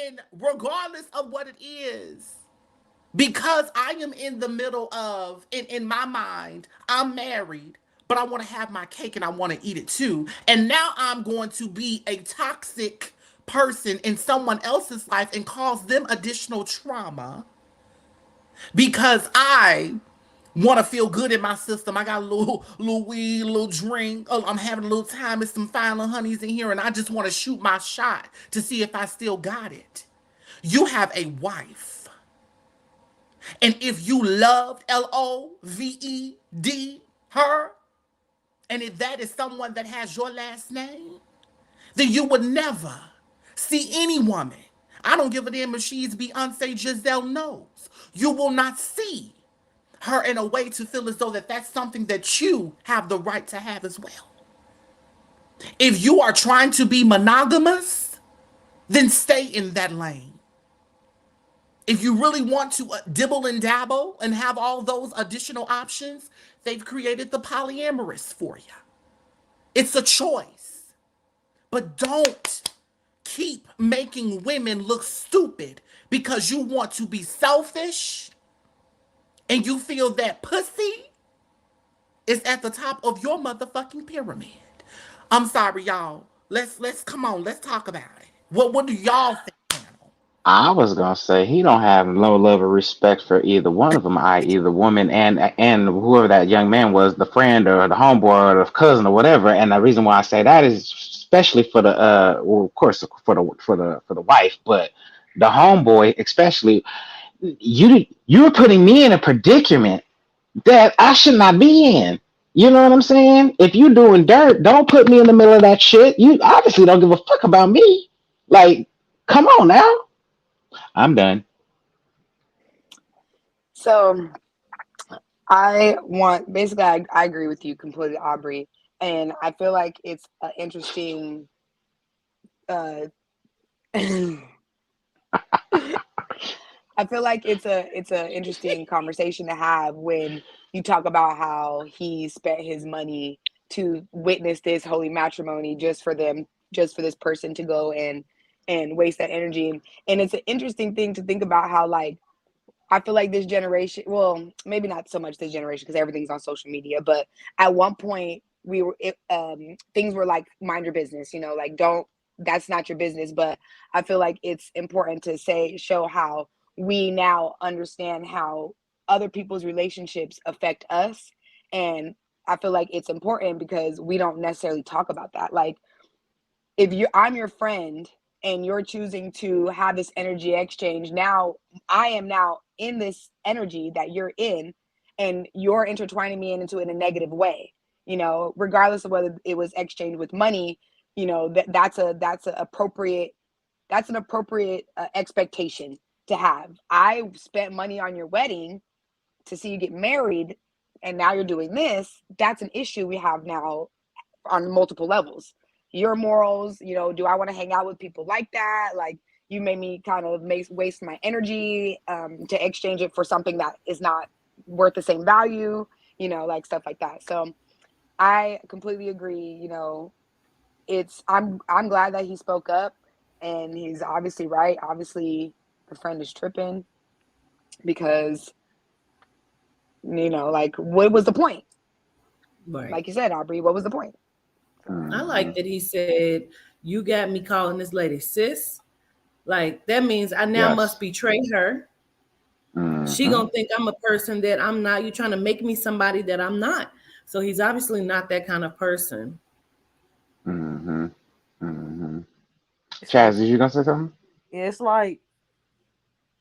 H: And regardless of what it is, because I am in the middle of, in my mind, I'm married, but I want to have my cake and I want to eat it too. And now I'm going to be a toxic person in someone else's life and cause them additional trauma because I want to feel good in my system. I got a little weed, a little drink. Oh, I'm having a little time with some fine little honeys in here, and I just want to shoot my shot to see if I still got it. You have a wife. And if you loved Loved her, and if that is someone that has your last name, then you would never see any woman. I don't give a damn if she's Beyonce Giselle Knowles. You will not see her in a way to feel as though that that's something that you have the right to have as well. If you are trying to be monogamous, then stay in that lane. If you really want to dibble and dabble and have all those additional options, they've created the polyamorous for you. It's a choice. But don't keep making women look stupid because you want to be selfish and you feel that pussy is at the top of your motherfucking pyramid. I'm sorry, y'all. Let's come on. Let's talk about it. What do y'all think?
A: I was gonna say he don't have no love or respect for either one of them, i.e. the woman and whoever that young man was, the friend or the homeboy or the cousin or whatever. And the reason why I say that is especially for the well, of course for the wife, but the homeboy especially. You're putting me in a predicament that I should not be in. You know what I'm saying? If you doing dirt, don't put me in the middle of that shit. You obviously don't give a fuck about me. Like, come on now. I'm done.
O: So I want basically I agree with you completely, Aubrey, and I feel like it's an interesting. Uh, I feel like it's a interesting conversation to have when you talk about how he spent his money to witness this holy matrimony just for this person to go and waste that energy. And it's an interesting thing to think about how like I feel like this generation, well, maybe not so much this generation because everything's on social media, but at one point things were like mind your business, like don't that's not your business. But I feel like it's important to show how we now understand how other people's relationships affect us, and I feel like it's important because we don't necessarily talk about that. Like if I'm your friend and you're choosing to have this energy exchange, now I am now in this energy that you're in, and you're intertwining me into it in a negative way, regardless of whether it was exchanged with money. That's an appropriate expectation to have. I spent money on your wedding to see you get married, and now you're doing this. That's an issue we have now on multiple levels. Your morals, do I want to hang out with people like that? Like you made me kind of waste my energy to exchange it for something that is not worth the same value, like stuff like that. So I completely agree. I'm glad that he spoke up, and he's obviously right. Obviously the friend is tripping because like what was the point?
E: Right.
O: Like you said, Aubrey, what was the point?
E: I like that he said, "You got me calling this lady sis." Like that means I now must
A: Yes.
E: betray her. She
A: Mm-hmm.
E: gonna think I'm a person that I'm not. You trying to make me somebody that I'm not. So he's obviously not that kind of person.
A: Mm-hmm. Mm-hmm.
Q: It's,
A: Chaz,
Q: it's,
A: is you gonna say something?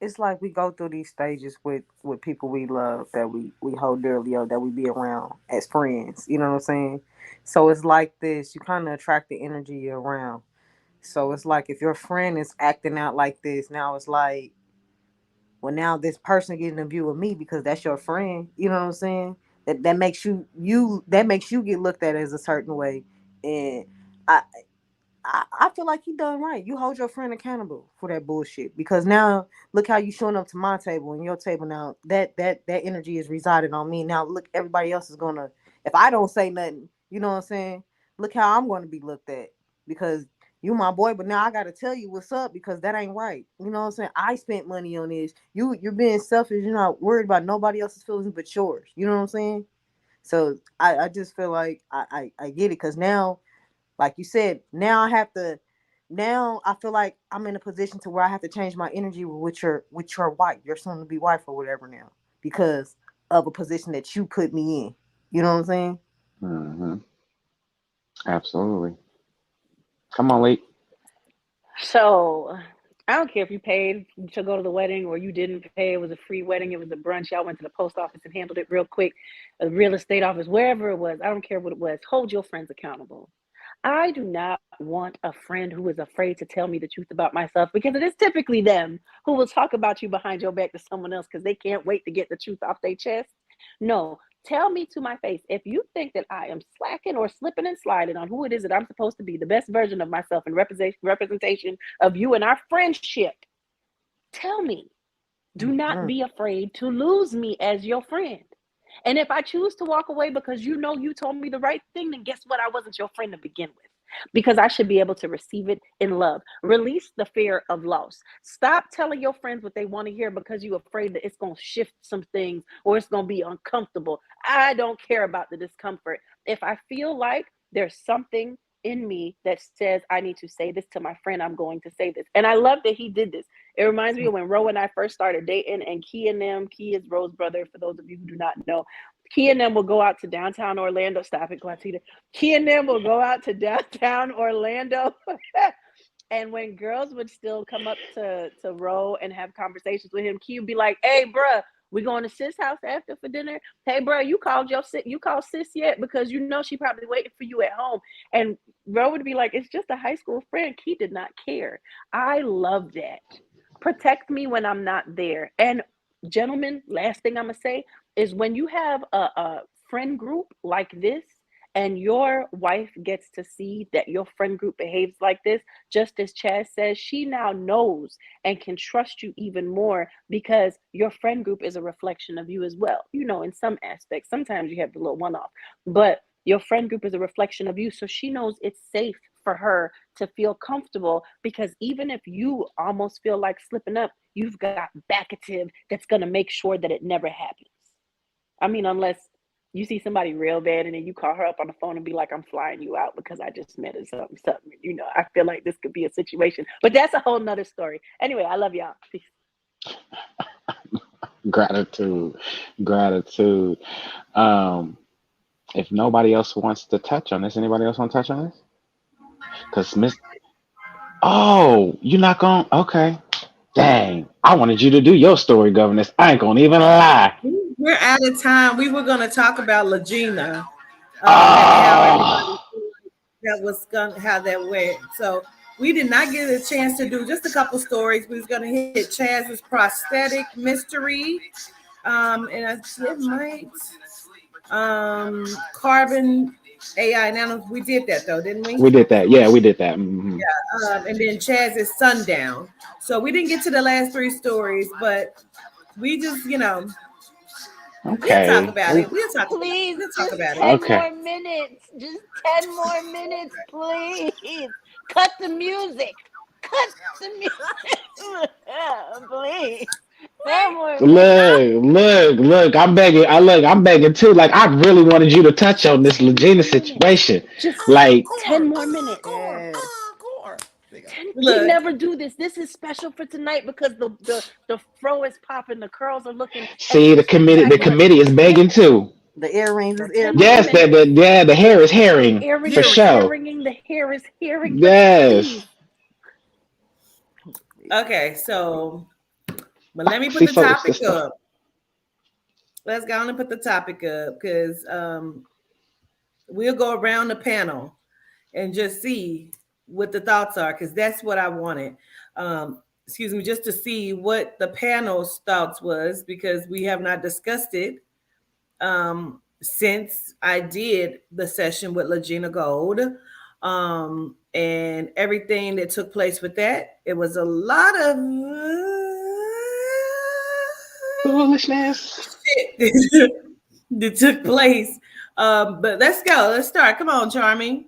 Q: it's like we go through these stages with people we love that we hold dearly or that we be around as friends. You know what I'm saying? So it's like this. You kind of attract the energy you're around. So it's like if your friend is acting out like this, now it's like, well, now this person getting a view of me because that's your friend. You know what I'm saying? That makes you that makes you get looked at as a certain way, and I I feel like he done right. You hold your friend accountable for that bullshit because now look how you showing up to my table and your table now. That energy is residing on me. Now look, everybody else is gonna. If I don't say nothing, you know what I'm saying? Look how I'm gonna be looked at because you my boy, but now I gotta tell you what's up because that ain't right. You know what I'm saying? I spent money on this. You're being selfish. You're not worried about nobody else's feelings but yours. You know what I'm saying? So I just feel like I get it because now, like you said, now I have to. Now I feel like I'm in a position to where I have to change my energy with your wife, your soon to be wife or whatever now, because of a position that you put me in. You know what I'm saying?
A: Hmm. Absolutely. Come on, Lee.
G: So I don't care if you paid to go to the wedding or you didn't pay. It was a free wedding. It was a brunch. Y'all went to the post office and handled it real quick. A real estate office, wherever it was. I don't care what it was. Hold your friends accountable. I do not want a friend who is afraid to tell me the truth about myself because it is typically them who will talk about you behind your back to someone else because they can't wait to get the truth off their chest. No, tell me to my face if you think that I am slacking or slipping and sliding on who it is that I'm supposed to be, the best version of myself and representation of you and our friendship. Tell me. Do not be afraid to lose me as your friend. And if I choose to walk away because you know you told me the right thing, then guess what? I wasn't your friend to begin with. Because I should be able to receive it in love. Release the fear of loss. Stop telling your friends what they want to hear because you're afraid that it's going to shift some things or it's going to be uncomfortable. I don't care about the discomfort. If I feel like there's something in me that says I need to say this to my friend, I'm going to say this. And I love that he did this. It reminds me of when Ro and I first started dating, and Key is Ro's brother, for those of you who do not know. Key and them will go out to downtown Orlando. Stop it, Quatita. Key and them will go out to downtown Orlando. And when girls would still come up to Ro and have conversations with him, Key would be like, "Hey, bruh, we going to sis house after for dinner? Hey, bruh, you called sis yet? Because you know she probably waiting for you at home." And Ro would be like, "It's just a high school friend." Key did not care. I love that. Protect me when I'm not there. And gentlemen, last thing I'm gonna say is when you have a friend group like this and your wife gets to see that your friend group behaves like this, just as Chaz says, she now knows and can trust you even more because your friend group is a reflection of you as well. You know, in some aspects, sometimes you have the little one off, but your friend group is a reflection of you. So she knows it's safe for her to feel comfortable because even if you almost feel like slipping up, you've got backative that's going to make sure that it never happens. I mean, unless you see somebody real bad and then you call her up on the phone and be like, "I'm flying you out because I just met her something. You know, I feel like this could be a situation, but that's a whole nother story. Anyway, I love y'all. Peace.
A: Gratitude. Gratitude. Um, if nobody else wants to touch on this, anybody else want to touch on this? Because Miss. Oh, you're not going. Okay. Dang. I wanted you to do your story, governess. I ain't gonna even lie.
E: We're out of time. We were going to talk about Legina and how everybody
A: Oh.
E: that was going to how that went. So we did not get a chance to do just a couple stories. We was going to hit Chaz's prosthetic mystery, and it might carbon AI. Now we did that though, didn't we?
A: We did that. Yeah, we did that. Hmm.
E: Yeah, and then Chaz's sundown. So we didn't get to the last three stories, but we just we'll talk
A: Okay.
E: about it. We'll talk about it.
G: Please,
E: We'll talk
G: just
E: about it.
G: 10
A: Okay.
G: more minutes. Just 10 more minutes, please. Cut the music. Cut the music. Please. 10 more minutes.
A: Look. I'm begging too. Like I really wanted you to touch on this
G: 10
A: Legina
G: more minutes.
A: situation.
G: Just
A: Like,
G: 10 more minutes.
E: Yes.
G: We
E: Look,
G: never do this. This is special for tonight because the fro is popping, the curls are looking
A: see,
G: extra
A: the
G: spectacular.
A: committee is begging
G: Yes,
A: too.
E: the earrings is
G: 10 more
A: Yes,
E: earrings.
G: minutes.
A: the hair is
G: The
A: herring for
G: earrings is
A: sure.
G: herringing, the hair is herring, but
A: Yes.
G: please.
E: Okay, so but let me put
A: See,
E: the
A: so
E: topic
A: sister.
E: up. Let's go on and put the topic up because we'll go around the panel and just see what the thoughts are because that's what I wanted. Excuse me, just to see what the panel's thoughts was because we have not discussed it since I did the session with Legina Gold. And everything that took place with that. It was a lot of
A: Foolishness.
E: shit that took place. But let's go. Let's start. Come on, Charming.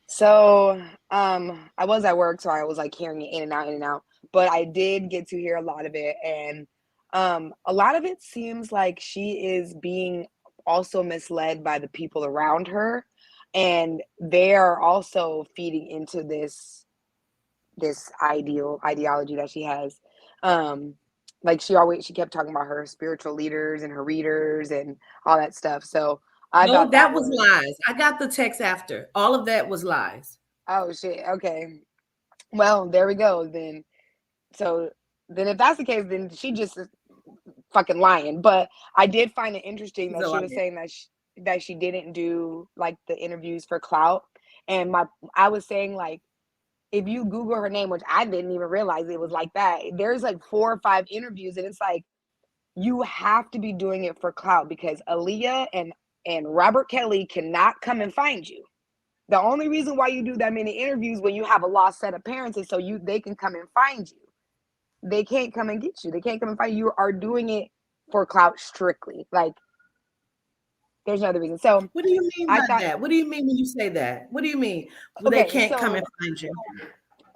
O: So, I was at work, so I was like hearing it in and out, in and out. But I did get to hear a lot of it, and a lot of it seems like she is being also misled by the people around her, and they are also feeding into this ideology that she has. Like she kept talking about her spiritual leaders and her readers and all that stuff. So I
E: No,
O: thought
E: that
O: that
E: was
O: was
E: lies. I got the text after. All of that was lies.
O: oh shit. Okay. Well, there we go then. So then if that's the case, then she just is fucking lying. But I did find it interesting
E: She's
O: that
E: a
O: she
E: liar.
O: was saying that she didn't do like the interviews for clout. And I was saying like if you Google her name, which I didn't even realize it was like that, there's like 4 or 5 interviews, and it's like you have to be doing it for clout because Aaliyah and Robert Kelly cannot come and find you. The only reason why you do that many interviews when you have a lost set of parents is so they can come and find you. They can't come and get you. They can't come and find you. You are doing it for clout strictly. Like there's no other reason. So
E: What do you mean
O: I
E: by
O: thought,
E: that? What do you mean when you say that? What do you mean? Well, they
O: okay,
E: can't come and find you.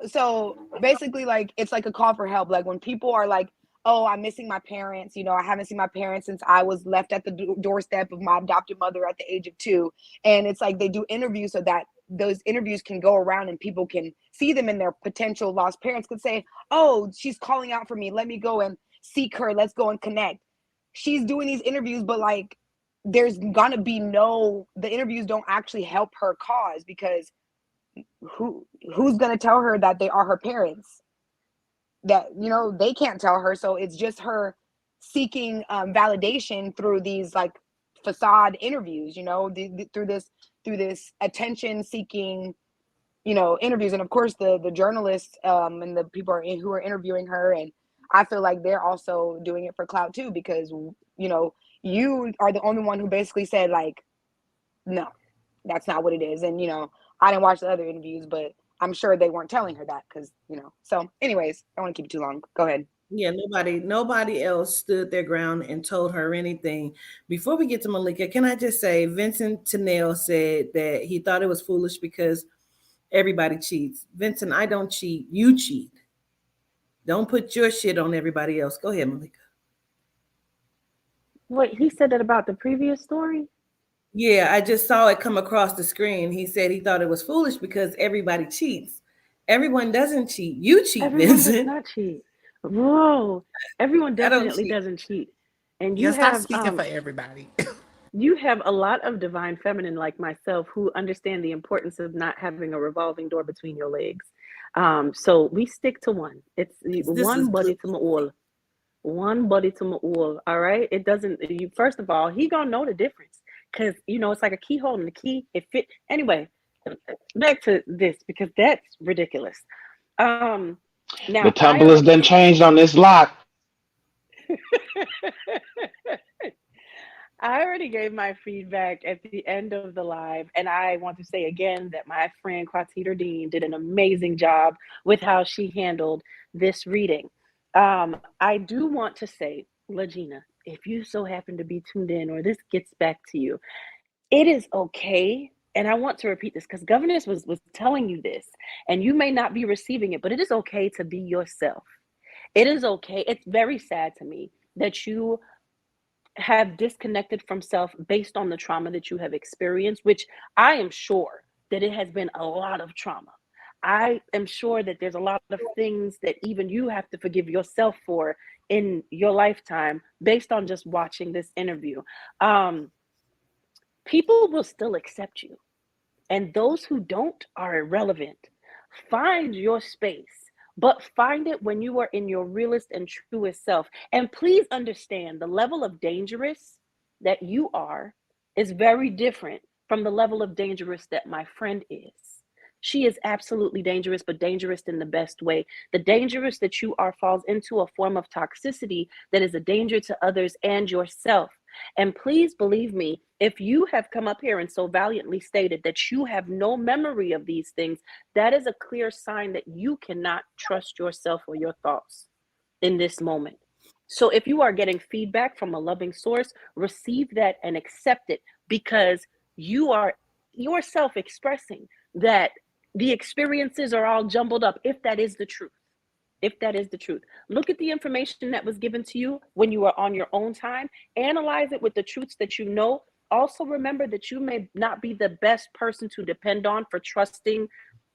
O: so basically like it's like a call for help. Like when people are like, oh, I'm missing my parents, I haven't seen my parents since I was left at the doorstep of my adopted mother at the age of 2. And it's like they do interviews so that those interviews can go around and people can see them, and their potential lost parents could say, oh, she's calling out for me, let me go and seek her, let's go and connect. She's doing these interviews, but like there's gonna be the interviews don't actually help her cause because who's going to tell her that they are her parents? That they can't tell her. So it's just her seeking validation through these like facade interviews, through this attention seeking interviews. And of course the journalists and the people who are interviewing her, and I feel like they're also doing it for clout too, because you are the only one who basically said like, no, that's not what it is. And I didn't watch the other interviews, but I'm sure they weren't telling her that because so anyways, I don't want to keep it too long. Go ahead.
E: Yeah, nobody else stood their ground and told her anything. Before we get to Malika, can I just say Vincent Tennell said that he thought it was foolish because everybody cheats. Vincent, I don't cheat. You cheat. Don't put your shit on everybody else. Go ahead, Malika.
G: Wait, he said that about the previous story?
E: Yeah, I just saw it come across the screen. He said he thought it was foolish because everybody cheats. Everyone doesn't cheat. You cheat,
G: Everyone does
E: Vincent.
G: not cheat. Whoa. Everyone
E: I don't
G: definitely
E: cheat.
G: doesn't cheat. And
H: Yeah, stop speaking for everybody.
G: you have a lot of divine feminine like myself who understand the importance of not having a revolving door between your legs. So we stick to one. It's
E: This is
G: one
E: good.
G: body to my all. One body to my all. All right. It doesn't. First of all, he gonna know the difference because it's like a keyhole and the key it fit. Anyway, back to this because that's ridiculous.
A: The
G: Now I
A: tumblers
G: already
A: done changed on this lock.
G: I already gave my feedback at the end of the live, and I want to say again that my friend Quatita Dean did an amazing job with how she handled this reading. I do want to say, Legina, if you so happen to be tuned in or this gets back to you, it is okay. And I want to repeat this because Governess was telling you this, and you may not be receiving it, but it is okay to be yourself. It is okay. It's very sad to me that you have disconnected from self based on the trauma that you have experienced, which I am sure that it has been a lot of trauma. I am sure that there's a lot of things that even you have to forgive yourself for in your lifetime based on just watching this interview. People will still accept you, and those who don't are irrelevant. Find your space, but find it when you are in your realest and truest self. And please understand the level of dangerous that you are is very different from the level of dangerous that my friend is. She is absolutely dangerous, but dangerous in the best way. The dangerous that you are falls into a form of toxicity that is a danger to others and yourself. And please believe me, if you have come up here and so valiantly stated that you have no memory of these things, that is a clear sign that you cannot trust yourself or your thoughts in this moment. So if you are getting feedback from a loving source, receive that and accept it, because you are yourself expressing that the experiences are all jumbled up, if that is the truth. If that is the truth, look at the information that was given to you when you were on your own time, analyze it with the truths that you know. Also, remember that you may not be the best person to depend on for trusting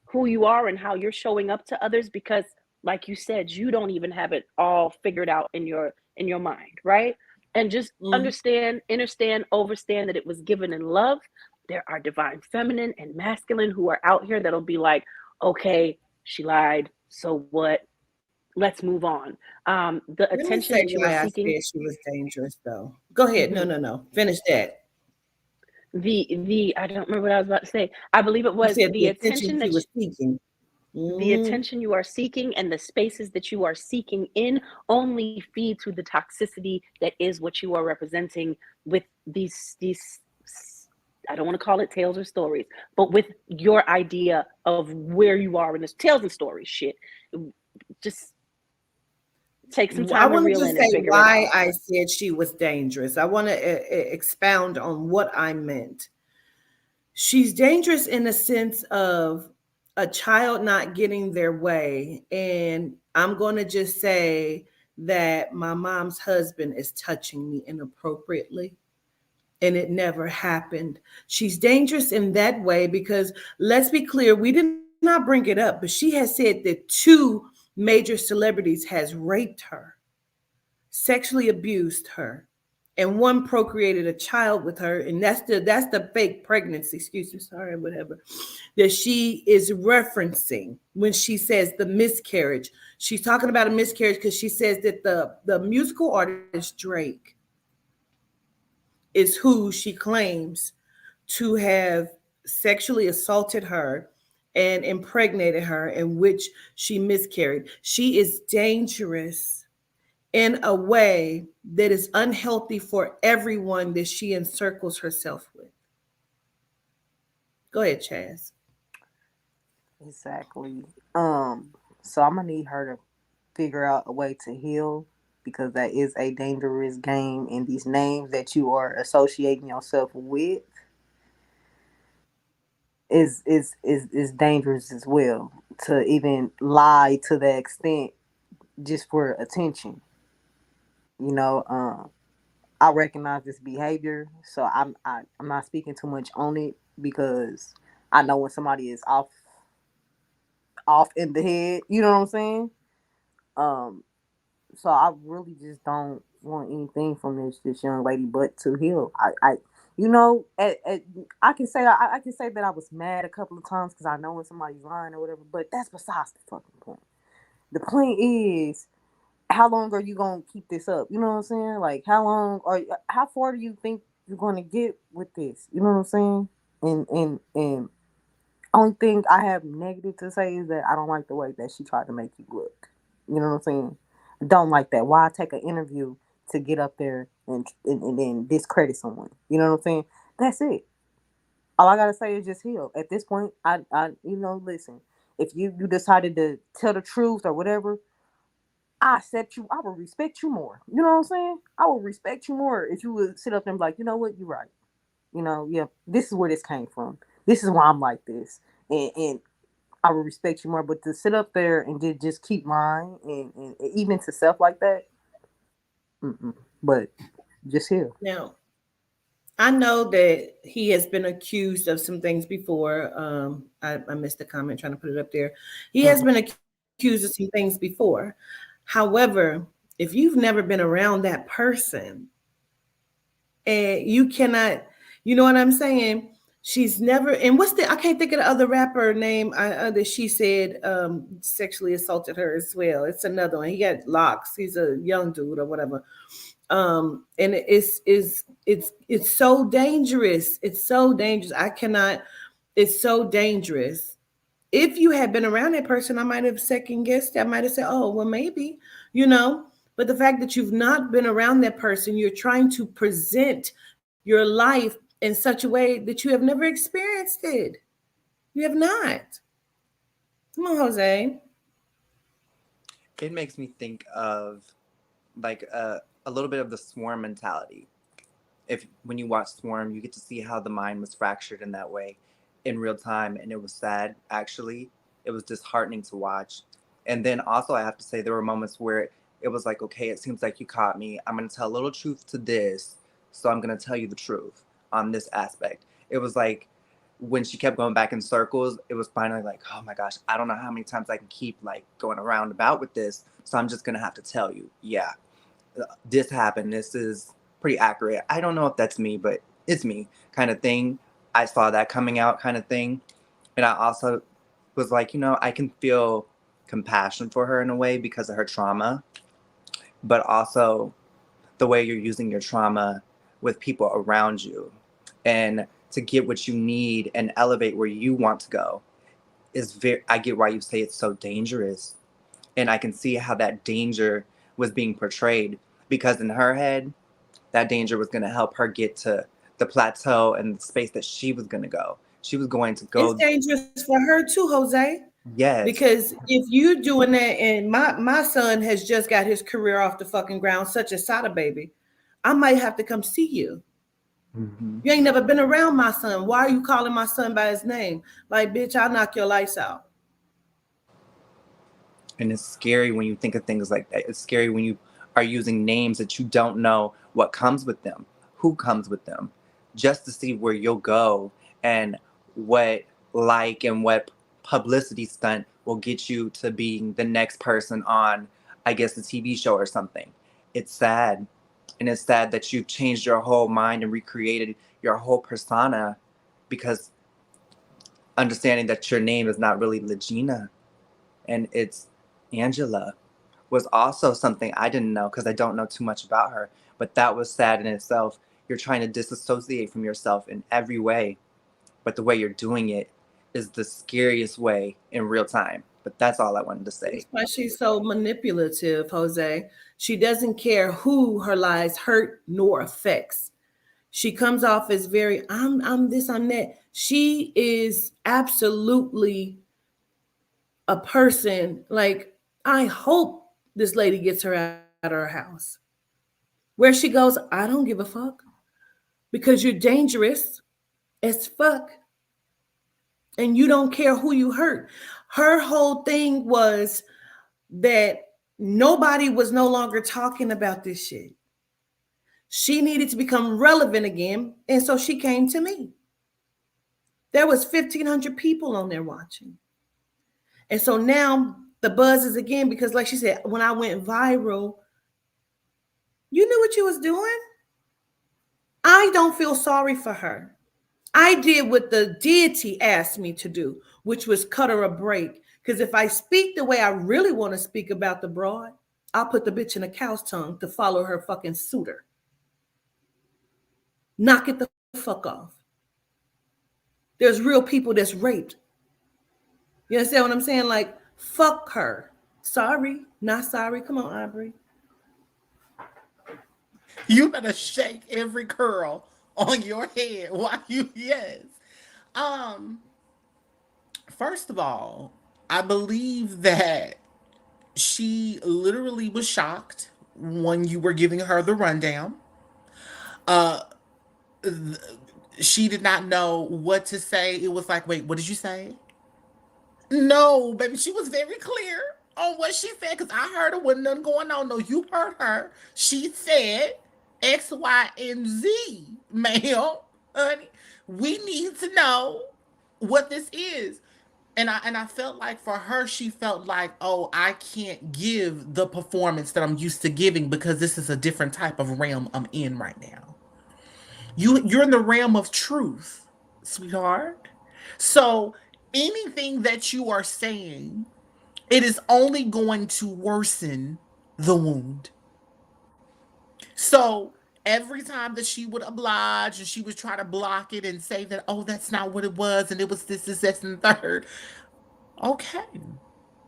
G: who you are and how you're showing up to others, because like you said, you don't even have it all figured out in your mind, right? And just
E: Mhm.
G: understand, understand, overstand that it was given in love. There are divine feminine and masculine who are out here that'll be like, okay, she lied, so what, let's move on. The
E: Let me
G: attention
E: say
G: that you are
E: why I
G: seeking,
E: said she was dangerous, though. Go ahead. No,
G: mhm,
E: no, no. Finish that.
G: the I don't remember what I was about to say. I believe it
E: You
G: was
E: said the attention she was seeking.
G: the
E: Mm.
G: attention you are seeking and the spaces that you are seeking in only feed to the toxicity that is what you are representing with these I don't want to call it tales or stories, but with your idea of where you are in this tales and stories shit. Just take some
E: I
G: time to
E: want to
G: reel
E: just
G: in and
E: say
G: figure it
E: why
G: out.
E: I said she was dangerous. I want to expound on what I meant. She's dangerous in the sense of a child not getting their way. And I'm going to just say that my mom's husband is touching me inappropriately, and it never happened. She's dangerous in that way because, let's be clear, we did not bring it up, but she has said that two major celebrities has raped her, sexually abused her, and one procreated a child with her, and that's the fake pregnancy, excuse me, sorry, whatever, that she is referencing when she says the miscarriage. She's talking about a miscarriage because she says that the musical artist Drake is who she claims to have sexually assaulted her and impregnated her, in which she miscarried. She is dangerous in a way that is unhealthy for everyone that she encircles herself with. Go ahead, Chaz.
Q: Exactly. So I'm gonna need her to figure out a way to heal because that is a dangerous game, and these names that you are associating yourself with is dangerous as well. To even lie to that extent just for attention, you know. I recognize this behavior, so I'm not speaking too much on it because I know when somebody is off in the head. You know what I'm saying? Um, so I really just don't want anything from this young lady but to heal. You know, I can say I can say that I was mad a couple of times because I know when somebody's lying or whatever, but that's besides the fucking point. The point is, how long are you gonna keep this up? You know what I'm saying? Like, how far do you think you're gonna get with this? You know what I'm saying? And only thing I have negative to say is that I don't like the way that she tried to make you look. You know what I'm saying? I don't like that. Why take an interview to get up there and then discredit someone? You know what I'm saying? That's it. All I gotta say is just heal. At this point, listen. If you decided to tell the truth or whatever, I accept you. I will respect you more. You know what I'm saying? I will respect you more if you would sit up and be like, you know what, you're right. Yeah, this is where this came from. This is why I'm like this. And I would respect you more. But to sit up there and just keep lying and even to self like that, mm-mm. But just heal.
E: Now, I know that he has been accused of some things before. I missed the comment trying to put it up there. He has
Q: Mm-hmm.
E: been accused of some things before. However, if you've never been around that person, and you cannot, you know what I'm saying? She's never, and what's the, I can't think of the other rapper name that she said sexually assaulted her as well. It's another one. He got locks. He's a young dude or whatever. And it's so dangerous. It's so dangerous. I cannot. It's so dangerous. If you had been around that person, I might have second guessed. I might have said, "Oh, well, maybe," you know. But the fact that you've not been around that person, you're trying to present your life in such a way that you have never experienced it. You have not. Come on, Jose.
F: It makes me think of like a little bit of the swarm mentality. If when you watch Swarm, you get to see how the mind was fractured in that way in real time, and it was sad. Actually, it was disheartening to watch. And then also, I have to say, there were moments where it was like, okay, it seems like you caught me. I'm gonna tell a little truth to this, so I'm gonna tell you the truth on this aspect. It was like when she kept going back in circles, it was finally like, oh my gosh, I don't know how many times I can keep like going around about with this, so I'm just gonna have to tell you, yeah, this happened. This is pretty accurate. I don't know if that's me, but it's me kind of thing. I saw that coming out kind of thing. And I also was like, I can feel compassion for her in a way because of her trauma, but also the way you're using your trauma with people around you and to get what you need and elevate where you want to go is very, I get why you say it's so dangerous. And I can see how that danger was being portrayed because in her head, that danger was going to help her get to the plateau and the space that she was going to go. She was going to
E: It's
F: go.
E: dangerous for her too, Jose.
F: Yes.
E: Because if you're doing that, and my son has just got his career off the fucking ground, such a Sada baby, I might have to come see you.
F: Mm-hmm.
E: You ain't never been around my son. Why are you calling my son by his name? Like, bitch, I'll knock your lights out.
F: And it's scary when you think of things like that. It's scary when you are using names that you don't know what comes with them, who comes with them, just to see where you'll go and what and what publicity stunt will get you to being the next person on, I guess, a TV show or something. It's sad. And it's sad that you've changed your whole mind and recreated your whole persona because understanding that your name is not really Legina and it's Angela was also something I didn't know because I don't know too much about her. But that was sad in itself. You're trying to disassociate from yourself in every way, but the way you're doing it is the scariest way in real time. But that's all I wanted to say.
E: That's why she's so manipulative, Jose. She doesn't care who her lies hurt nor affects. She comes off as very, I'm this, I'm that. She is absolutely a person like, I hope this lady gets her out of her house. Where she goes, I don't give a fuck because you're dangerous as fuck and you don't care who you hurt. Her whole thing was that nobody was no longer talking about this shit. She needed to become relevant again, and so she came to me. There was 1,500 people on there watching. And so now the buzz is again because, like she said, when I went viral, you knew what you was doing. I don't feel sorry for her. I did what the deity asked me to do, which was cut her a break. Because if I speak the way I really want to speak about the broad, I'll put the bitch in a cow's tongue to follow her fucking suitor. Knock it the fuck off. There's real people that's raped. You understand what I'm saying? Like, fuck her. Sorry, not sorry. Come on, Aubrey.
H: You better shake every curl on your head while you yes. Um, First of all, I believe that she literally was shocked when you were giving her the rundown. Uh, she did not know what to say. It was like, wait, what did you say? No, baby, she was very clear on what she said because I heard her with nothing going on. No, you heard her. She said X, Y, and Z, ma'am, honey. We need to know what this is. And I felt like for her, she felt like, oh, I can't give the performance that I'm used to giving because this is a different type of realm I'm in right now. You're in the realm of truth, sweetheart. So anything that you are saying, it is only going to worsen the wound. So every time that she would oblige and she would try to block it and say that, oh, that's not what it was, and it was this, and third. Okay.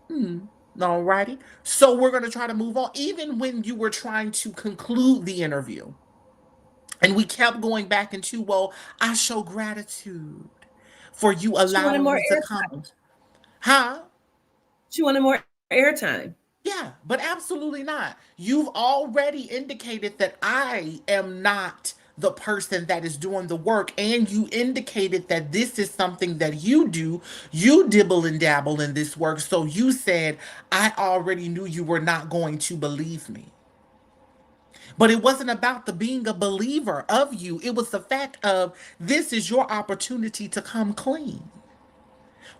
H: Hmm. Alrighty. So we're going to try to move on. Even when you were trying to conclude the interview, and we kept going back into, well, I show gratitude for you
E: She wanted
H: allowing
E: more
H: me to come.
E: airtime.
H: Huh?
E: She wanted more airtime.
H: Yeah, but absolutely not. You've already indicated that I am not the person that is doing the work, and you indicated that this is something that you do. You dibble and dabble in this work. So you said, I already knew you were not going to believe me. But it wasn't about the being a believer of you. It was the fact of this is your opportunity to come clean.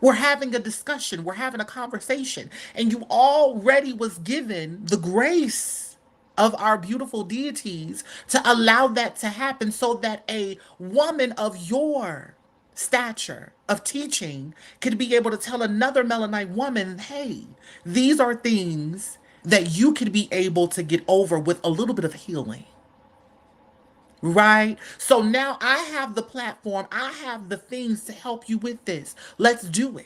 H: We're having a discussion, we're having a conversation, and you already was given the grace of our beautiful deities to allow that to happen so that a woman of your stature of teaching could be able to tell another melanite woman, hey, these are things that you could be able to get over with a little bit of healing. Right? So now I have the platform, I have the things to help you with this. Let's do it.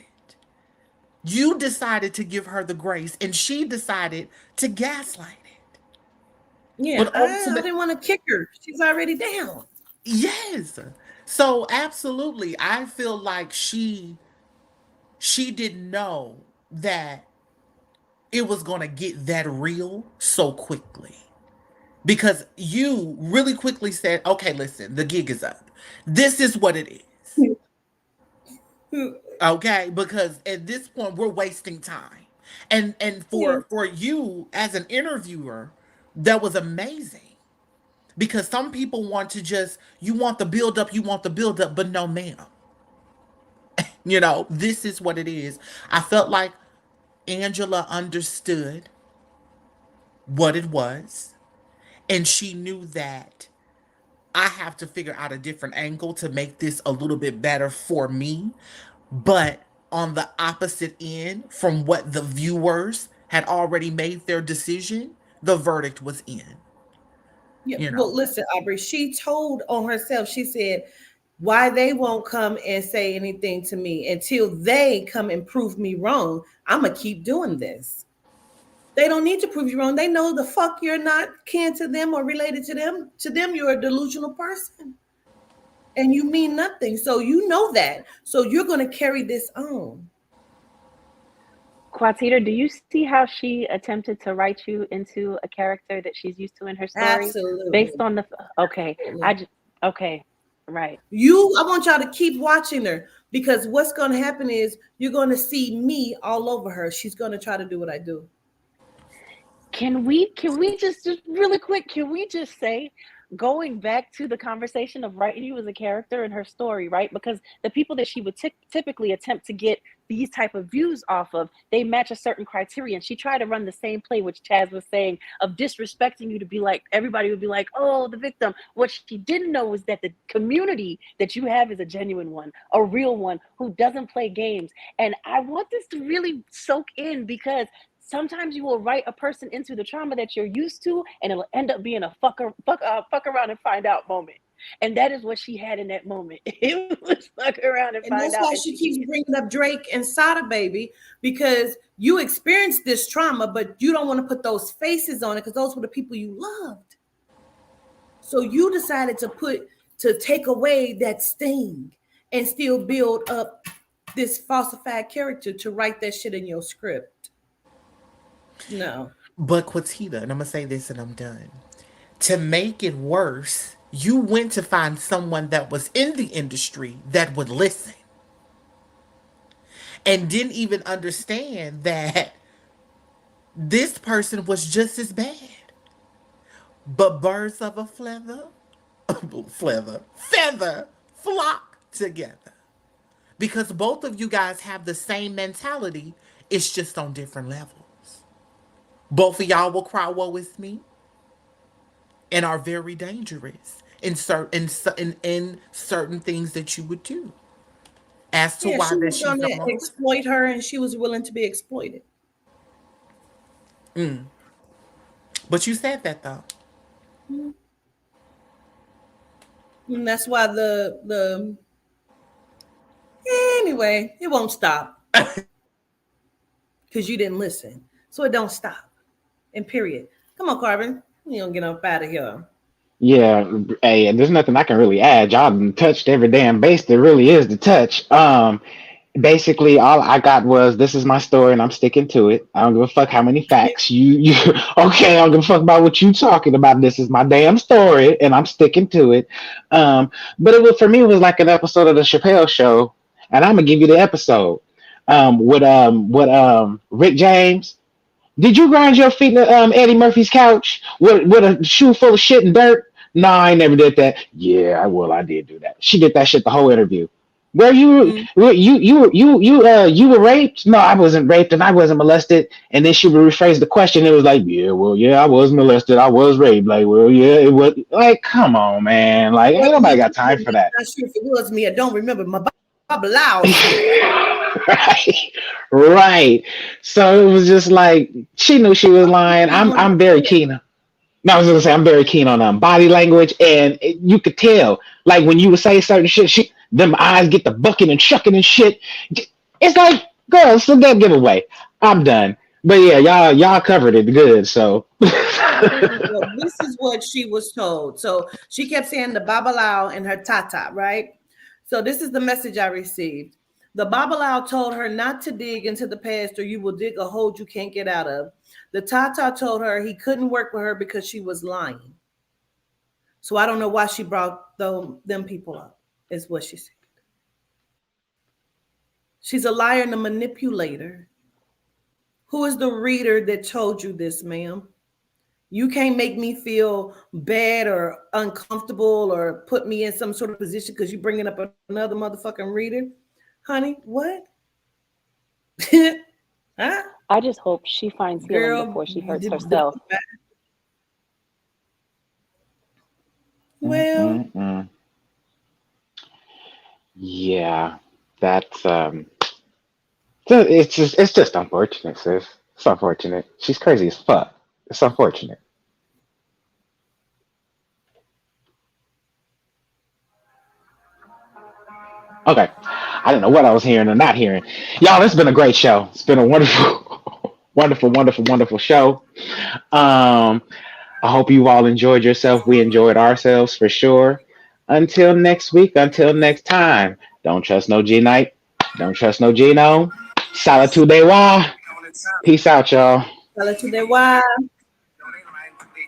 H: You decided to give her the grace, and she decided to gaslight it.
E: Yeah,
H: But
E: I
H: ultimately,
E: didn't want to kick her. She's already down.
H: yes. So absolutely, I feel like she didn't know that it was going to get that real so quickly. Because you really quickly said, okay, listen, the gig is up. This is what it is. Okay, because at this point we're wasting time. And
E: Yeah.
H: for you as an interviewer, that was amazing. Because some people want to just you want the build up, you want the build up, but no ma'am. This is what it is. I felt like Angela understood what it was, and she knew that I have to figure out a different angle to make this a little bit better for me. But on the opposite end, from what the viewers had already made their decision, the verdict was in.
E: Yeah.
H: You
E: Well,
H: know,
E: listen, Aubrey, she told on herself, she said, why they won't come and say anything to me until they come and prove me wrong. I'm going to keep doing this. They don't need to prove you wrong. They know the fuck you're not kin to them or related to them. To them, you're a delusional person and you mean nothing. So you know that. So you're going to carry this on.
G: Quatita, do you see how she attempted to write you into a character that she's used to in her story?
E: Absolutely.
G: Based on the okay,
E: Absolutely.
G: okay, right.
E: I want y'all to keep watching her because what's going to happen is you're going to see me all over her. She's going to try to do what I do.
G: Can we just really quick, can we just say, going back to the conversation of writing you as a character in her story, right? Because the people that she would typically attempt to get these type of views off of, they match a certain criteria. And she tried to run the same play, which Chaz was saying, of disrespecting you to be like, everybody would be like, oh, the victim. What she didn't know was that the community that you have is a genuine one, a real one who doesn't play games. And I want this to really soak in because sometimes you will write a person into the trauma that you're used to, and it'll end up being a fuck around and find out moment. And that is what she had in that moment. It was fuck around and find
E: that's
G: out.
E: why she keeps bringing up Drake and Sada Baby, because you experienced this trauma, but you don't want to put those faces on it because those were the people you loved. So you decided to take away that sting and still build up this falsified character to write that shit in your script. No.
H: but Quatita, and I'm gonna say this and I'm done. To make it worse, you went to find someone that was in the industry that would listen and didn't even understand that this person was just as bad. But birds of a feather flock together. Because both of you guys have the same mentality, it's just on different levels. Both of y'all will cry woe with me and are very dangerous in certain things that you would do. As to
E: Yeah,
H: why
E: she
H: that
E: was
H: she's
E: gonna
H: on.
E: exploit her and she was willing to be exploited.
H: But you said that though.
E: Mm-hmm. And that's why the anyway, it won't stop. Because you didn't listen. So it don't stop. And period. Come on, Carbon. You don't get up out of here.
A: Yeah, hey, and there's nothing I can really add. Y'all done touched every damn base there really is to touch. Basically all I got was this is my story and I'm sticking to it. I don't give a fuck how many facts you okay, I don't give a fuck about what you talking about. This is my damn story and I'm sticking to it. But it was for me it was like an episode of the Chappelle show, and I'm gonna give you the episode. With Rick James. Did you grind your feet in Eddie Murphy's couch with a shoe full of shit and dirt? No, I never did that. Yeah, well, I did do that. She did that shit the whole interview. Where you were raped? No, I wasn't raped and I wasn't molested. And then she would rephrase the question. It was like, yeah, well, yeah, I was molested. I was raped. Like, well, yeah, it was. Like, come on, man. Like, ain't nobody got time for that.
E: Not sure if it was me. I don't remember. My Baba Loud.
A: Right, right. So it was just like she knew she was lying. I'm very keen. No, I was gonna say I'm very keen on body language, and you could tell, like when you would say certain shit, them eyes get the bucking and shucking and shit. It's like, girl, it's a good giveaway. I'm done. But yeah, y'all covered it good. So
E: Well, this is what she was told. So she kept saying the Babalao and her tata, right? So this is the message I received. The Babalao told her not to dig into the past or you will dig a hole you can't get out of. The Tata told her he couldn't work with her because she was lying. So I don't know why she brought them people up, is what she said. She's a liar and a manipulator. Who is the reader that told you this, ma'am? You can't make me feel bad or uncomfortable or put me in some sort of position because you're bringing up another motherfucking reader. Honey, what? Huh?
G: I just hope she finds healing before she hurts herself.
E: Well,
A: yeah, that's it's just unfortunate, sis. It's unfortunate. She's crazy as fuck. It's unfortunate. Okay. I don't know what I was hearing or not hearing. Y'all, it's been a great show. It's been a wonderful, wonderful, wonderful, wonderful show. Um, I hope you all enjoyed yourself. We enjoyed ourselves for sure. Until next week, until next time. Don't trust no G Night. Don't trust no Gino. Solitude de Wa. Peace out, y'all.
E: Solitude de Wa.